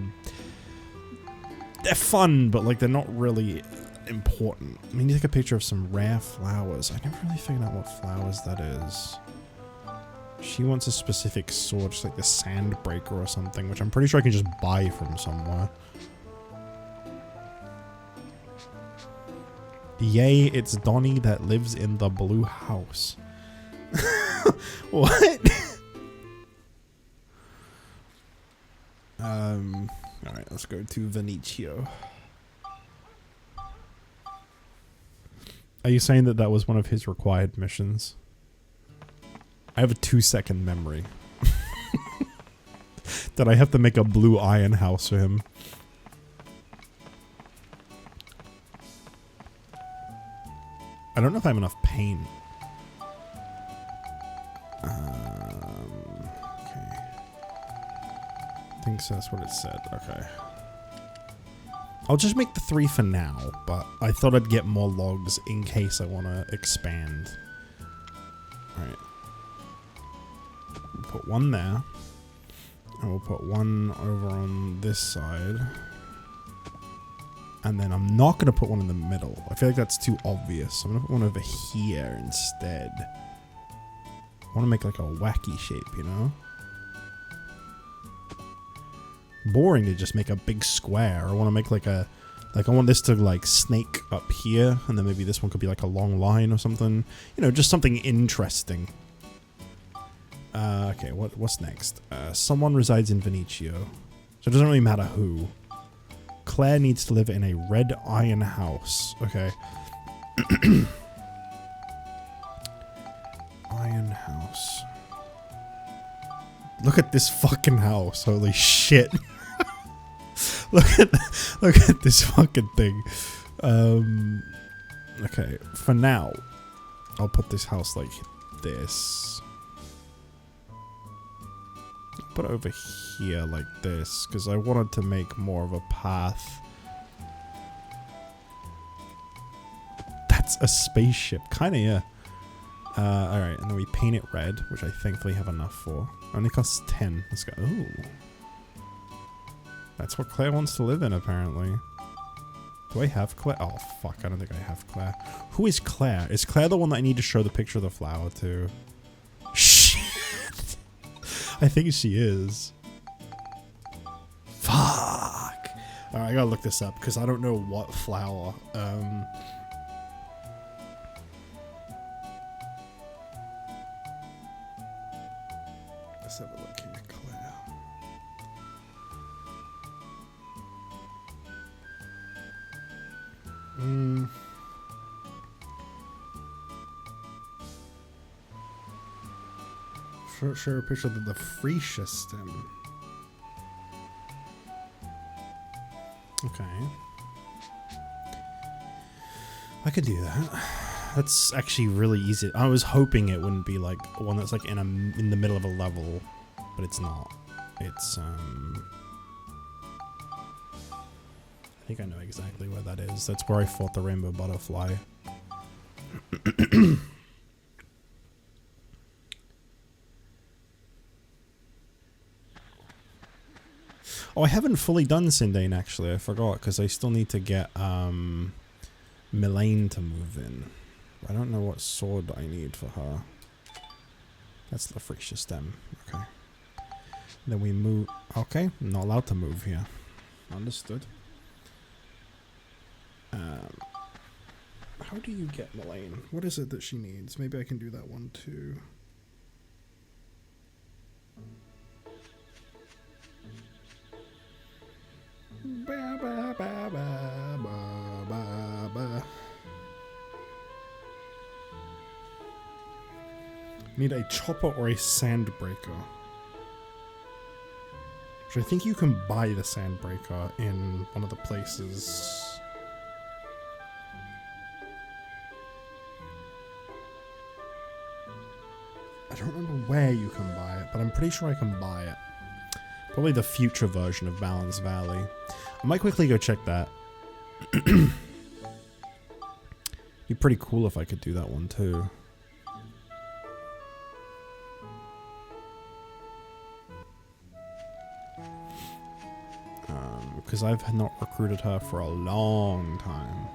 fun, but like they're not really important. I mean, you take a picture of some rare flowers. I never really figured out what flowers that is. She wants a specific sort, just like the Sandbreaker or something, which I'm pretty sure I can just buy from somewhere. Yay, it's Donnie that lives in the blue house. What? Alright, let's go to Veniccio. Are you saying that that was one of his required missions? I have a 2-second memory. That I have to make a blue iron house for him. I don't know if I have enough paint. Okay. I think so, that's what it said. Okay. I'll just make the 3 for now, but I thought I'd get more logs in case I want to expand. Alright. We'll put 1 there. And we'll put 1 over on this side. And then I'm not going to put 1 in the middle. I feel like that's too obvious. I'm going to put 1 over here instead. I want to make like a wacky shape, you know? Boring to just make a big square. I want to make like a... Like I want this to like snake up here. And then maybe this one could be like a long line or something. You know, just something interesting. Okay, what's next? Someone resides in Veniccio. So it doesn't really matter who. Claire needs to live in a red iron house. Okay. Iron house. Look at this fucking house. Holy shit. look at this fucking thing. Okay, for now, I'll put this house like this. Put it over here like this, because I wanted to make more of a path. That's a spaceship, kinda, yeah. Alright, and then we paint it red, which I thankfully have enough for. Only costs 10. Let's go. Ooh. That's what Claire wants to live in, apparently. Do I have Claire? Oh, fuck, I don't think I have Claire. Who is Claire? Is Claire the one that I need to show the picture of the flower to? Shit! I think she is. Fuck! Alright, I gotta look this up, because I don't know what flower. Let's have a look here, Claire. Show a picture of the freesia stem. Okay. I could do that. That's actually really easy. I was hoping it wouldn't be like one that's like in the middle of a level, but it's not. It's I think I know exactly where that is. That's where I fought the rainbow butterfly. Oh, I haven't fully done Sindane actually. I forgot because I still need to get Melaine to move in. I don't know what sword I need for her. That's the freesia stem. Okay. Then we move. Okay, I'm not allowed to move here. Understood. How do you get Melaine? What is it that she needs? Maybe I can do that one too. Ba, ba, ba, ba, ba, ba, ba. Need a chopper or a sand breaker. Which I think you can buy the sand breaker in one of the places. I don't remember where you can buy it, but I'm pretty sure I can buy it. Probably the future version of Balance Valley. I might quickly go check that. Be pretty cool if I could do that one too. Because I've not recruited her for a long time.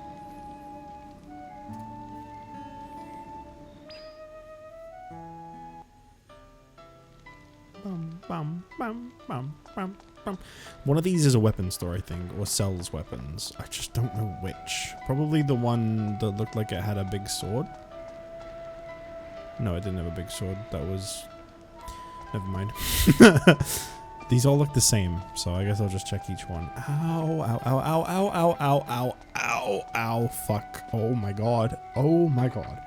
Bum, bum, bum, bum, bum. One of these is a weapon store, I think, or sells weapons. I just don't know which. Probably the one that looked like it had a big sword. No, it didn't have a big sword. That was... Never mind. These all look the same, so I guess I'll just check each one. Ow, ow, ow, ow, ow, ow, ow, ow, ow, ow, fuck. Oh my god. Oh my god.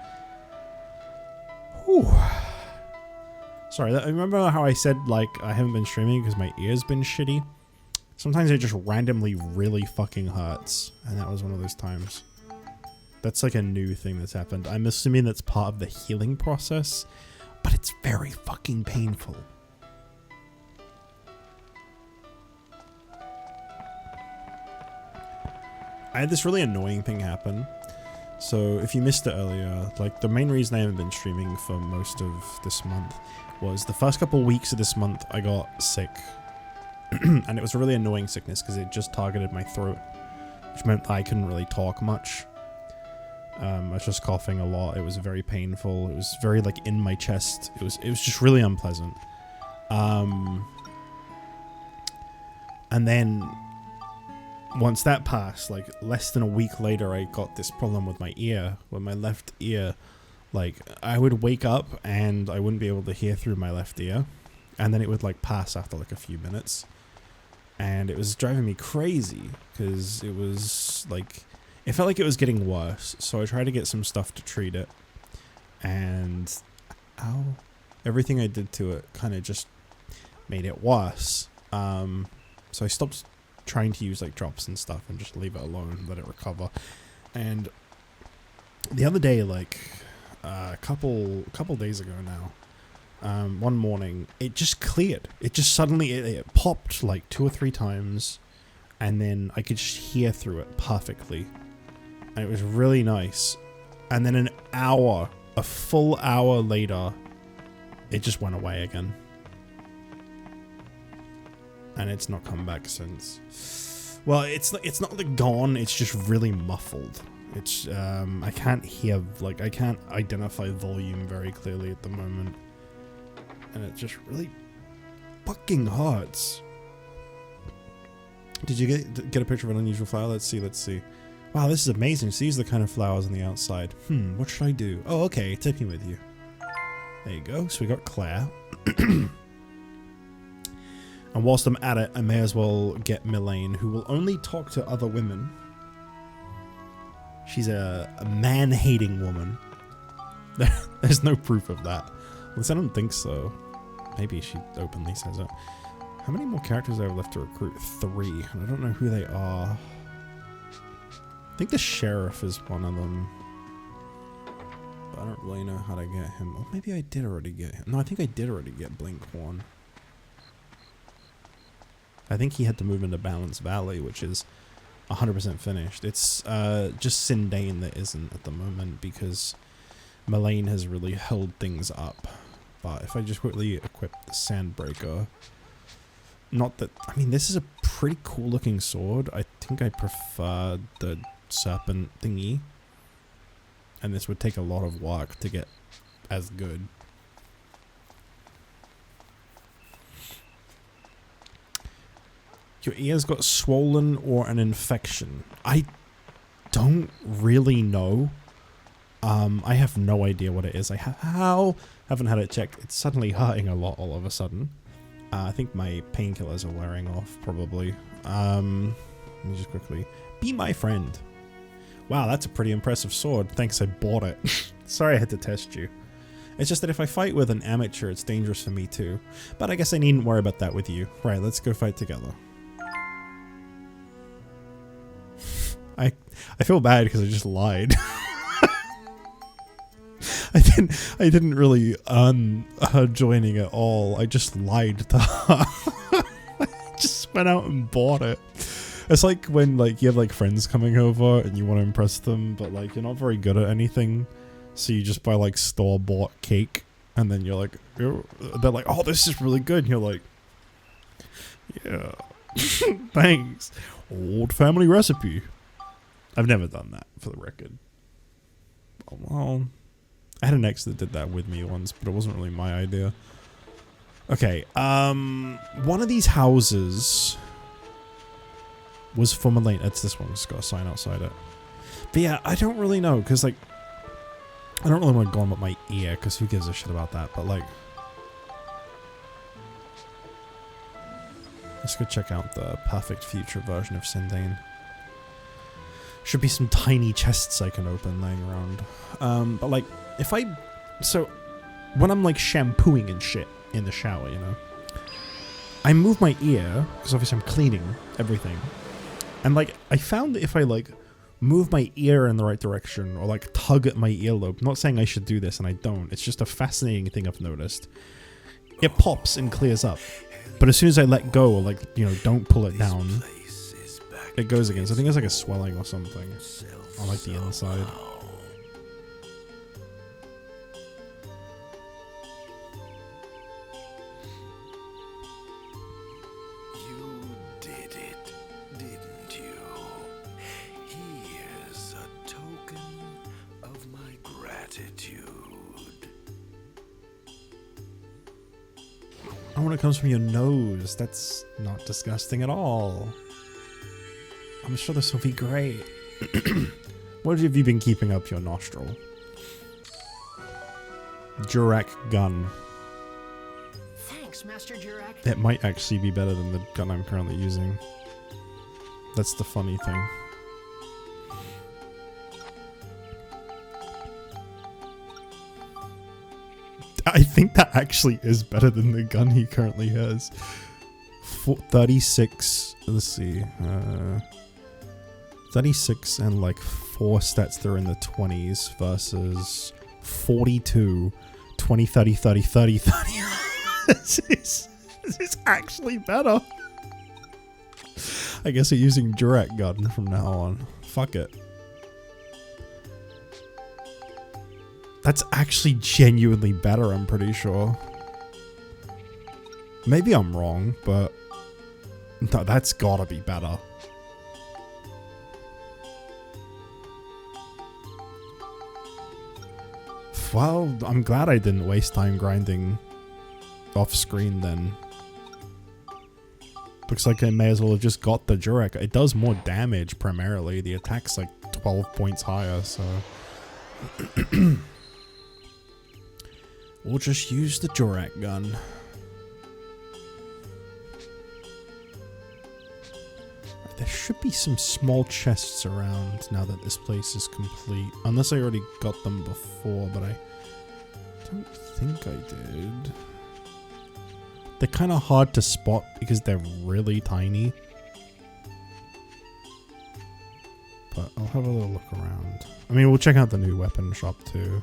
Whew. Sorry, I remember how I said, like, I haven't been streaming because my ear's been shitty? Sometimes it just randomly really fucking hurts, and that was one of those times. That's like a new thing that's happened. I'm assuming that's part of the healing process, but it's very fucking painful. I had this really annoying thing happen. So if you missed it earlier, like the main reason I haven't been streaming for most of this month was the first couple weeks of this month I got sick. And it was a really annoying sickness because it just targeted my throat, which meant I couldn't really talk much. I was just coughing a lot. It was very painful. It was very like in my chest. It was just really unpleasant. And then once that passed, like less than a week later, I got this problem with my ear, with my left ear. Like I would wake up and I wouldn't be able to hear through my left ear, and then it would like pass after like a few minutes, and it was driving me crazy because it was like, it felt like it was getting worse. So I tried to get some stuff to treat it, and ow, everything I did to it kind of just made it worse. So I stopped trying to use like drops and stuff and just leave it alone, let it recover. And the other day, like a couple days ago now, one morning it just cleared. It just suddenly it popped like 2 or 3 times, and then I could just hear through it perfectly, and it was really nice. And then a full hour later, it just went away again. And it's not come back since. Well, it's not like gone, it's just really muffled. It's, I can't hear, like, I can't identify volume very clearly at the moment. And it just really fucking hurts. Did you get a picture of an unusual flower? Let's see. Wow, this is amazing. So these are the kind of flowers on the outside. What should I do? Oh, okay, take me with you. There you go. So we got Claire. And whilst I'm at it, I may as well get Milane, who will only talk to other women. She's a man-hating woman. There's no proof of that. At least I don't think so. Maybe she openly says it. How many more characters do I have left to recruit? 3. And I don't know who they are. I think the sheriff is one of them. But I don't really know how to get him. Or maybe I did already get him. No, I think I did already get Blinkhorn. I think he had to move into Balance Valley, which is 100% finished. It's just Sindane that isn't at the moment, because Milane has really held things up. But if I just quickly equip the Sandbreaker... Not that... I mean, this is a pretty cool looking sword. I think I prefer the serpent thingy. And this would take a lot of work to get as good. Your ears got swollen or an infection. I don't really know. I have no idea what it is. I haven't had it checked. It's suddenly hurting a lot all of a sudden. I think my painkillers are wearing off, probably. Let me just quickly... Be my friend. Wow, that's a pretty impressive sword. Thanks, I bought it. Sorry I had to test you. It's just that if I fight with an amateur, it's dangerous for me too. But I guess I needn't worry about that with you. Right, let's go fight together. I feel bad because I just lied. I didn't really earn her joining at all. I just lied to her. I just went out and bought it. It's like when like you have like friends coming over and you want to impress them, but like you're not very good at anything, so you just buy like store-bought cake, and then you're like, they're like, oh, this is really good, and you're like, yeah, thanks, old family recipe. I've never done that, for the record. Well, I had an ex that did that with me once, but it wasn't really my idea. Okay, one of these houses was for Milane. It's this one. It's got a sign outside it. But yeah, I don't really know, because like, I don't really want to go on with my ear, because who gives a shit about that, but like, let's go check out the perfect future version of Sindane. Should be some tiny chests I can open laying around. But like, so when I'm like shampooing and shit in the shower, you know, I move my ear, because obviously I'm cleaning everything. And like, I found that if I like move my ear in the right direction, or like tug at my earlobe, I'm not saying I should do this and I don't, it's just a fascinating thing I've noticed. It pops and clears up. But as soon as I let go, or like, you know, don't pull it down, it goes again. So I think it's like a swelling or something on like the inside.
You did it, didn't you? Here's a token of my gratitude.
Oh, when it comes from your nose, that's not disgusting at all. I'm sure this will be great. What have you been keeping up your nostril? Jurak gun.
Thanks, Master Jurak.
It might actually be better than the gun I'm currently using. That's the funny thing. I think that actually is better than the gun he currently has. 36, let's see, 36 and like 4 stats that are in the 20s versus 42, 20, 30, 30, 30, 30. This is actually better. I guess we're using direct gun from now on. Fuck it. That's actually genuinely better, I'm pretty sure. Maybe I'm wrong, but no, that's gotta be better. Well, I'm glad I didn't waste time grinding off screen then. Looks like I may as well have just got the Jurek. It does more damage primarily. The attack's like 12 points higher, so... we'll just use the Jurek gun. There should be some small chests around now that this place is complete. Unless I already got them before, but I don't think I did. They're kind of hard to spot because they're really tiny. But I'll have a little look around. I mean, we'll check out the new weapon shop too.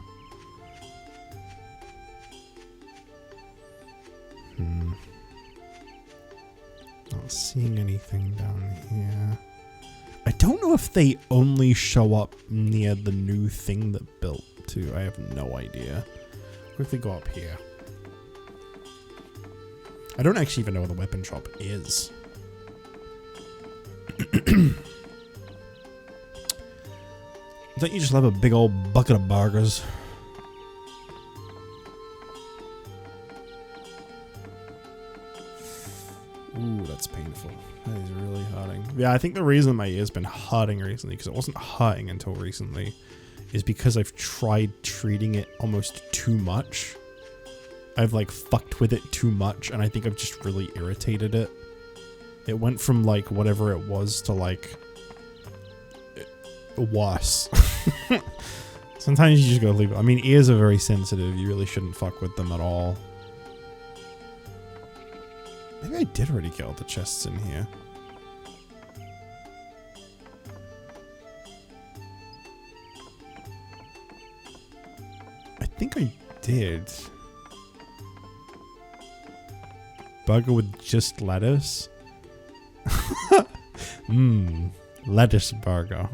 Not seeing anything down here. I don't know if they only show up near the new thing that built too. I have no idea. Quickly go up here. I don't actually even know where the weapon shop is. Don't you just love a big old bucket of burgers? Ooh, that's painful. That is really hurting. Yeah, I think the reason my ear's been hurting recently, because it wasn't hurting until recently, is because I've tried treating it almost too much. I've like fucked with it too much, and I think I've just really irritated it. It went from like whatever it was to like worse. Sometimes you just gotta leave it. I mean, ears are very sensitive. You really shouldn't fuck with them at all. Maybe I did already get all the chests in here. I think I did. Burger with just lettuce? Lettuce burger.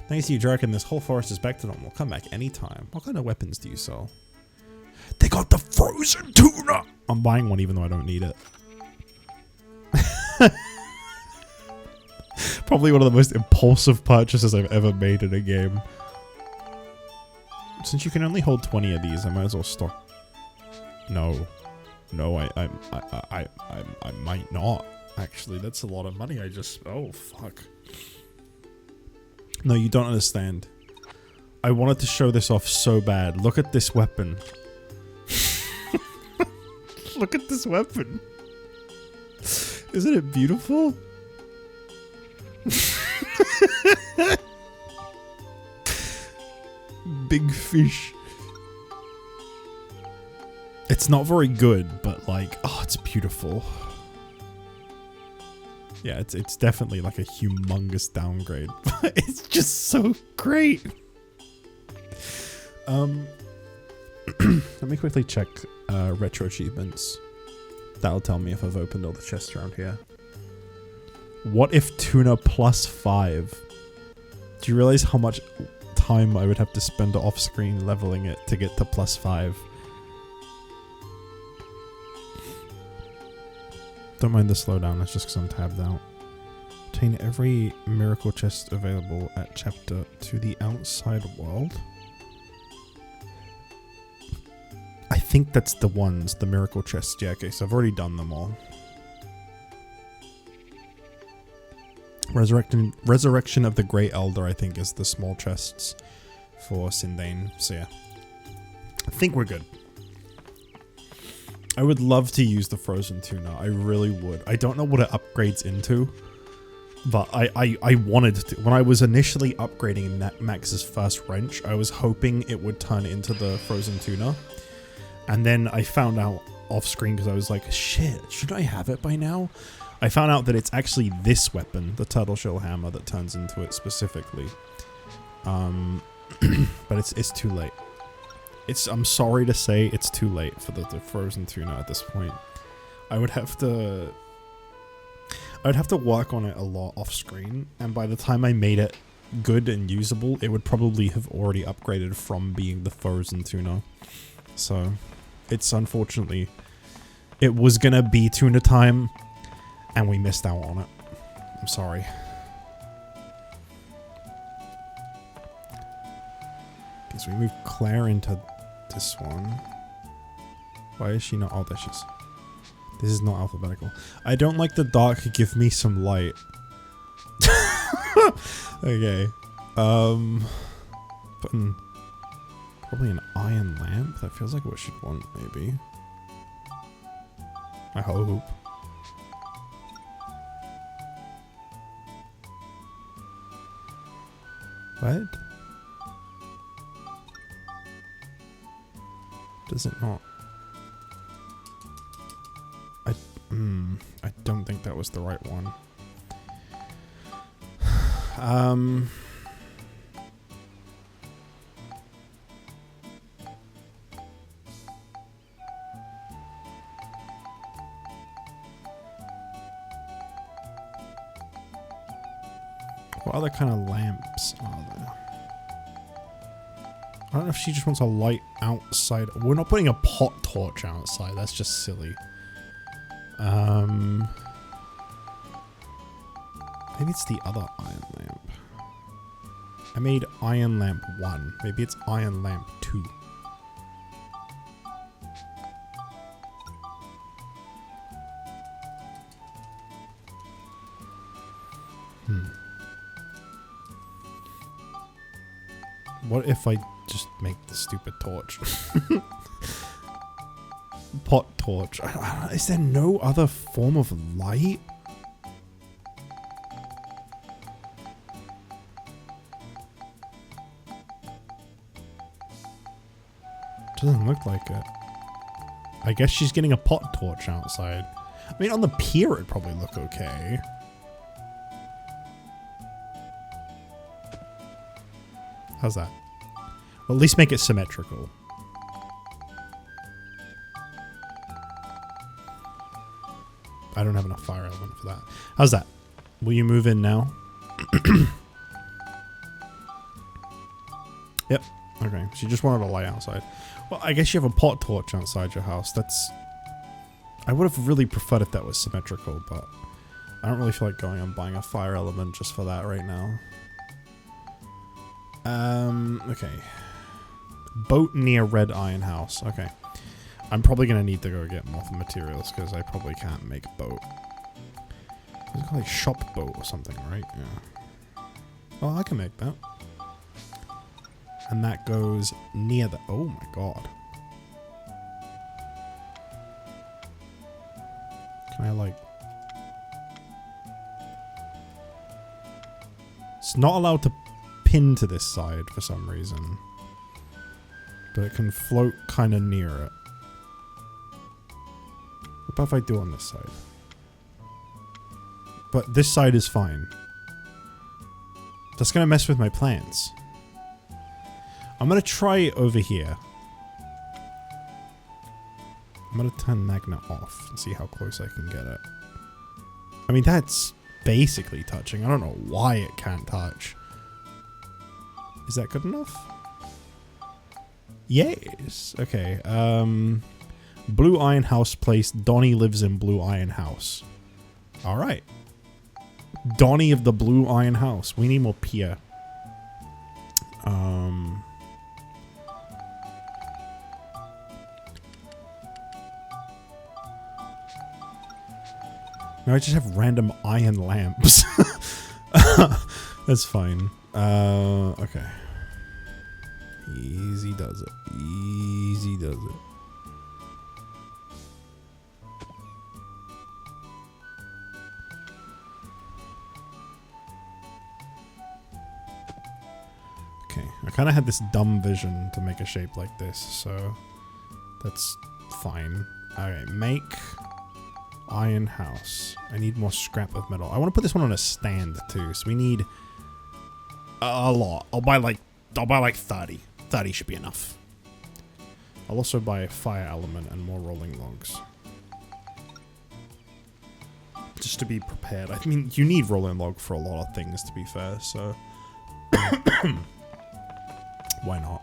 Thanks to you, Draken, this whole forest is back to normal. Come back anytime. What kind of weapons do you sell? They got the frozen tuna! I'm buying one even though I don't need it. Probably one of the most impulsive purchases I've ever made in a game. Since you can only hold 20 of these, I might as well stock. No, I might not. Actually, that's a lot of money. Oh fuck. No, you don't understand. I wanted to show this off so bad. Look at this weapon. Look at this weapon. Isn't it beautiful? Big fish. It's not very good, but like, oh, it's beautiful. Yeah, it's definitely like a humongous downgrade, but it's just so great. Let me quickly check retro achievements. That'll tell me if I've opened all the chests around here. What if tuna +5? Do you realize how much time I would have to spend off screen leveling it to get to +5? Don't mind the slowdown, that's just because I'm tabbed out. Obtain every miracle chest available at chapter to the outside world. I think that's the ones, the miracle chests. Yeah, okay, so I've already done them all. Resurrection of the Great Elder, I think, is the small chests for Sindane. So yeah, I think we're good. I would love to use the frozen tuna. I really would. I don't know what it upgrades into, but I wanted to. When I was initially upgrading Max's first wrench, I was hoping it would turn into the frozen tuna. And then I found out off screen because I was like, shit, should I have it by now? I found out that it's actually this weapon, the turtle shell hammer, that turns into it specifically. But it's too late. I'm sorry to say it's too late for the frozen tuna at this point. I would have to work on it a lot off screen, and by the time I made it good and usable, it would probably have already upgraded from being the frozen tuna. So, it's unfortunately, it was gonna be tuna time, and we missed out on it. I'm sorry. Okay, so we move Claire into this one. Why is she not? Oh, there she is. This is not alphabetical. I don't like the dark. Give me some light. Okay. Putting probably an iron lamp. That feels like what she'd want, maybe. I hope. What? Does it not? I don't think that was the right one. What other kind of lamps are there? I don't know if she just wants a light outside. We're not putting a pot torch outside. That's just silly. Maybe it's the other iron lamp. I made iron lamp 1. Maybe it's iron lamp 2. What if I just make the stupid torch? Pot torch. Is there no other form of light? Doesn't look like it. I guess she's getting a pot torch outside. I mean, on the pier it'd probably look okay. How's that? Well, at least make it symmetrical. I don't have enough fire element for that. How's that? Will you move in now? Yep. Okay. She just wanted a light outside. Well, I guess you have a pot torch outside your house. That's... I would have really preferred if that was symmetrical, but I don't really feel like going and buying a fire element just for that right now. Okay. Boat near Red Iron House. Okay. I'm probably going to need to go get more materials because I probably can't make a boat. It's called like shop boat or something, right? Yeah. Oh, I can make that. And that goes near the... Oh my god. Can I like... It's not allowed to pin to this side for some reason. But it can float kind of near it. What about if I do on this side? But this side is fine. That's going to mess with my plans. I'm going to try it over here. I'm going to turn magnet off and see how close I can get it. I mean, that's basically touching. I don't know why it can't touch. Is that good enough? Yes. Okay. Blue Iron House Place. Donnie lives in Blue Iron House. Alright. Donnie of the Blue Iron House. We need more pier. No, I just have random iron lamps. That's fine. Okay. Easy does it. Easy does it. Okay, I kind of had this dumb vision to make a shape like this, so That's fine. Alright, make iron house. I need more scrap of metal. I want to put this one on a stand too, so we need a lot. I'll buy like 30. 30 should be enough. I'll also buy a fire element and more rolling logs. Just to be prepared. I mean, you need rolling log for a lot of things, to be fair, so... Why not?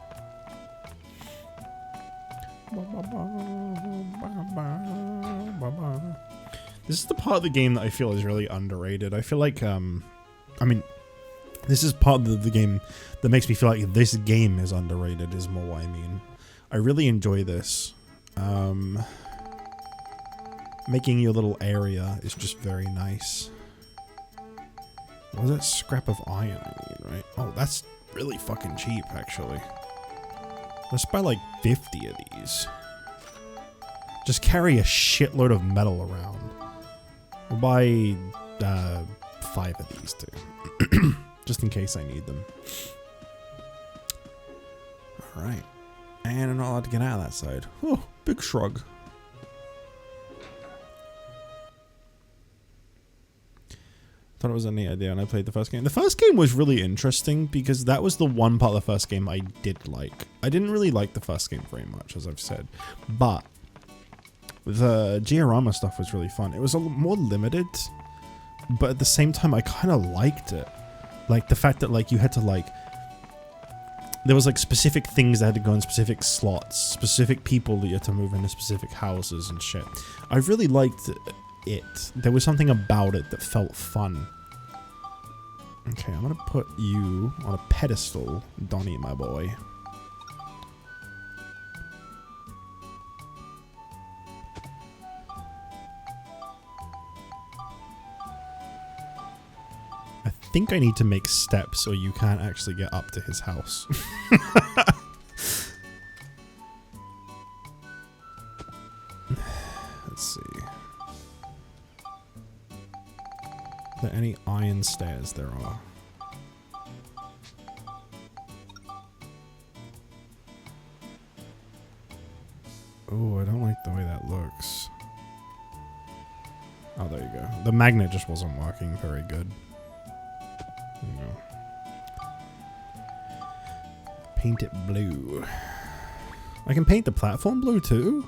This is the part of the game that I feel is really underrated. I feel like, I mean, this is part of the game that makes me feel like this game is underrated, is more what I mean. I really enjoy this. Making your little area is just very nice. What was that scrap of iron I need, right? Oh, that's really fucking cheap, actually. Let's buy like 50 of these. Just carry a shitload of metal around. We'll buy 5 of these too. Just in case I need them. Alright. And I'm not allowed to get out of that side. Oh, big shrug. Thought it was a neat idea when I played the first game. The first game was really interesting because that was the one part of the first game I did like. I didn't really like the first game very much, as I've said, but the diorama stuff was really fun. It was a lot more limited, but at the same time, I kind of liked it. Like the fact that like you had to like, there was like specific things that had to go in specific slots, specific people that you had to move into specific houses and shit. I really liked it. There was something about it that felt fun. Okay, I'm gonna put you on a pedestal, Donnie, my boy. I think I need to make steps or you can't actually get up to his house. Let's see. Are there any iron stairs? There are. Oh, I don't like the way that looks. Oh, there you go. The magnet just wasn't working very good. There you go. Paint it blue. I can paint the platform blue too?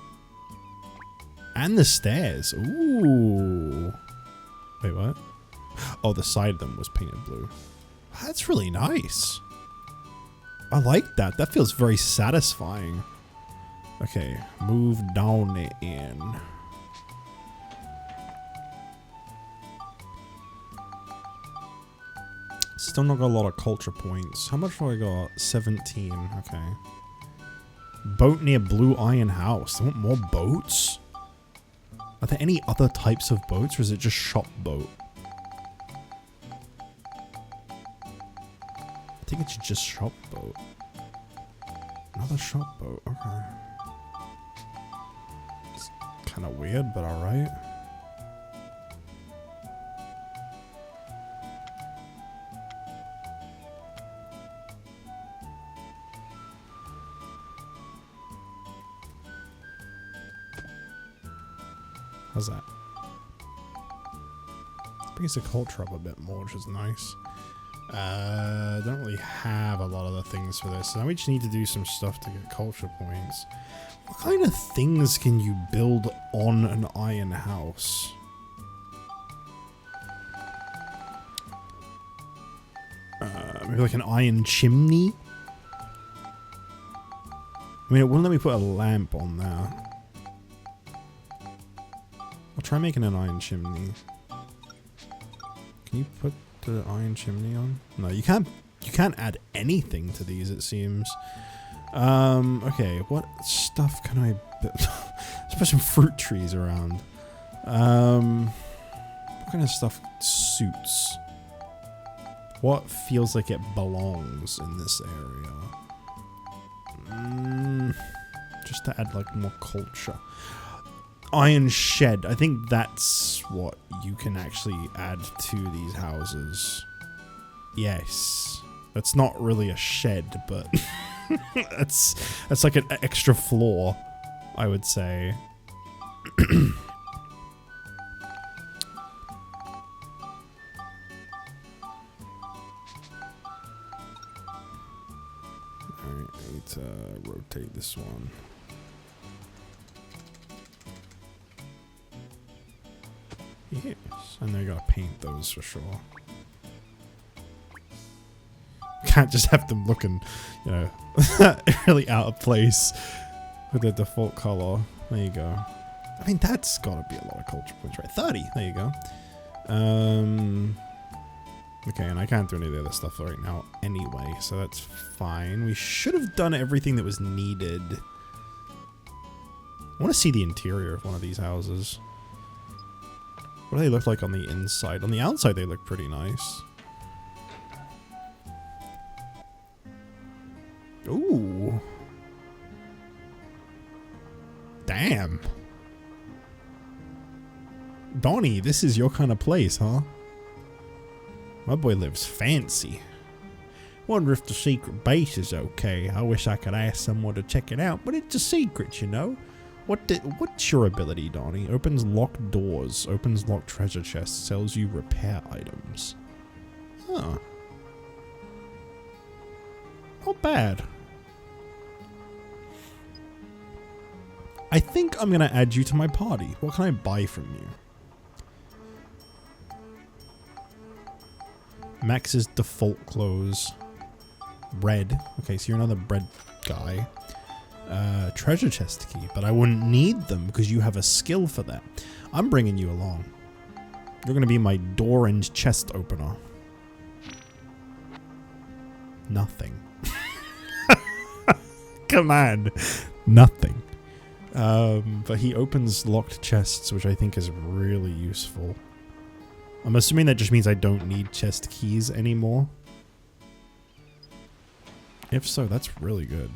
And the stairs. Ooh. Wait, what? Oh, the side of them was painted blue. That's really nice. I like that. That feels very satisfying. Okay, move down it in. Still not got a lot of culture points. How much do I got? 17. Okay. Boat near Blue Iron House. I want more boats? Are there any other types of boats or is it just shop boat? I think it's just shop boat. Another shop boat, okay. It's kind of weird, but alright. How's that? Brings the culture up a bit more, which is nice. Don't really have a lot of the things for this, so now we just need to do some stuff to get culture points. What kind of things can you build on an iron house? Maybe like an iron chimney? I mean, it wouldn't let me put a lamp on there. I'll try making an iron chimney. Can you put the iron chimney on? No, you can't. You can't add anything to these, it seems. Okay, what stuff can I build? Let's put some fruit trees around. What kind of stuff suits? What feels like it belongs in this area? Just to add like more culture. Iron shed. I think that's what you can actually add to these houses. Yes. That's not really a shed, but that's like an extra floor. I would say. Alright, I need to rotate this one. Yes, and I gotta paint those for sure. Can't just have them looking, you know, really out of place with the default color. There you go. I mean, that's gotta be a lot of culture points, right? 30. There you go. Okay, and I can't do any of the other stuff right now anyway, so that's fine. We should have done everything that was needed. I want to see the interior of one of these houses. What do they look like on the inside? On the outside, they look pretty nice. Ooh. Damn. Donnie, this is your kind of place, huh? My boy lives fancy. Wonder if the secret base is okay. I wish I could ask someone to check it out, but it's a secret, you know? What's your ability, Donnie? Opens locked doors, opens locked treasure chests, sells you repair items. Huh. Not bad. I think I'm gonna add you to my party. What can I buy from you? Max's default clothes. Bread. Okay, so you're another bread guy. Treasure chest key, but I wouldn't need them because you have a skill for that. I'm bringing you along. You're gonna be my door and chest opener. Nothing. Come on. Nothing. But he opens locked chests, which I think is really useful. I'm assuming that just means I don't need chest keys anymore. If so, that's really good.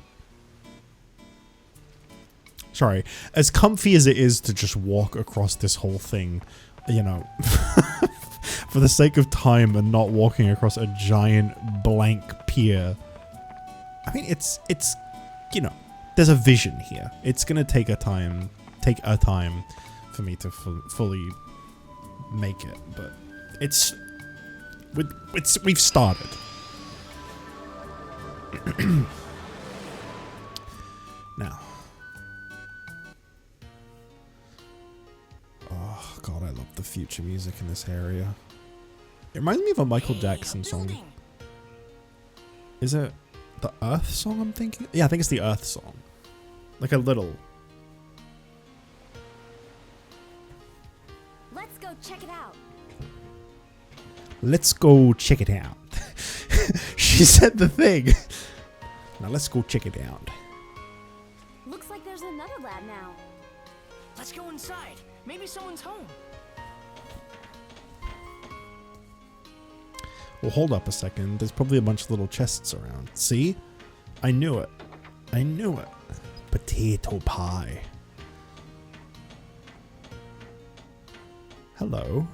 Sorry, as comfy as it is to just walk across this whole thing, you know, for the sake of time and not walking across a giant blank pier. I mean, it's, you know, there's a vision here. It's gonna take a time for me to fully make it, but we've started. Now, oh god, I love the future music in this area. It reminds me of a Michael Jackson song. Is it the Earth song I'm thinking? Yeah, I think it's the Earth song. Like a little.
Let's go check it out.
Let's go check it out. She said the thing. Now let's go check it out.
Looks like there's another lab now.
Let's go inside. Maybe someone's home.
Well, hold up a second. There's probably a bunch of little chests around. See? I knew it. I knew it. Potato pie. Hello.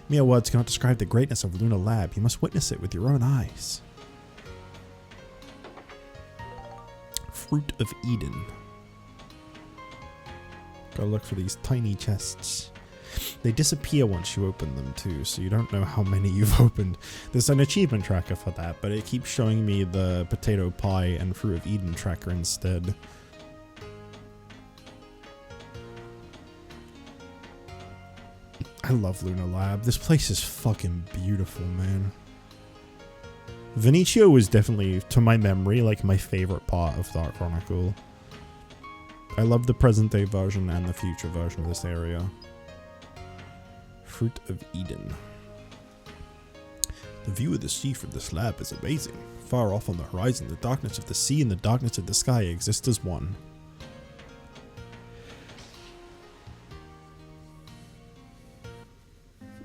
Mere words cannot describe the greatness of Luna Lab. You must witness it with your own eyes. Fruit of Eden. Gotta look for these tiny chests. They disappear once you open them too, so you don't know how many you've opened. There's an achievement tracker for that, but it keeps showing me the potato pie and Fruit of Eden tracker instead. I love Luna Lab. This place is fucking beautiful, man. Veniccio was definitely, to my memory, like my favorite part of Dark Chronicle. I love the present day version and the future version of this area. Fruit of Eden. The view of the sea from this lab is amazing. Far off on the horizon, the darkness of the sea and the darkness of the sky exist as one.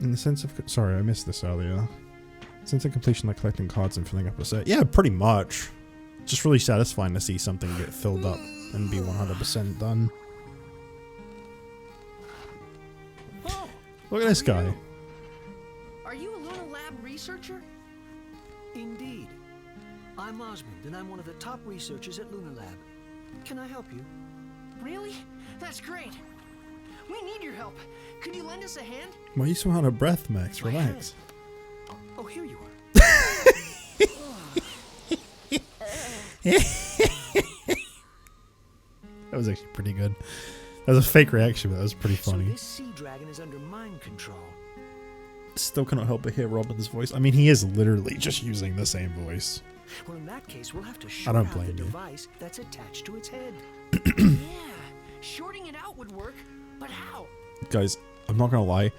In the sense of... Sorry, I missed this earlier. Sense of completion like collecting cards and filling up a set. Yeah, pretty much. Just really satisfying to see something get filled up and be 100% done. Look at this guy.
Are you a Luna Lab researcher?
Indeed. I'm Osmond, and I'm one of the top researchers at Luna Lab. Can I help you?
Really? That's great. We need your help. Could you lend us a hand?
Why are you so out of breath, Max? Relax.
Oh, here you are.
That was actually pretty good. That was a fake reaction, but that was pretty funny.
So this sea dragon is under mind control.
Still cannot help but hear Robin's voice. I mean, he is literally just using the same voice.
Well, in that case, we'll have to
I
short
don't
out the
blame you.
device that's attached to its head.
Yeah, shorting it out would work, but how?
Guys, I'm not gonna lie.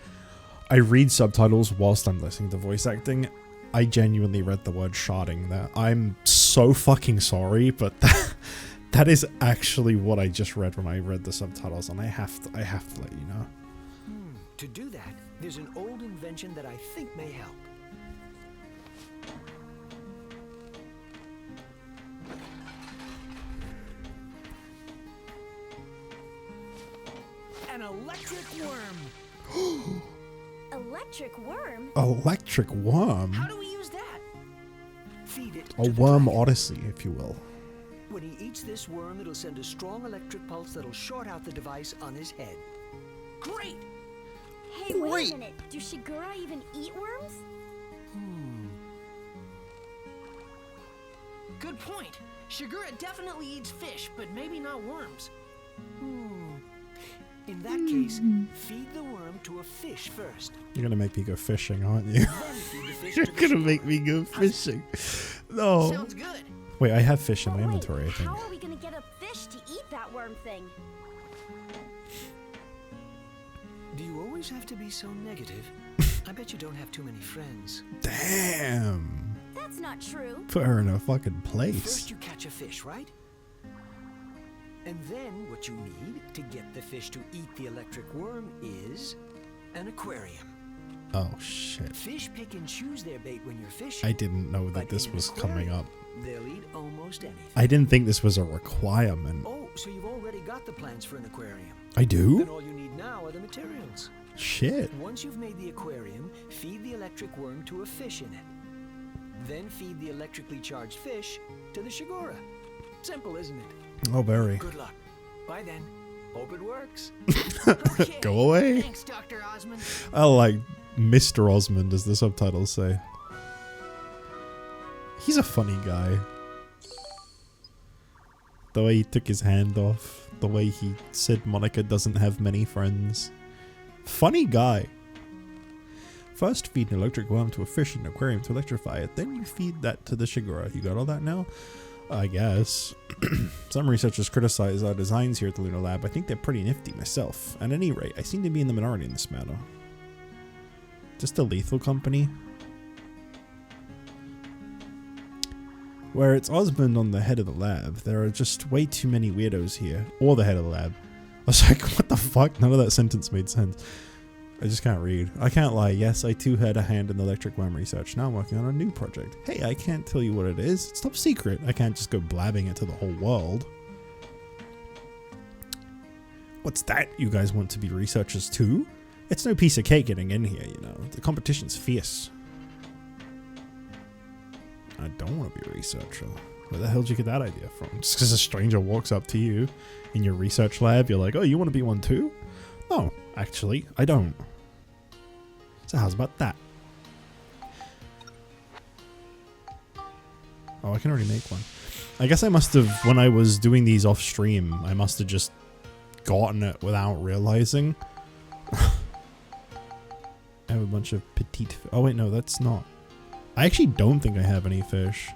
I read subtitles whilst I'm listening to voice acting. I genuinely read the word sharding there. I'm so fucking sorry, but that is actually what I just read when I read the subtitles, and I have to let you know.
To do that, there's an old invention that I think may help. An electric worm.
Electric worm?
Electric worm?
How do we use that?
Feed it.
A
to the
worm
dragon.
odyssey, if you will.
When he eats this worm, it'll send a strong electric pulse that'll short out the device on his head.
Great!
Hey, wait a minute. Do Shigura even eat worms?
Good point. Shigura definitely eats fish, but maybe not worms.
In that case, feed the worm to a fish first.
You're gonna make me go fishing, aren't you?
Then feed the fish
You're
to the
gonna
shigura.
make me go fishing. No.
Sounds good.
Wait, I have fish in my
But wait,
inventory, I think.
how are we gonna get a fish to eat that worm thing?
Do you always have to be so negative? I bet you don't have too many friends.
Damn.
That's not true.
Put her in a fucking place.
First you catch a fish, right? And then what you need to get the fish to eat the electric worm is an aquarium.
Oh, shit.
Fish pick and choose their bait when you're fishing.
I didn't know that
but
this
in an
was coming
aquarium,
up.
They'll eat almost anything.
I didn't think this was a requirement.
Oh, so you've already got the plans for an aquarium.
I
Then
do?
all you need now are the materials.
Shit.
Once you've made the aquarium, feed the electric worm to a fish in it. Then feed the electrically charged fish to the Shigura. Simple, isn't it?
Oh, very.
Good luck. Bye then. Hope it works.
Okay.
Go away.
Thanks, Dr. Osmond.
I like Mr. Osmond, as the subtitles say. He's a funny guy. The way he took his hand off. The way he said Monica doesn't have many friends. Funny guy. First, feed an electric worm to a fish in an aquarium to electrify it. Then you feed that to the Shigura. You got all that now? I guess. Some researchers criticize our designs here at the Lunar Lab. I think they're pretty nifty myself. At any rate, I seem to be in the minority in this matter. Just a lethal company? Where it's Osmond on the head of the lab, there are just way too many weirdos here. Or the head of the lab. I was like, what the fuck? None of that sentence made sense. I just can't read. I can't lie. Yes, I too had a hand in the electric worm research. Now I'm working on a new project. Hey, I can't tell you what it is. It's top secret. I can't just go blabbing it to the whole world. What's that? You guys want to be researchers too? It's no piece of cake getting in here, you know. The competition's fierce. I don't want to be a researcher. Where the hell did you get that idea from? Just because a stranger walks up to you in your research lab, you're like, oh, you want to be one too? No, actually, I don't. So how's about that? Oh, I can already make one. I guess I must have, when I was doing these off stream, I must have just gotten it without realizing. I have a bunch of petite... Oh wait, no, that's not. I actually don't think I have any fish.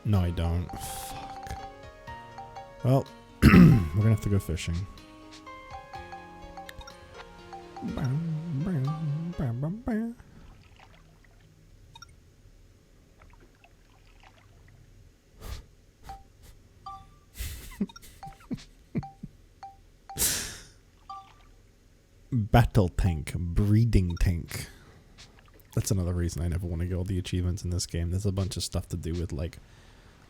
No, I don't. Fuck. Well, we're gonna have to go fishing. Battle tank, breeding tank. That's another reason I never want to get all the achievements in this game. There's a bunch of stuff to do with like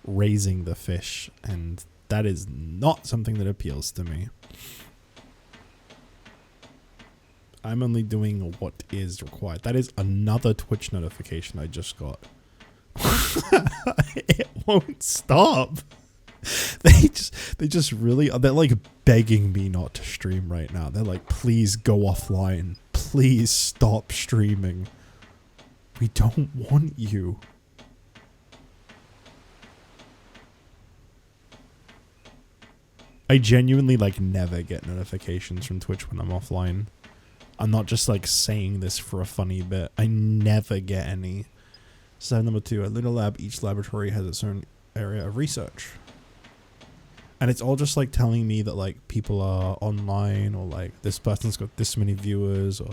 raising the fish, and that is not something that appeals to me. I'm only doing what is required. That is another Twitch notification I just got. It won't stop. They just really, they're like begging me not to stream right now. They're like, please go offline. Please stop streaming. We don't want you. I genuinely like never get notifications from Twitch when I'm offline. I'm not just like saying this for a funny bit. I never get any. So number 2, at Lunar Lab, each laboratory has its own area of research. And it's all just like telling me that like people are online, or like this person's got this many viewers, or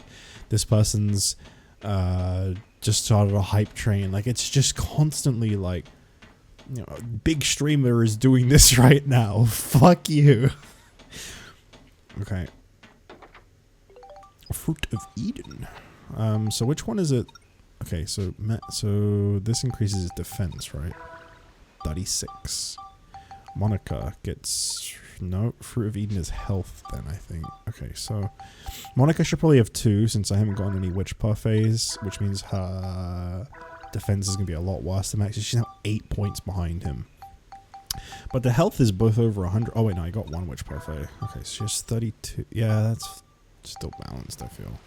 this person's just started a hype train. Like it's just constantly like, you know, big streamer is doing this right now. Fuck you. Okay. Fruit of Eden. So which one is it? Okay, so this increases his defense, right? 36. Monica gets no Fruit of Eden is health then, I think. Okay, so Monica should probably have 2 since I haven't gotten any witch parfaits, which means her defense is gonna be a lot worse than Max. She's now 8 points behind him. But the health is both over 100. Oh wait, no, I got 1 witch parfait. Okay, so she has 32. Yeah, that's still balanced, I feel.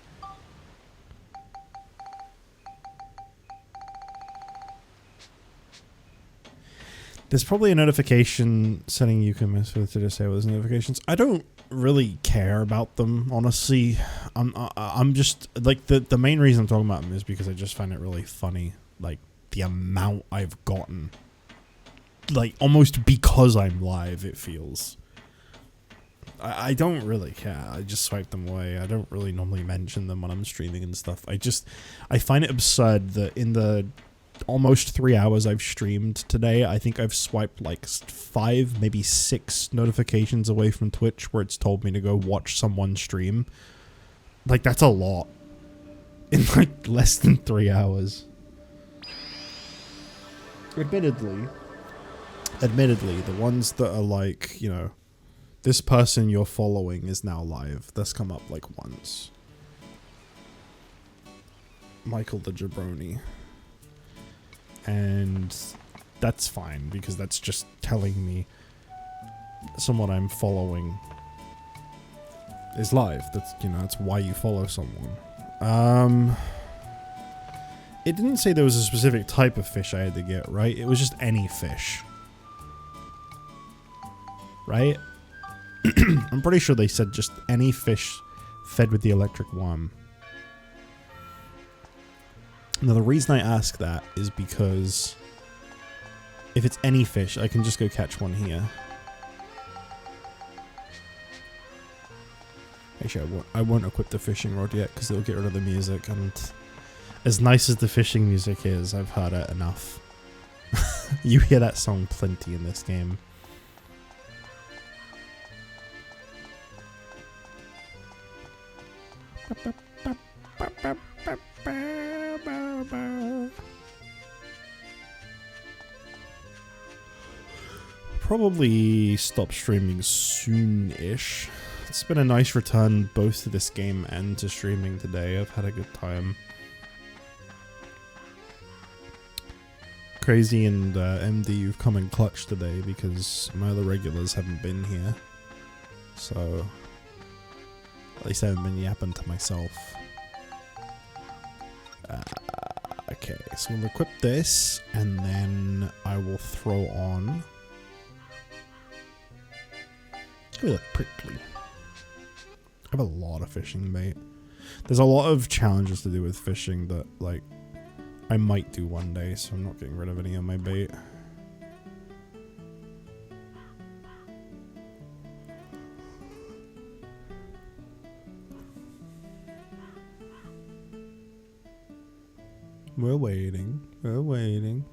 There's probably a notification setting you can mess with to disable those notifications. I don't really care about them, honestly. I'm just like the main reason I'm talking about them is because I just find it really funny, like the amount I've gotten. Like almost because I'm live, it feels. I don't really care. I just swipe them away. I don't really normally mention them when I'm streaming and stuff. I find it absurd that in the almost 3 hours I've streamed today, I think I've swiped like 5, maybe 6 notifications away from Twitch where it's told me to go watch someone stream. Like that's a lot in like less than 3 hours. Admittedly, the ones that are like, you know, this person you're following is now live. That's come up like once. Michael the Jabroni. And that's fine because that's just telling me someone I'm following is live. That's, you know, that's why you follow someone. It didn't say there was a specific type of fish I had to get, right? It was just any fish. Right? I'm pretty sure they said just any fish fed with the electric worm. Now, the reason I ask that is because if it's any fish, I can just go catch one here. Actually, I won't equip the fishing rod yet because it'll get rid of the music, and as nice as the fishing music is, I've heard it enough. You hear that song plenty in this game. Probably stop streaming soon-ish. It's been a nice return both to this game and to streaming today. I've had a good time. Crazy and MD, you've come in clutch today because my other regulars haven't been here. So, at least I haven't been yapping to myself. Okay, so we'll equip this, and then I will throw on... It's really prickly. I have a lot of fishing bait. There's a lot of challenges to do with fishing that, like, I might do one day, so I'm not getting rid of any of my bait. We're waiting. We're waiting.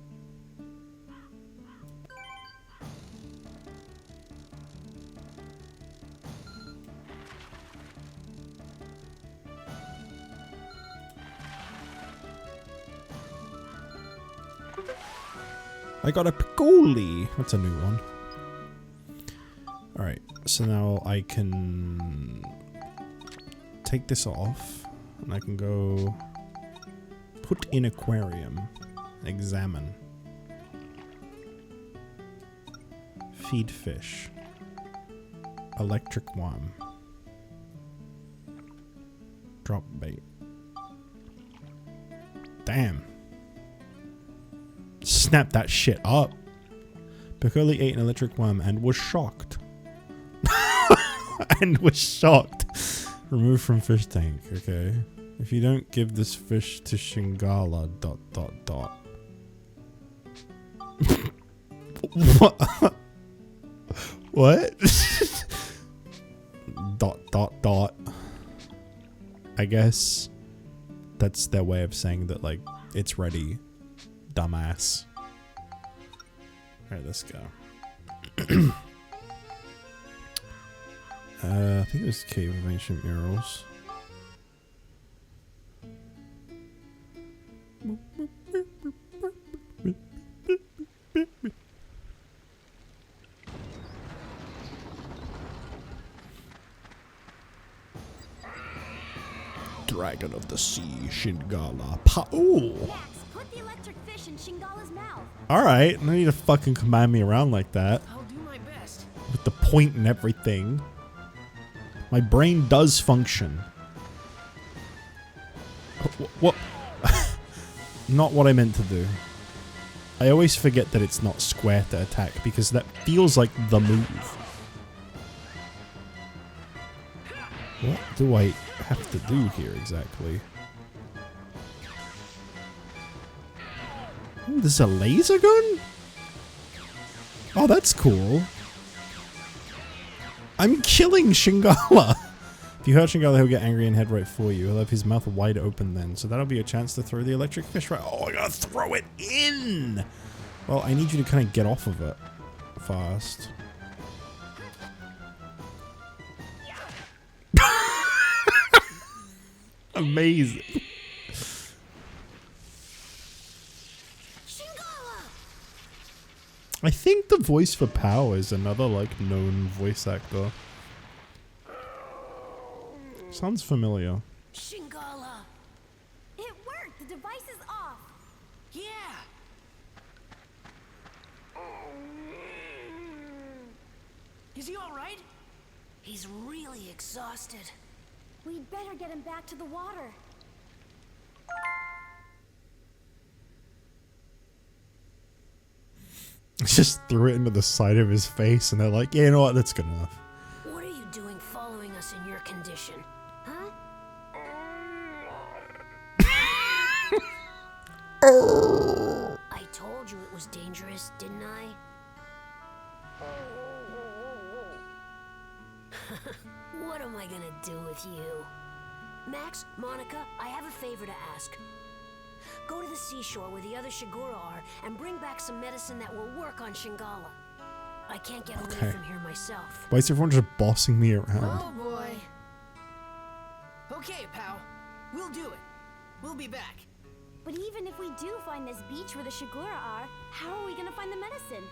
I got a piccoli. That's a new one. Alright, so now I can take this off, and I can go put in aquarium, examine, Feed fish. Electric worm. Drop bait. Damn. Snap that shit up. Piccoli ate an electric worm and was shocked. And was shocked. Removed from fish tank. Okay. If you don't give this fish to Shingala... ... What? ... I guess that's their way of saying that, like, it's ready, dumbass. Alright, let's go. I think it was Cave of Ancient Murals. Dragon of the Sea, Shingala. Ooh!
Max, put the electric fish in Shingala's mouth.
Alright, no need to fucking command me around like that.
I'll do my best.
With the point and everything. My brain does function. What? Not what I meant to do. I always forget that it's not square to attack because that feels like the move. What do I have to do here exactly? Ooh, this is a laser gun? Oh, that's cool. I'm killing Shingala. If you hurt Shingala, he'll get angry and head right for you. He'll have his mouth wide open then. So that'll be a chance to throw the electric fish right. Oh, I gotta throw it in. Well, I need you to kind of get off of it fast. Amazing. I think the voice for Pow is another, like, known voice actor. Sounds familiar.
Shingala.
It worked. The device is off.
Yeah. Is he all right? He's really exhausted.
We'd better get him back to the water.
Just threw it into the side of his face and they're like, yeah, you know what, that's good enough.
What are you doing following us in your condition? Huh? I told you it was dangerous, didn't I? What am I gonna do with you? Max, Monica, I have a favor to ask. Go to the seashore where the other Shigura are and bring back some medicine that will work on Shingala. I can't get away from here myself.
Why is everyone just bossing me around?
Oh boy. Okay, pal. We'll do it. We'll be back.
But even if we do find this beach where the Shigura are, how are we gonna find the medicine?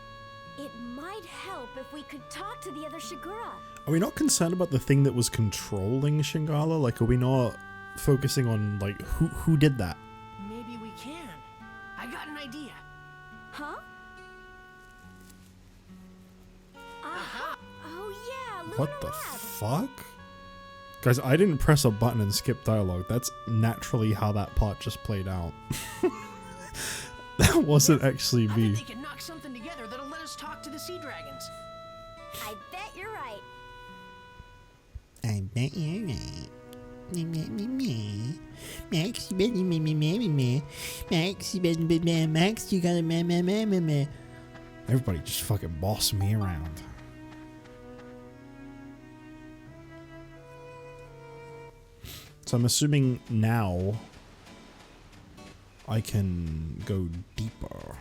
It might help if we could talk to the other Shigura.
Are we not concerned about the thing that was controlling Shingala? Like, are we not focusing on, like, who did that?
Maybe we can. I got an idea.
Huh? Oh yeah, Lunar
What the
Lab.
fuck? Guys, I didn't press a button and skip dialogue. That's naturally how that part just played out. That wasn't actually
I
me.
bet they can knock something together that'll let us talk to the sea dragons.
I bet you're right.
I bet you're right. Max, Max, you gotta
Everybody just fucking boss me around. So I'm assuming now I can go deeper.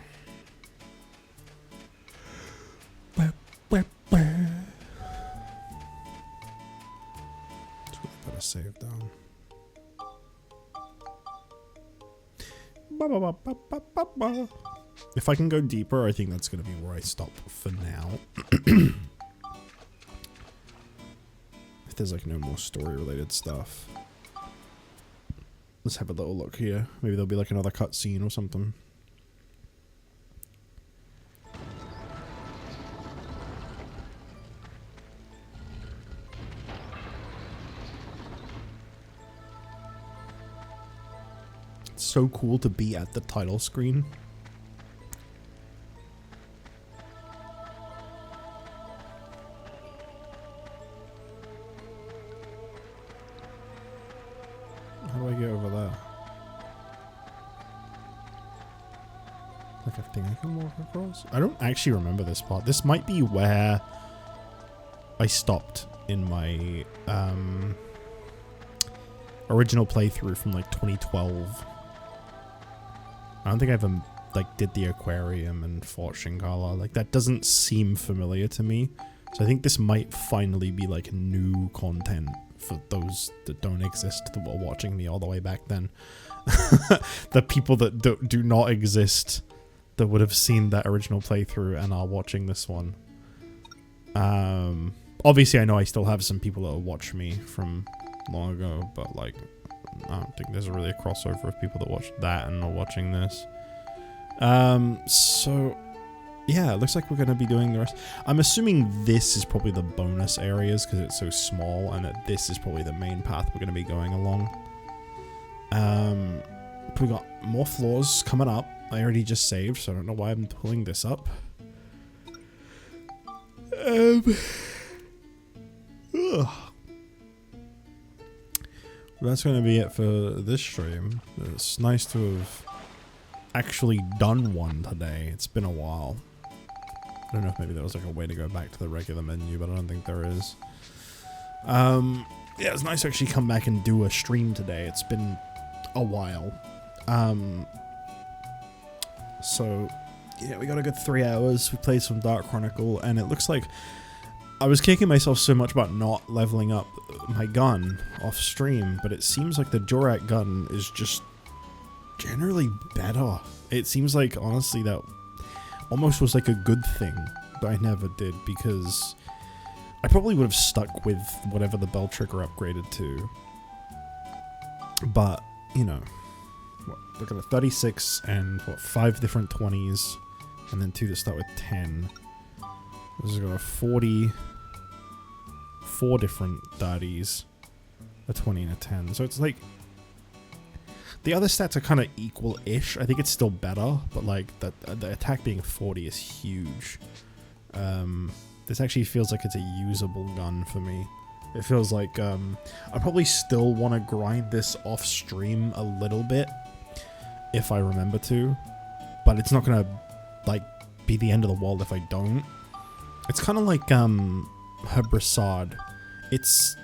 Let's put a save down. If I can go deeper, I think that's going to be where I stop for now. If there's like no more story related stuff. Let's have a little look here. Maybe there'll be like another cutscene or something. so cool to be at the title screen. How do I get over there? Like a thing I can walk across? I don't actually remember this part. This might be where I stopped in my original playthrough from like 2012. I don't think I ever like did the aquarium and fought Shingala. Like that doesn't seem familiar to me. So I think this might finally be like new content for those that don't exist that were watching me all the way back then. The people that do not exist that would have seen that original playthrough and are watching this one. Obviously I know I still have some people that will watch me from long ago, but like I don't think there's really a crossover of people that watched that and are watching this. So yeah, it looks like we're going to be doing the rest. I'm assuming this is probably the bonus areas because it's so small, and that this is probably the main path we're going to be going along. We got more floors coming up. I already just saved, so I don't know why I'm pulling this up. That's going to be it for this stream. It's nice to have actually done one today. It's been a while. I don't know if maybe there was like a way to go back to the regular menu, but I don't think there is. Yeah, it's nice to actually come back and do a stream today. It's been a while. So yeah, we got a good 3 hours. We played some Dark Chronicle, and it looks like I was kicking myself so much about not leveling up my gun off stream, but it seems like the Jorak gun is just generally better. It seems like, honestly, that almost was like a good thing that I never did, because I probably would have stuck with whatever the bell trigger upgraded to. But, you know, look at the 36 and what, 5 different 20s, and then 2 that start with 10. This has got a 40, 4 different 30s, a 20 and a 10. So it's like, the other stats are kind of equal-ish. I think it's still better, but like the attack being 40 is huge. This actually feels like it's a usable gun for me. It feels like I probably still want to grind this off stream a little bit if I remember to, but it's not gonna like be the end of the world if I don't. It's kind of like her Brassard. It's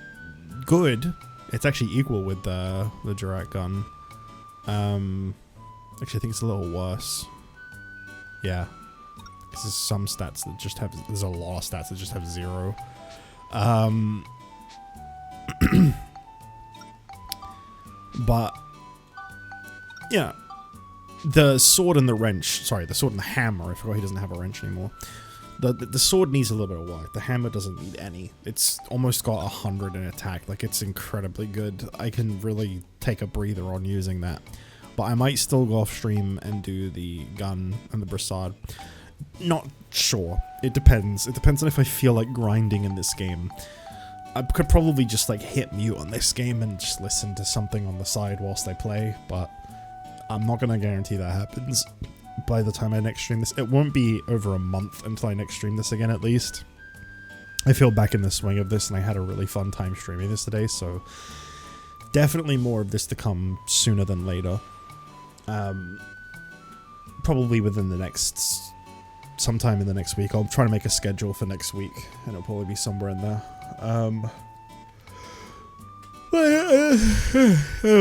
good. It's actually equal with the Jorak gun. Actually, I think it's a little worse. Yeah, because there's some stats that just have. There's a lot of stats that just have 0. But yeah, the sword and the wrench. Sorry, the sword and the hammer. I forgot he doesn't have a wrench anymore. The sword needs a little bit of work. The hammer doesn't need any. It's almost got 100 in attack. Like, it's incredibly good. I can really take a breather on using that. But I might still go off stream and do the gun and the Brassard. Not sure. It depends. It depends on if I feel like grinding in this game. I could probably just like hit mute on this game and just listen to something on the side whilst I play, but I'm not gonna guarantee that happens by the time I next stream this. It won't be over a month until I next stream this again, at least. I feel back in the swing of this, and I had a really fun time streaming this today, so definitely more of this to come sooner than later. Probably within the next... sometime in the next week. I'll try to make a schedule for next week, and it'll probably be somewhere in there. I'll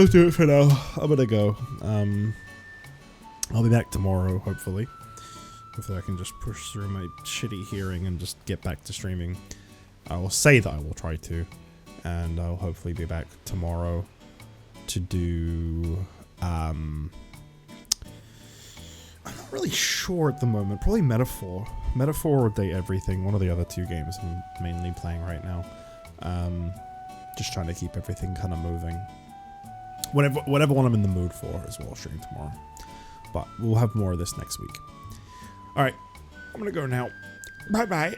do it for now. I'm gonna go. I'll be back tomorrow, hopefully. Hopefully I can just push through my shitty hearing and just get back to streaming. I will say that I will try to, and I'll hopefully be back tomorrow to do, I'm not really sure at the moment. Probably Metaphor. Metaphor or Day Everything. One of the other 2 games I'm mainly playing right now. Just trying to keep everything kind of moving. Whatever one I'm in the mood for as well, stream tomorrow. But we'll have more of this next week. Alright, I'm gonna go now. Bye-bye.